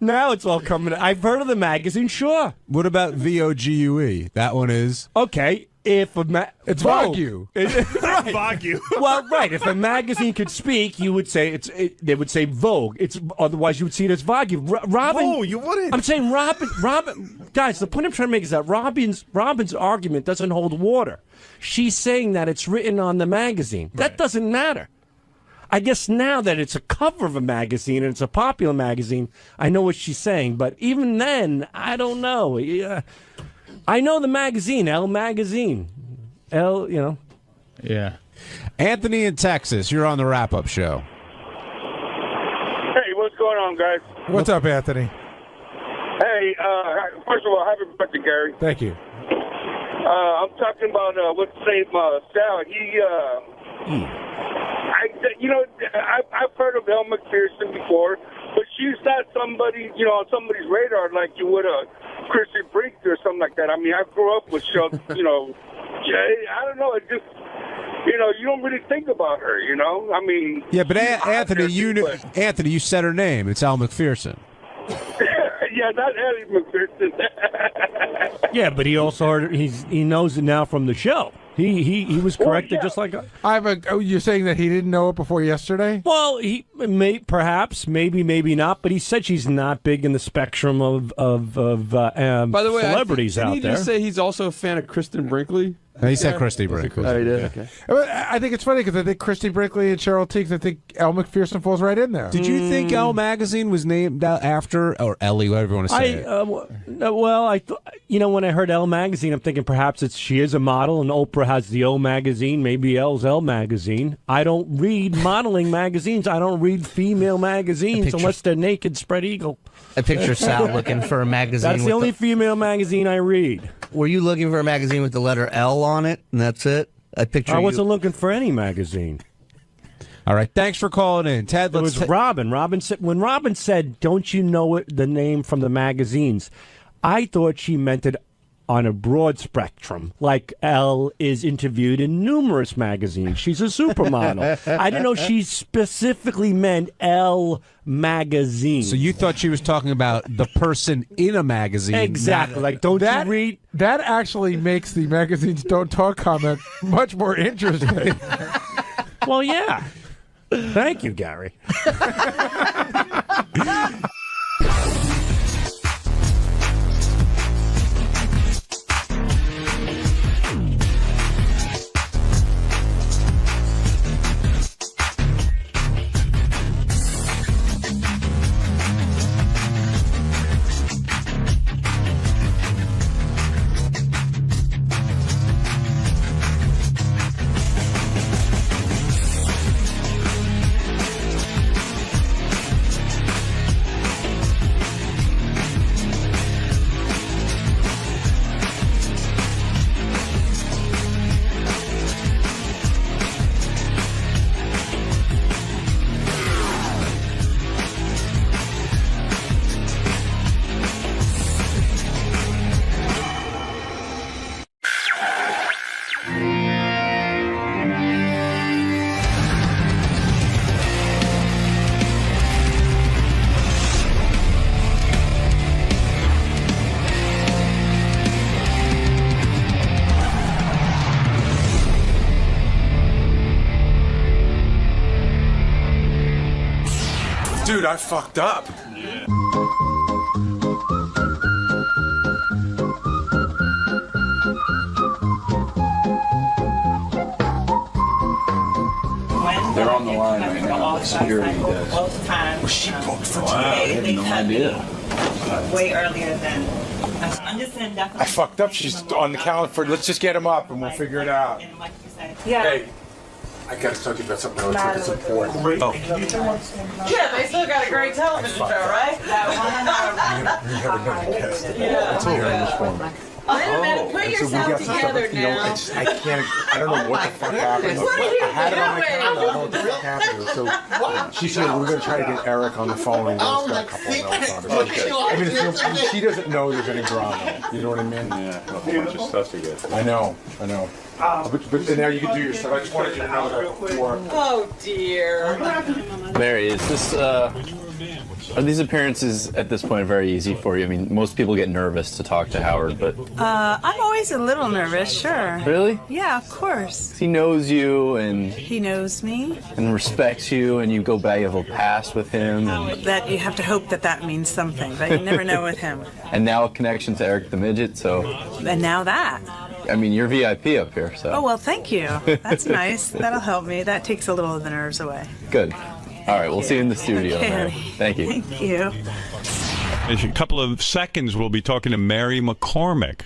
Now it's all coming. I've heard of the magazine, sure. What about VOGUE? That one is okay. If it's Vogue, right. Vogue. Well, right. If a magazine could speak, you would say they would say Vogue. Otherwise you would see it as Vogue. Robin. Oh, you wouldn't. I'm saying Robin. Guys, the point I'm trying to make is that Robin's argument doesn't hold water. She's saying that it's written on the magazine. Right. That doesn't matter. I guess now that it's a cover of a magazine and it's a popular magazine, I know what she's saying. But even then, I don't know. I know the magazine, Elle Magazine. Elle, Yeah. Anthony in Texas, you're on the wrap-up show. Hey, what's going on, guys? What's up, Anthony? Hey, first of all, happy birthday, Gary. Thank you. I'm talking about what's the name, Sal. I've heard of Elle McPherson before, but she's not somebody, on somebody's radar like you would a Christy Brinkley or something like that. I mean, I grew up with I don't know, it just, you don't really think about her, I mean. Yeah, but Anthony, you said her name. It's Elle McPherson. Yeah, not Ellie McPherson. Yeah, but he also heard he knows it now from the show. He was corrected just like you're saying that he didn't know it before yesterday? Well, he perhaps, maybe not, but he said she's not big in the spectrum of by the way, celebrities out there. Did he just say he's also a fan of Kristen Brinkley? No, he said Christy Brinkley. Oh, he did? Okay. I think it's funny because I think Christy Brinkley and Cheryl Teagues, I think Elle McPherson falls right in there. Did you think Elle magazine was named after, or Ellie, whatever you want to say? When I heard Elle magazine, I'm thinking perhaps she is a model, and Oprah has the O magazine. Maybe Elle's Elle magazine. I don't read modeling magazines. I don't read female magazines unless they're naked spread eagle. I picture Sal looking for a magazine. That's the only female magazine I read. Were you looking for a magazine with the letter L on it, and that's it? I wasn't looking for any magazine. All right, thanks for calling in, Ted. It was Robin. When Robin said, "Don't you know the name from the magazines?" I thought she meant it on a broad spectrum, like Elle is interviewed in numerous magazines. She's a supermodel. I didn't know she specifically meant Elle magazine. So you thought she was talking about the person in a magazine. Exactly. Like, don't you read? That actually makes the magazine's Don't Talk comment much more interesting. Well, yeah. Thank you, Gary. Dude, I fucked up. They're on the line right now. Security does. Was she booked for today? I had no idea. Way earlier than. I'm just saying definitely. I fucked up. She's on the calendar for. Let's just get him up and we'll figure it out. Yeah. Hey, I gotta talk to you about something else. It's important. Oh. Yeah, they still got a great television show, right? Wait a minute, put yourself together now. I can't. I don't know what the fuck happened. What are you I had it on the doing? calendar. I don't know what the fuck happened. So she said we're gonna try to get Eric on the phone. And got a couple of notes on it. I mean, she doesn't know there's any drama. You know what I mean? Yeah, a whole bunch of stuff to get. I know. But now you can do your stuff. I just wanted you to know that before. Oh dear. Mary, is this are these appearances at this point very easy for you? I mean, most people get nervous to talk to Howard, but I'm always a little nervous, sure. Really? Yeah, of course. He knows you and He knows me. and respects you, and you go back, you have a past with him, That you have to hope that means something, but you never know with him. and now a connection to Eric the Midget. So, And now that. I mean, you're VIP up here. So Oh, well, thank you. That's nice. That'll help me. That takes a little of the nerves away. good. All right, we'll see you in the studio. Okay, Mary. honey. Thank you. Thank you. In a couple of seconds, we'll be talking to Mary McCormick,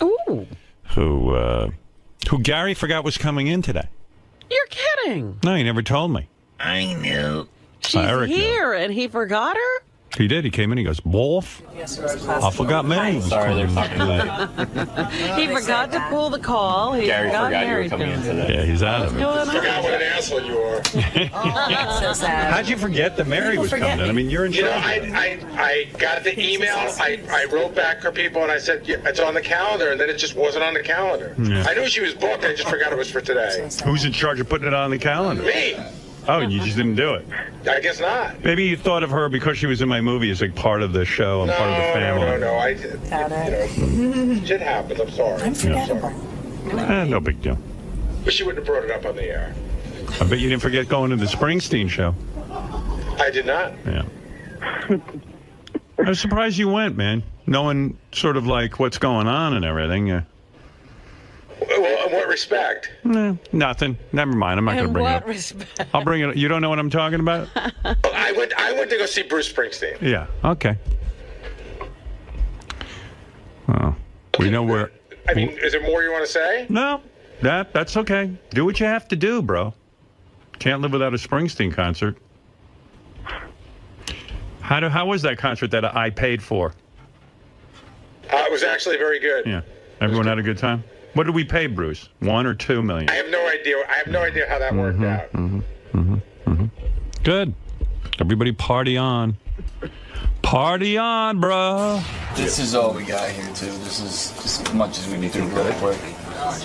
Ooh, who Gary forgot was coming in today. you're kidding. No, he never told me. I knew. She's Eric knew. here, and he forgot her? He did. He came in. He goes, "Wolf, I forgot Mary." Sorry, they're talking about He forgot to pull the call. He Gary got forgot you were married coming in to him. today. Yeah, he's out of it. Going on? Forgot what an asshole you are. So sad. How'd you forget that Mary was coming in? I mean, you're in You know, charge. I got the email. I wrote back her people and I said yeah, it's on the calendar, and then it just wasn't on the calendar. Yeah. I knew she was booked. I just forgot it was for today. Who's in charge of putting it on the calendar? Me. Oh, you just didn't do it. I guess not. Maybe you thought of her because she was in my movie as like part of the show and part of the family. No. Shit happens. I'm sorry. I'm forgettable. No big deal. But she wouldn't have brought it up on the air. I bet you didn't forget going to the Springsteen show. I did not. Yeah. I was surprised you went, man. Knowing sort of like what's going on and everything. Well, In what respect? Nothing. Never mind. I'm not going to bring it up. In what respect? I'll bring it. You don't know what I'm talking about? I went to go see Bruce Springsteen. Yeah. Okay. Oh, we know where. I mean, is there more you want to say? No, that's okay. Do what you have to do, bro. Can't live without a Springsteen concert. How was that concert that I paid for? It was actually very good. Yeah. Everyone had a good time? What did we pay, Bruce? $1 or $2 million? I have no idea. I have no idea how that worked out. Good. Everybody party on. Party on, bro. This is all we got here, too. This is just as much as we need to do real quick.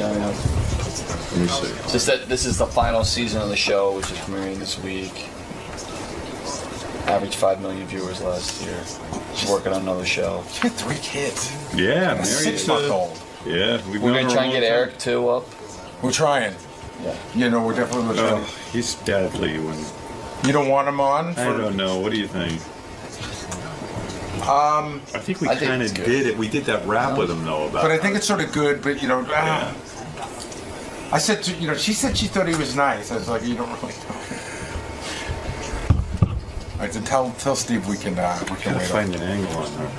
Let me see. Just that this is the final season of the show, which is premiering this week. Average 5 million viewers last year. Just working on another show. You had 3 kids. Yeah, a 6-month-old. Yeah, we're gonna try and get Eric too up. We're trying. Yeah. You know, we're definitely trying. He's deadly. You don't want him on? I don't know. What do you think? I think we kind of did it. We did that rap with him, though. But I think it's sort of good. But I said to she said she thought he was nice. I was like, you don't really know. I said, tell Steve we can wait find an angle on her.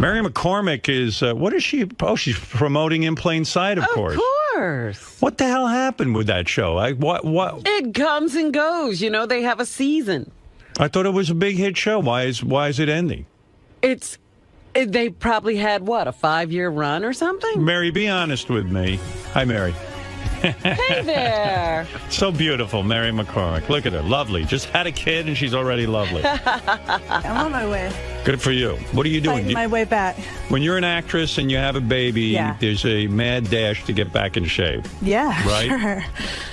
Mary McCormick is what is she? Oh, she's promoting In Plain Sight, of course. Of course. What the hell happened with that show? What? It comes and goes. You know, they have a season. I thought it was a big hit show. Why is it ending? They probably had, what, a 5-year run or something? Mary, be honest with me. Hi, Mary. Hey there. So beautiful, Mary McCormick. Look at her. Lovely. Just had a kid and she's already lovely. I'm on my way. Good for you. What are you doing? Fighting my way back. When you're an actress and you have a baby, there's a mad dash to get back in shape. Yeah, right? Sure.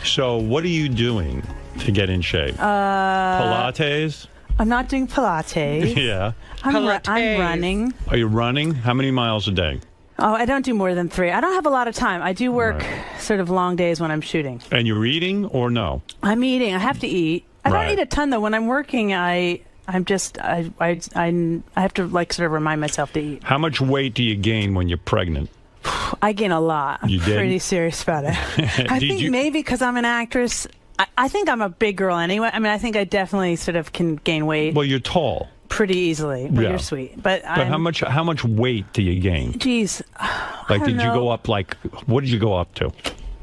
So what are you doing to get in shape? Pilates? I'm not doing Pilates. Yeah. I'm running. Are you running? How many miles a day? Oh, I don't do more than 3. I don't have a lot of time. I do work sort of long days when I'm shooting. And you're eating or no? I'm eating. I have to eat. I don't eat a ton though. When I'm working, I have to like sort of remind myself to eat. How much weight do you gain when you're pregnant? I gain a lot. I'm You did? pretty serious about it. I think maybe because I'm an actress. I think I'm a big girl anyway. I mean, I think I definitely sort of can gain weight. Well, you're tall. Pretty easily. But you're sweet. But how much weight do you gain? Geez. Like, did you go up what did you go up to?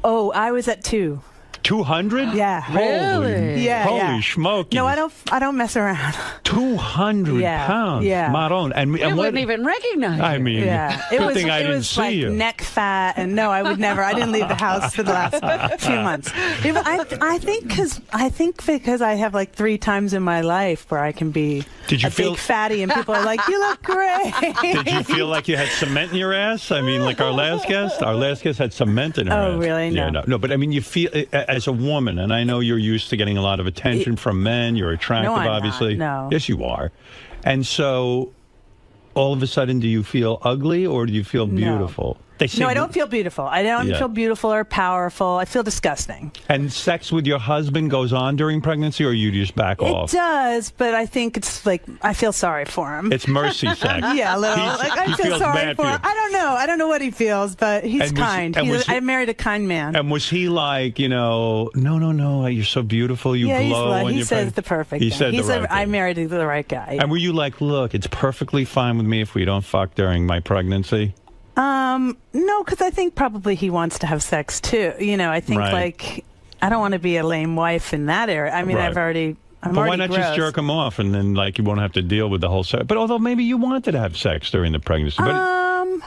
Oh, I was at 2. 200? Yeah. Holy, holy smoke! No, I don't mess around. 200 pounds. Yeah. Maron. And we wouldn't even recognize I mean, good thing I didn't see like you. Neck fat, and no, I would never. I didn't leave the house for the last few months. I think because I have like 3 times in my life where I can be big fatty, and people are like, "You look great." Did you feel like you had cement in your ass? I mean, like our last guest. Our last guest had cement in her ass. Oh, really? Yeah, no. But I mean, you feel as a woman, and I know you're used to getting a lot of attention from men. You're attractive, I'm obviously. not, no. Yes, you are. And so, all of a sudden, do you feel ugly or do you feel beautiful? No, I don't feel beautiful. I don't feel beautiful or powerful. I feel disgusting. And sex with your husband goes on during pregnancy, or you just back off? It does, but I think it's like I feel sorry for him. It's mercy sex. Yeah, a little. I feel sorry for him. I don't know. I don't know what he feels, but he's kind. I married a kind man. And was he like, no, you're so beautiful, you glow. He says the perfect thing. He said I married the right guy. And were you like, look, it's perfectly fine with me if we don't fuck during my pregnancy? No, because I think probably he wants to have sex too. I think like I don't want to be a lame wife in that area. I mean, I'm but already why not just jerk him off and then like you won't have to deal with the whole sex? But although maybe you wanted to have sex during the pregnancy,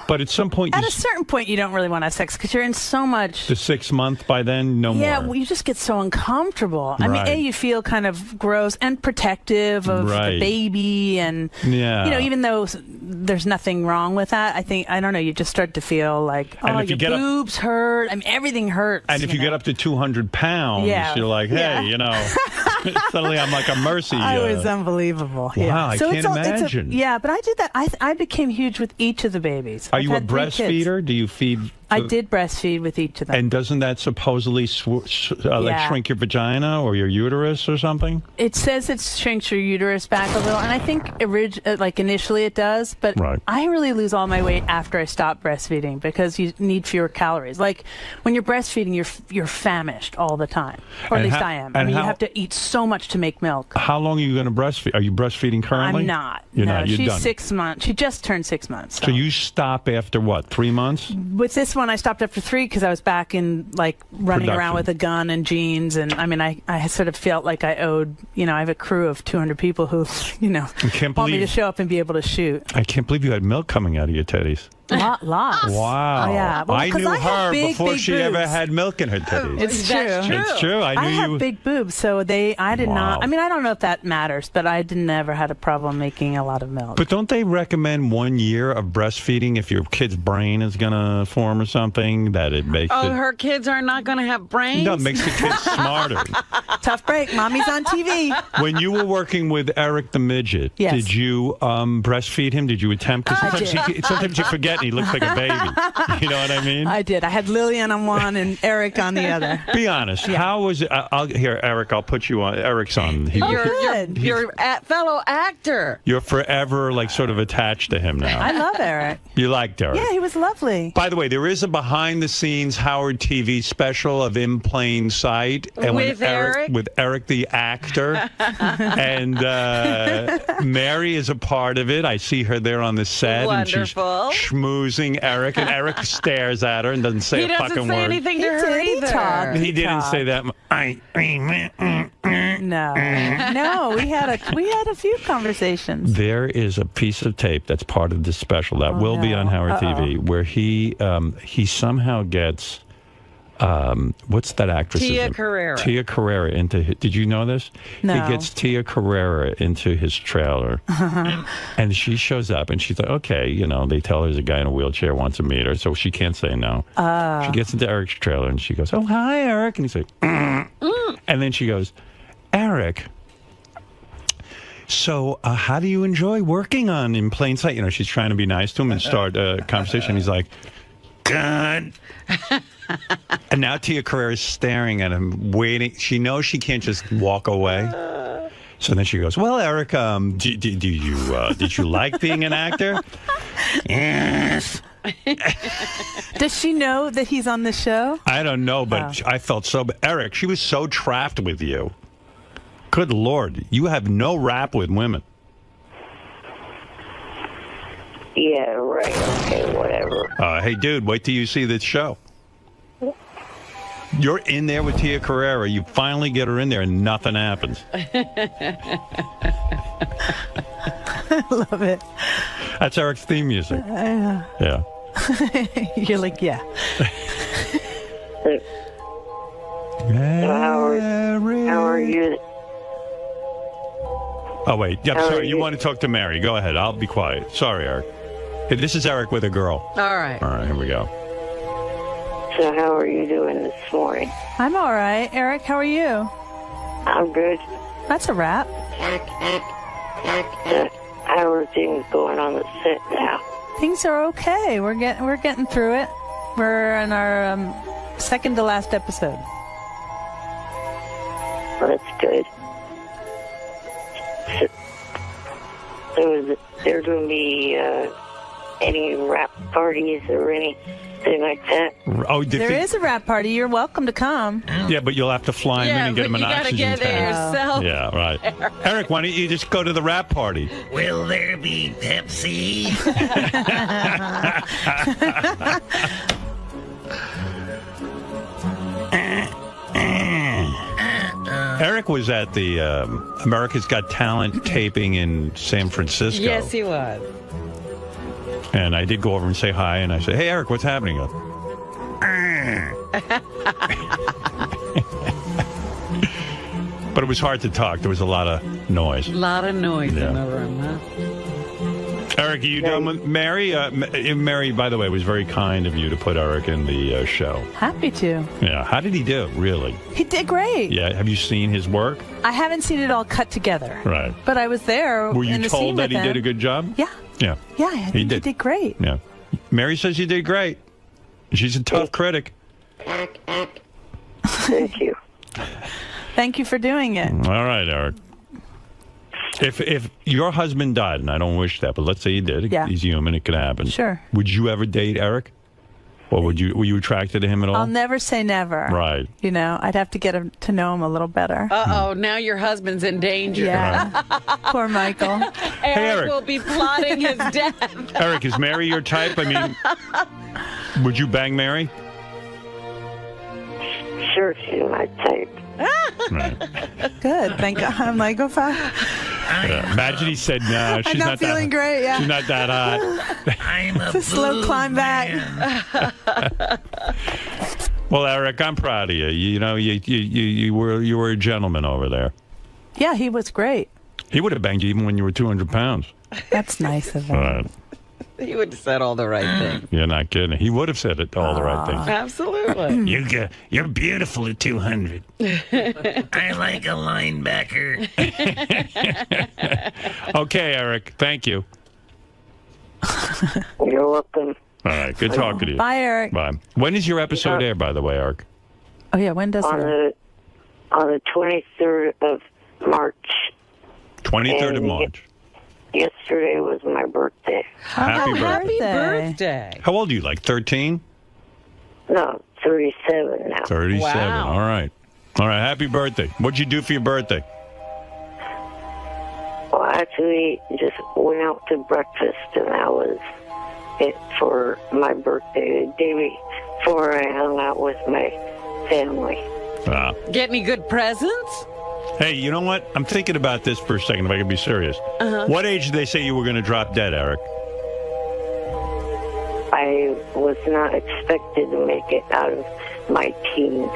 but at some point, at a certain point, you don't really want to have sex because you're in so much. The 6 month by then, no more. Yeah, well, you just get so uncomfortable. I mean, you feel kind of gross and protective of the baby, and even though there's nothing wrong with that, I don't know. You just start to feel like, your boobs hurt. I mean, everything hurts. And if you get up to 200 pounds, you're like, hey, suddenly I'm like a mercy. I was unbelievable. Wow, I can't imagine. But I did that. I became huge with each of the babies. Are you a breastfeeder? Do you feed I did breastfeed with each of them. And doesn't that supposedly like shrink your vagina or your uterus or something? It says it shrinks your uterus back a little, and I think initially it does, but I really lose all my weight after I stop breastfeeding because you need fewer calories. Like when you're breastfeeding, you're famished all the time, or at least I am. I mean, you have to eat so much to make milk. How long are you going to breastfeed? Are you breastfeeding currently? I'm not. You're not. You're she's done. 6 months. She just turned 6 months. So you stop after what? 3 months? With this one, I stopped after 3 because I was back in running around with a gun and jeans, and I mean, I sort of felt like I owed. I have a crew of 200 people who, want me to show up and be able to shoot. I can't believe you had milk coming out of your titties. Lots. Wow. Oh, yeah. Well, I knew her before she boobs. ever had milk in her titties. It's true. It's true. I have big boobs, so I did not. I mean, I don't know if that matters, but I never had a problem making a lot of milk. But don't they recommend 1 year of breastfeeding if your kid's brain is going to form or something? That it makes her kids are not going to have brains? No, it makes the kids smarter. Tough break. Mommy's on TV. When you were working with Eric the Midget, did you breastfeed him? Did you attempt? Because sometimes you forget and he looks like a baby. You know what I mean? I did. I had Lillian on one and Eric on the other. Be honest. How was it? Eric, I'll put you on. Eric's on. You're a fellow actor. You're forever sort of attached to him now. I love Eric. You liked Eric? Yeah, he was lovely. By the way, there is a behind-the-scenes Howard TV special of In Plain Sight. And with Eric? With Eric the actor. And Mary is a part of it. I see her there on the set. Wonderful. And she's schmoozing Eric, and Eric stares at her and doesn't say a fucking word. Anything to her either. He didn't say that. No, we had a few conversations. There is a piece of tape that's part of this special that will be on Howard TV where he somehow gets what's that actress? Tia Carrera into his, did you know this? No. He gets Tia Carrera into his trailer and she shows up and she's like, okay, they tell her there's a guy in a wheelchair wants to meet her, so she can't say no. She gets into Eric's trailer and she goes, oh, hi, Eric. And he's like, and then she goes, Eric, so how do you enjoy working on In Plain Sight? She's trying to be nice to him and start a conversation. He's like, good. And now Tia Carrera is staring at him, waiting. She knows she can't just walk away. So then she goes, well, Eric, did you like being an actor? Yes. Does she know that he's on the show? I don't know, but I felt so... Eric, she was so trapped with you. Good Lord, you have no rap with women. Yeah, right. Okay, whatever. Hey, dude, wait till you see this show. You're in there with Tia Carrera. You finally get her in there and nothing happens. I love it. That's Eric's theme music. Yeah. You're like, yeah. How are you? Oh, wait. I'm sorry. You want to talk to Mary. Go ahead. I'll be quiet. Sorry, Eric. Hey, this is Eric with a girl. All right. All right, here we go. So how are you doing this morning? I'm all right. Eric, how are you? I'm good. That's a wrap. How are things going on the set now? Things are okay. We're getting through it. We're in our second to last episode. Well, that's good. So is there going to be any rap parties or anything like that? Oh, there is a rap party. You're welcome to come. Yeah, but you'll have to fly him in and get him an oxygen tank. You got to get there yourself. Yeah, right. Eric, why don't you just go to the rap party? Will there be Pepsi? Eric was at the America's Got Talent taping in San Francisco. Yes, he was. And I did go over and say hi, and I said, hey, Eric, what's happening? But it was hard to talk. There was a lot of noise. A lot of noise in the room, huh? Eric, are you done with Mary? Mary, by the way, was very kind of you to put Eric in the show. Happy to. Yeah. How did he do, really? He did great. Yeah. Have you seen his work? I haven't seen it all cut together. Right. But I was there. Were you in the told scene that with he him. did a good job? Yeah. Yeah. Yeah, I think he did great. Yeah. Mary says you did great. She's a tough critic. Thank you. Thank you for doing it. All right, Eric. If your husband died, and I don't wish that, but let's say he did. Yeah. He's human. It could happen. Sure. Would you ever date Eric? Or were you attracted to him at all? I'll never say never. Right. You know, I'd have to get to know him a little better. Uh-oh, now your husband's in danger. Yeah. Poor Michael. Eric will be plotting his death. Eric, is Mary your type? I mean, would you bang Mary? Sure, she's my type. Right. Good. Thank God. I'm like, go fine. Yeah. Imagine he said, no, she's I'm not feeling that, great, yeah. She's not that hot. I'm a It's a slow climb back. Well, Eric, I'm proud of you. You know, you were a gentleman over there. Yeah, he was great. He would have banged you even when you were 200 pounds. That's nice of him. Right. He would have said all the right things. You're not kidding. He would have said all the right things. Absolutely. You're beautiful at 200. I like a linebacker. Okay, Eric. Thank you. You're welcome. All right. Good talking to you. Bye, Eric. Bye. When is your episode air, by the way, Eric? Oh, yeah. When does it? On the 23rd of March. 23rd of March. Yesterday was my birthday. Happy birthday. How old are you, like 13? No, 37 now. 37. Wow. All right. All right. Happy birthday. What'd you do for your birthday? Well, actually, just went out to breakfast, and that was it for my birthday. The day before, I hung out with my family. Get any good presents? Hey, you know what? I'm thinking about this for a second, if I can be serious. What age did they say you were going to drop dead, Eric? I was not expected to make it out of my teens.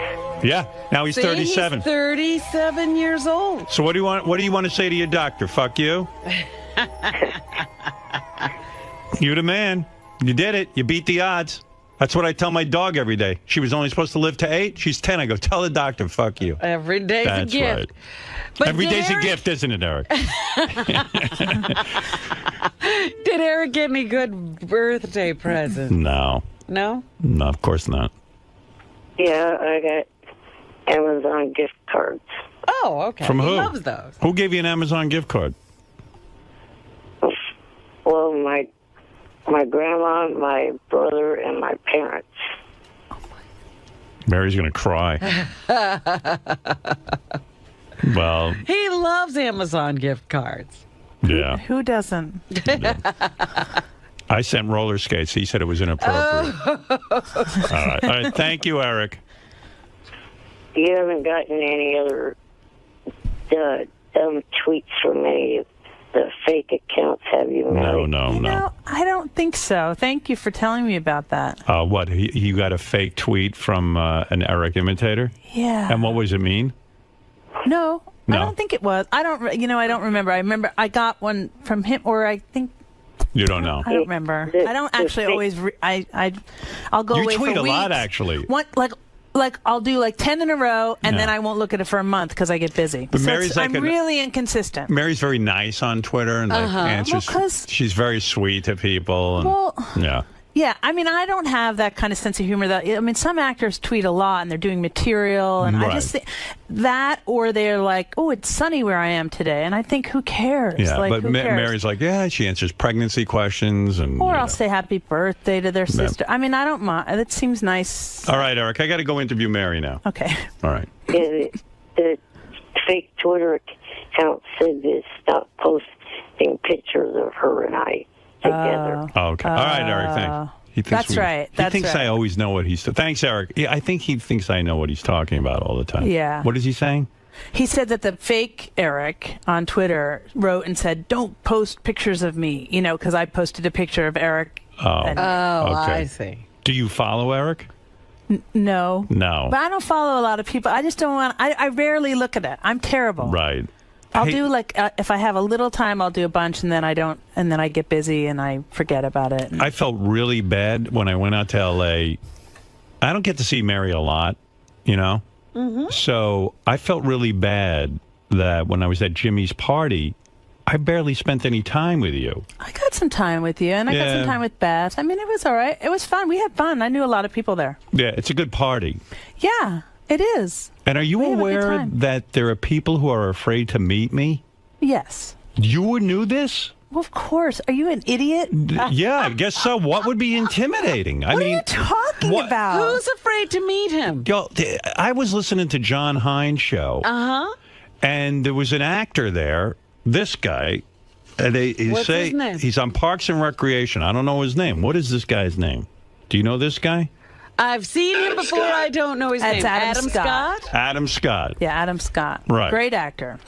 Yeah. Now he's See, 37. He's 37 years old. So what do you want to say to your doctor? Fuck you? You're the man. You did it. You beat the odds. That's what I tell my dog every day. She was only supposed to live to 8. She's 10. I go, tell the doctor, fuck you. Every day's That's a gift. Right. But Every day's a gift, isn't it, Eric? Did Eric get any good birthday presents? No. No? No, of course not. Yeah, I got Amazon gift cards. Oh, okay. From who? He loves those. Who gave you an Amazon gift card? Well, my grandma, my brother, and my parents. Mary's going to cry. Well, He loves Amazon gift cards. yeah. Who doesn't? I sent roller skates. He said it was inappropriate. All right. Thank you, Eric. You haven't gotten any other dumb tweets from any of the fake accounts, have you, Mary? No. I don't think so. Thank you for telling me about that. What? He got a fake tweet from an Eric imitator? Yeah. And what was it mean? No, No. I don't think it was. I don't remember. I remember I got one from him, or I think. You don't know. I don't remember. I don't actually always. I'll go You away tweet for a weeks. lot, actually. One, like I'll do like 10 in a row, and then I won't look at it for a month because I get busy. But So Mary's like I'm really inconsistent. Mary's very nice on Twitter and answers. Well, 'cause- she's very sweet to people. And, Well, yeah. Yeah, I mean, I don't have that kind of sense of humor. That I mean, some actors tweet a lot and they're doing material, and I just think that, or they're like, "Oh, it's sunny where I am today," and I think, who cares? Yeah, like, but who cares? Mary's like, yeah, she answers pregnancy questions and. Or I'll say happy birthday to their sister. I mean, I don't mind. It seems nice. All right, Eric, I got to go interview Mary now. Okay. All right. The fake Twitter account said to stop posting pictures of her and I together. Oh, okay. All right, Eric, thanks. He thinks That's right. He That's thinks right. I always know what he's... Thanks, Eric. Yeah, I think he thinks I know what he's talking about all the time. Yeah. What is he saying? He said that the fake Eric on Twitter wrote and said, "Don't post pictures of me," because I posted a picture of Eric. Oh, and- okay. I see. Do you follow Eric? No. No. But I don't follow a lot of people. I just don't want. I rarely look at it. I'm terrible. Right. I'll do if I have a little time, I'll do a bunch, and then I don't, and then I get busy and I forget about it. I felt really bad when I went out to L.A. I don't get to see Mary a lot, Mm-hmm. So I felt really bad that when I was at Jimmy's party, I barely spent any time with you. I got some time with you, and I got some time with Beth. I mean, it was all right. It was fun. We had fun. I knew a lot of people there. Yeah, it's a good party. Yeah, it is. And are you aware that there are people who are afraid to meet me? Yes. You knew this? Well, of course. Are you an idiot? Yeah, I guess so. What would be intimidating? What are you talking about? Who's afraid to meet him? Yo, I was listening to John Hines' show. And there was an actor there, this guy. What's his name? He's on Parks and Recreation. I don't know his name. What is this guy's name? Do you know this guy? I've seen him before. I don't know his name. That's Adam Scott. Adam Scott. Yeah, Adam Scott. Right. Great actor.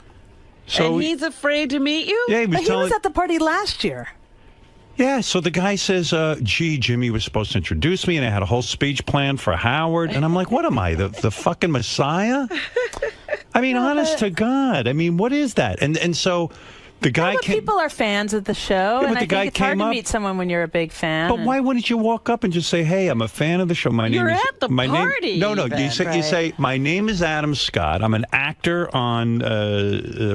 So and he's afraid to meet you? Yeah, But he was at the party last year. Yeah, so the guy says, gee, Jimmy was supposed to introduce me, and I had a whole speech planned for Howard. And I'm like, what am I, the fucking Messiah? I mean, honest to God. I mean, what is that? And so the guy came... People are fans of the show, and I think it's hard to meet someone when you're a big fan. But why wouldn't you walk up and just say, hey, I'm a fan of the show. My name is... You're at the party. No, you say, my name is Adam Scott. I'm an actor on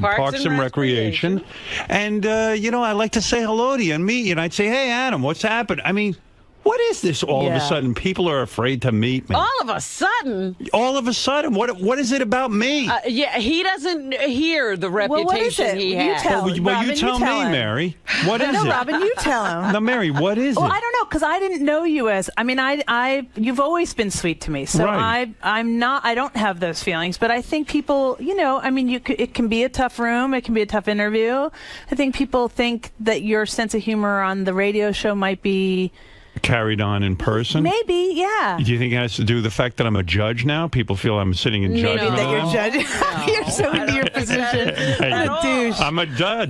Parks and Recreation. And, I'd like to say hello to you and meet you. And I'd say, hey, Adam, what's happened? I mean... What is this all of a sudden? People are afraid to meet me. All of a sudden? All of a sudden? What is it about me? Yeah, he doesn't hear the reputation he has. You tell me, Mary. What is it? No, Robin, you tell him. No, Mary, what is it? Well, I don't know, because I didn't know you as... I mean, you've always been sweet to me, so right. I don't have those feelings, but I think people, it can be a tough room, it can be a tough interview. I think people think that your sense of humor on the radio show might be... carried on in person? Maybe, yeah. Do you think it has to do with the fact that I'm a judge now? People feel I'm sitting in judgment. Maybe that you're judging. You're so into your position. Hey, What a douche. I'm a judge.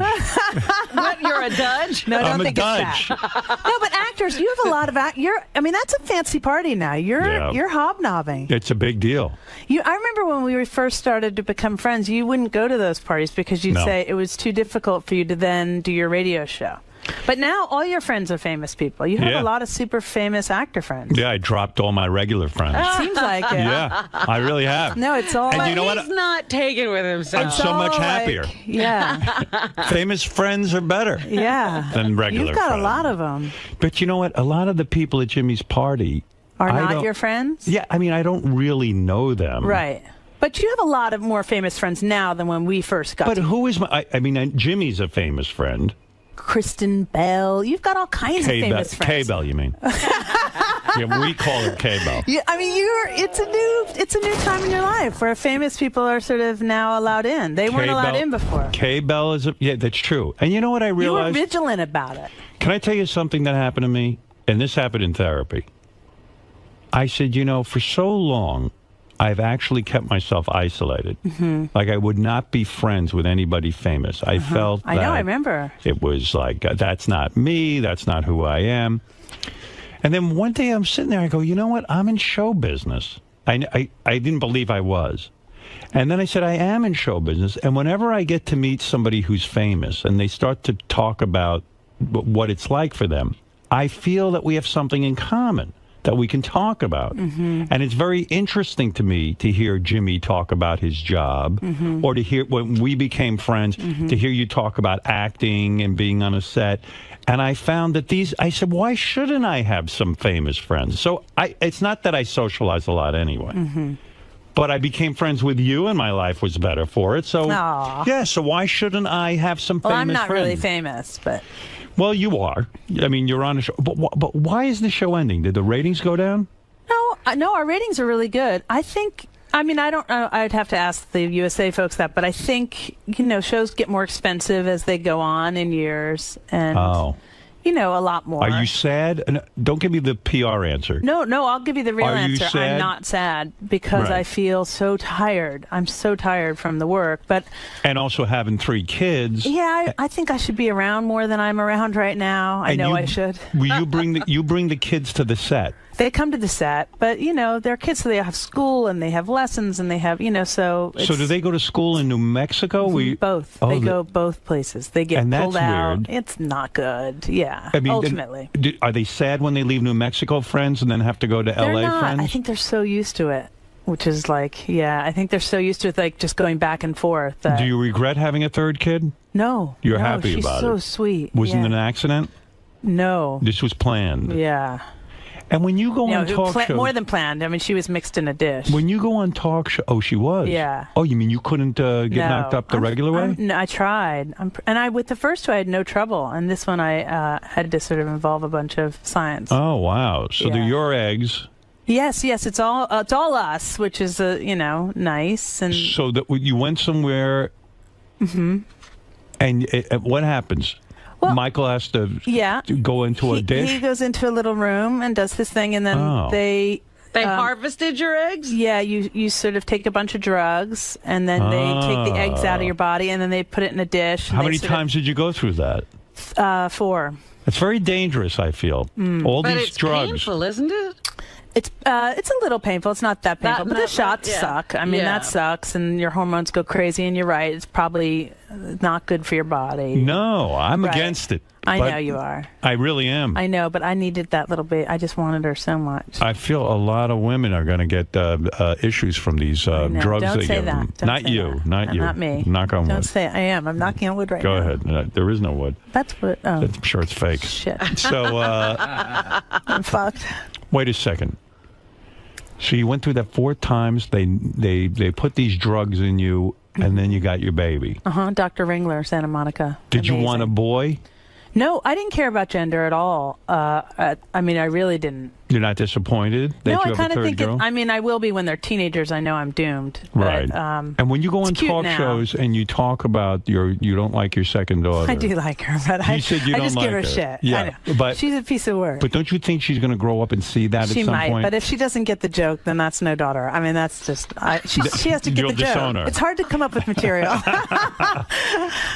What, you're a judge? No, I don't I'm a think judge. it's that. No, but actors, you have a lot of that's a fancy party now. You're hobnobbing. It's a big deal. I remember when we first started to become friends, you wouldn't go to those parties because you'd say it was too difficult for you to then do your radio show. But now all your friends are famous people. You have a lot of super famous actor friends. Yeah, I dropped all my regular friends. Seems like it. Yeah, I really have. No, it's all... And you know he's not taken with himself. I'm so much happier. Yeah. Famous friends are better than regular You've got friends. a lot of them. But you know what? A lot of the people at Jimmy's party... Are not your friends? Yeah, I mean, I don't really know them. Right. But you have a lot of more famous friends now than when we first got But who is my... I mean, Jimmy's a famous friend. Kristen Bell. You've got all kinds of famous friends. K-Bell, you mean? Yeah, we call her K-Bell. Yeah, I mean, it's a new time in your life where famous people are sort of now allowed in. They weren't allowed in before. K-Bell is that's true. And you know what I realized? You were vigilant about it. Can I tell you something that happened to me? And this happened in therapy. I said, for so long, I've actually kept myself isolated. Mm-hmm. Like I would not be friends with anybody famous. I felt that I know, I remember. It was like, that's not me. That's not who I am. And then one day I'm sitting there, I go, you know what? I'm in show business. I didn't believe I was. And then I said, I am in show business. And whenever I get to meet somebody who's famous and they start to talk about what it's like for them, I feel that we have something in common that we can talk about. Mm-hmm. And it's very interesting to me to hear Jimmy talk about his job, or to hear, when we became friends, to hear you talk about acting and being on a set. And I found that I said, why shouldn't I have some famous friends? So it's not that I socialize a lot anyway. Mm-hmm. But I became friends with you, and my life was better for it. So, so why shouldn't I have some famous friends? Well, I'm not really famous, but... Well, you are. I mean, you're on a show. But why is the show ending? Did the ratings go down? No, our ratings are really good. I think... I mean, I don't know. I'd have to ask the USA folks that, but I think, shows get more expensive as they go on in years. And, a lot more. Are you sad? Don't give me the PR answer. No, I'll give you the real answer. Sad? I'm not sad because I feel so tired. I'm so tired from the work. And also having 3 kids. Yeah, I think I should be around more than I'm around right now. I know I should. Will you bring the kids to the set? They come to the set, but, they're kids, so they have school, and they have lessons, and they have, so... So do they go to school in New Mexico? Both. They go both places. They get pulled out. Weird. It's not good, yeah, I mean, ultimately. Are they sad when they leave New Mexico friends and then have to go to L.A. friends? I think they're so used to it. which is like, I think they're so used to it, like just going back and forth. Do you regret having a third kid? No. You're happy she's about so it? Sweet. Wasn't it an accident? No. This was planned? Yeah. And when you go on talk shows... More than planned. I mean, she was mixed in a dish. When you go on talk show... Oh, she was? Yeah. Oh, you mean you couldn't get knocked up the regular way? No, I tried. With the first two, I had no trouble. And this one, I had to sort of involve a bunch of science. Oh, wow. So they're your eggs. Yes, it's all us, which is, nice. And so that you went somewhere... Mm-hmm. And what happens? Well, Michael has to go into a dish? He goes into a little room and does his thing, and then they harvested your eggs? Yeah, you sort of take a bunch of drugs, and then they take the eggs out of your body, and then they put it in a dish. How many times did you go through that? 4. It's very dangerous, I feel. All but these it's drugs. painful, isn't it? It's a little painful. It's not that painful, but the shots suck. I mean, that sucks, and your hormones go crazy. And you're right; it's probably not good for your body. No, I'm against it. I know you are. I really am. I know, but I needed that little bit. I just wanted her so much. I feel a lot of women are going to get issues from these drugs Don't they say give that. them. Don't Not say you, that. not you. Not me. Knock on wood. Don't say it. I am. I'm knocking on wood right Go now. ahead. There is no wood. That's what. Oh. I'm sure it's fake. Shit. So I'm fucked. Wait a second. So you went through that 4 times. They put these drugs in you, and then you got your baby. Dr. Ringler, Santa Monica. Did you want a boy? No, I didn't care about gender at all. I mean, I really didn't. You're not disappointed that No, you I have kind a of third think girl? I mean, I will be when they're teenagers. I know I'm doomed. Right. But, and when you go on it's cute talk now. shows and you talk about you don't like your second daughter. I do like her, but I said you I don't just like give her her. shit. Yeah, I know. but she's a piece of work. But don't you think she's going to grow up and see that She at some might, point? but if she doesn't get the joke, then that's no daughter. I mean, that's just she has to get You'll the joke. disown her. It's hard to come up with material.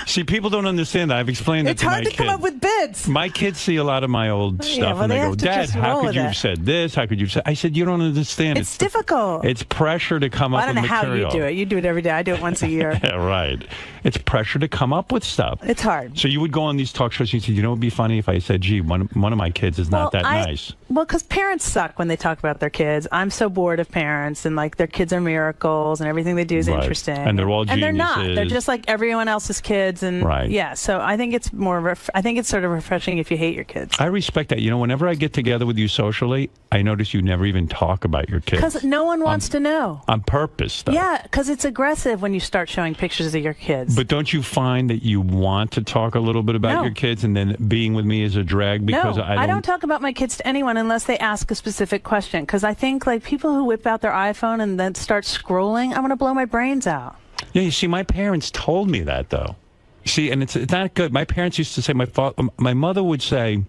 See, people don't understand that. I've explained It's it to hard my to come kids. up with bids. My kids see a lot of my old stuff, well, and they they go, have to "Dad, just how roll could with you it." have said this? How could you have said?" I said, "You don't understand. It's difficult. It's pressure to come Well, up I don't know with how material." you do it. You do it every day. I do it once a year. Yeah, right. It's pressure to come up with stuff. It's hard. So you would go on these talk shows and you say, "You know, it'd be funny if I said, gee, one of my kids is not that nice." Well, because parents suck when they talk about their kids. I'm so bored of parents, and like their kids are miracles, and everything they do is Right. interesting. And they're all And they're not. geniuses. They're just like everyone else's kids, and Right. yeah. So I think it's more. I think it's sort of refreshing if you hate your kids. I respect that. You know, whenever I get together with you socially, I notice you never even talk about your kids. Because no one wants to know. On purpose, though. Yeah, because it's aggressive when you start showing pictures of your kids. But don't you find that you want to talk a little bit about No. your kids, and then being with me is a drag because no, I don't talk about my kids to anyone unless they ask a specific question. Because I think like people who whip out their iPhone and then start scrolling, I'm going to blow my brains out. Yeah, you see, my parents told me that, though. You see, and it's not good. My parents used to say, my mother would say,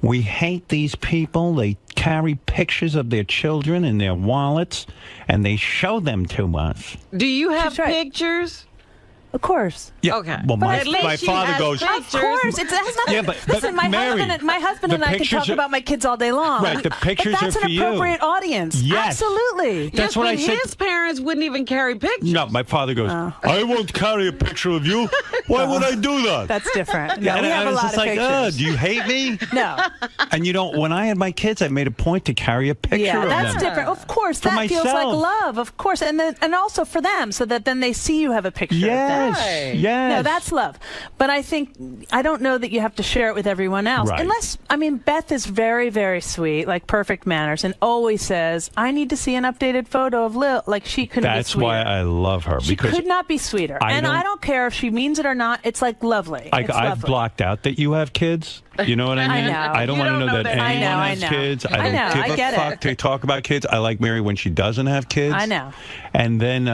"We hate these people. They carry pictures of their children in their wallets, and they show them to us." Do you have pictures? Of course. Yeah. Okay. Well, But my at least she father has goes. Of course, it has nothing. Yeah, but listen, my Mary, husband the and I can pictures talk are- about my kids all day long. Right, the pictures but that's are for an you. appropriate audience. Yes. Absolutely. That's what I said. His parents wouldn't even carry pictures. No, my father goes, Oh. "I won't carry a picture of you. Why would I do that?" That's different. Yeah, No, and we I have a was lot just of like, pictures. do you hate me? No. And you know, when I had my kids, I made a point to carry a picture Yeah, of that's them. different. Of course, For that feels like myself. love. Of course, and also for them, so that then they see you have a picture. Yes, of them. yes. No, that's love. But I don't know that you have to share it with everyone else. Right. Unless, I mean, Beth is very, very sweet, like perfect manners, and always says, "I need to see an updated photo of Lil." Like she couldn't be That's sweeter. why I love her. She because could not be sweeter. And I don't care if she means it or not. It's like lovely. It's I've lovely. blocked out that you have kids. You know what I I mean? know. I don't You want to don't know know that that. anyone I has know. kids. I don't know. give I a get fuck it. to talk about kids. I like Mary when she doesn't have kids. I know. And then,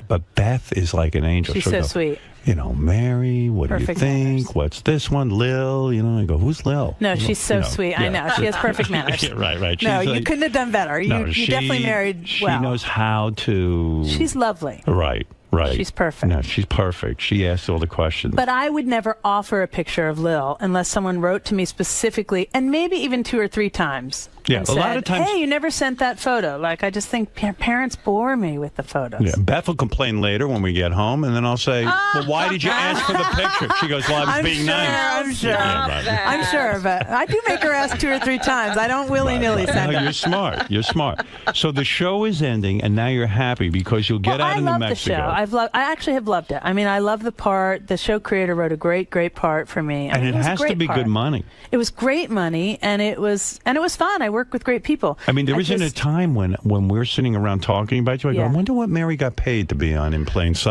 but Beth is like an angel. She's She'll so go, sweet. You know, Mary, what Perfect do you think? What's this one? Lil? You know, I go, who's Lil? No, You know, she's so you know, sweet. I yeah. know. She has perfect manners. Yeah, right. No, She's you like- couldn't have done better. You, No, you she- definitely married well. She knows how to. She's lovely. Right. She's perfect. No, she's perfect. She asks all the questions. But I would never offer a picture of Lil unless someone wrote to me specifically, and maybe even 2 or 3 times. Yeah, and a lot said, of times- hey, you never sent that photo. Like, I just think parents bore me with the photos. Yeah, Beth will complain later when we get home, and then I'll say, well, why did you ask for the picture? She goes, well, I was being nice. I'm sure. I'm sure, but I do make her ask 2 or 3 times. I don't willy-nilly send No, her. you're smart. You're smart. So the show is ending, and now you're happy because you'll get out of New Mexico. I actually have loved it. I mean, I love the part. The show creator wrote a great part for me. And it has to be good money. It was great money, and it was fun. I worked with great people. I mean, there isn't a time when we're sitting around talking about you. I go, I wonder what Mary got paid to be on In Plain Sight.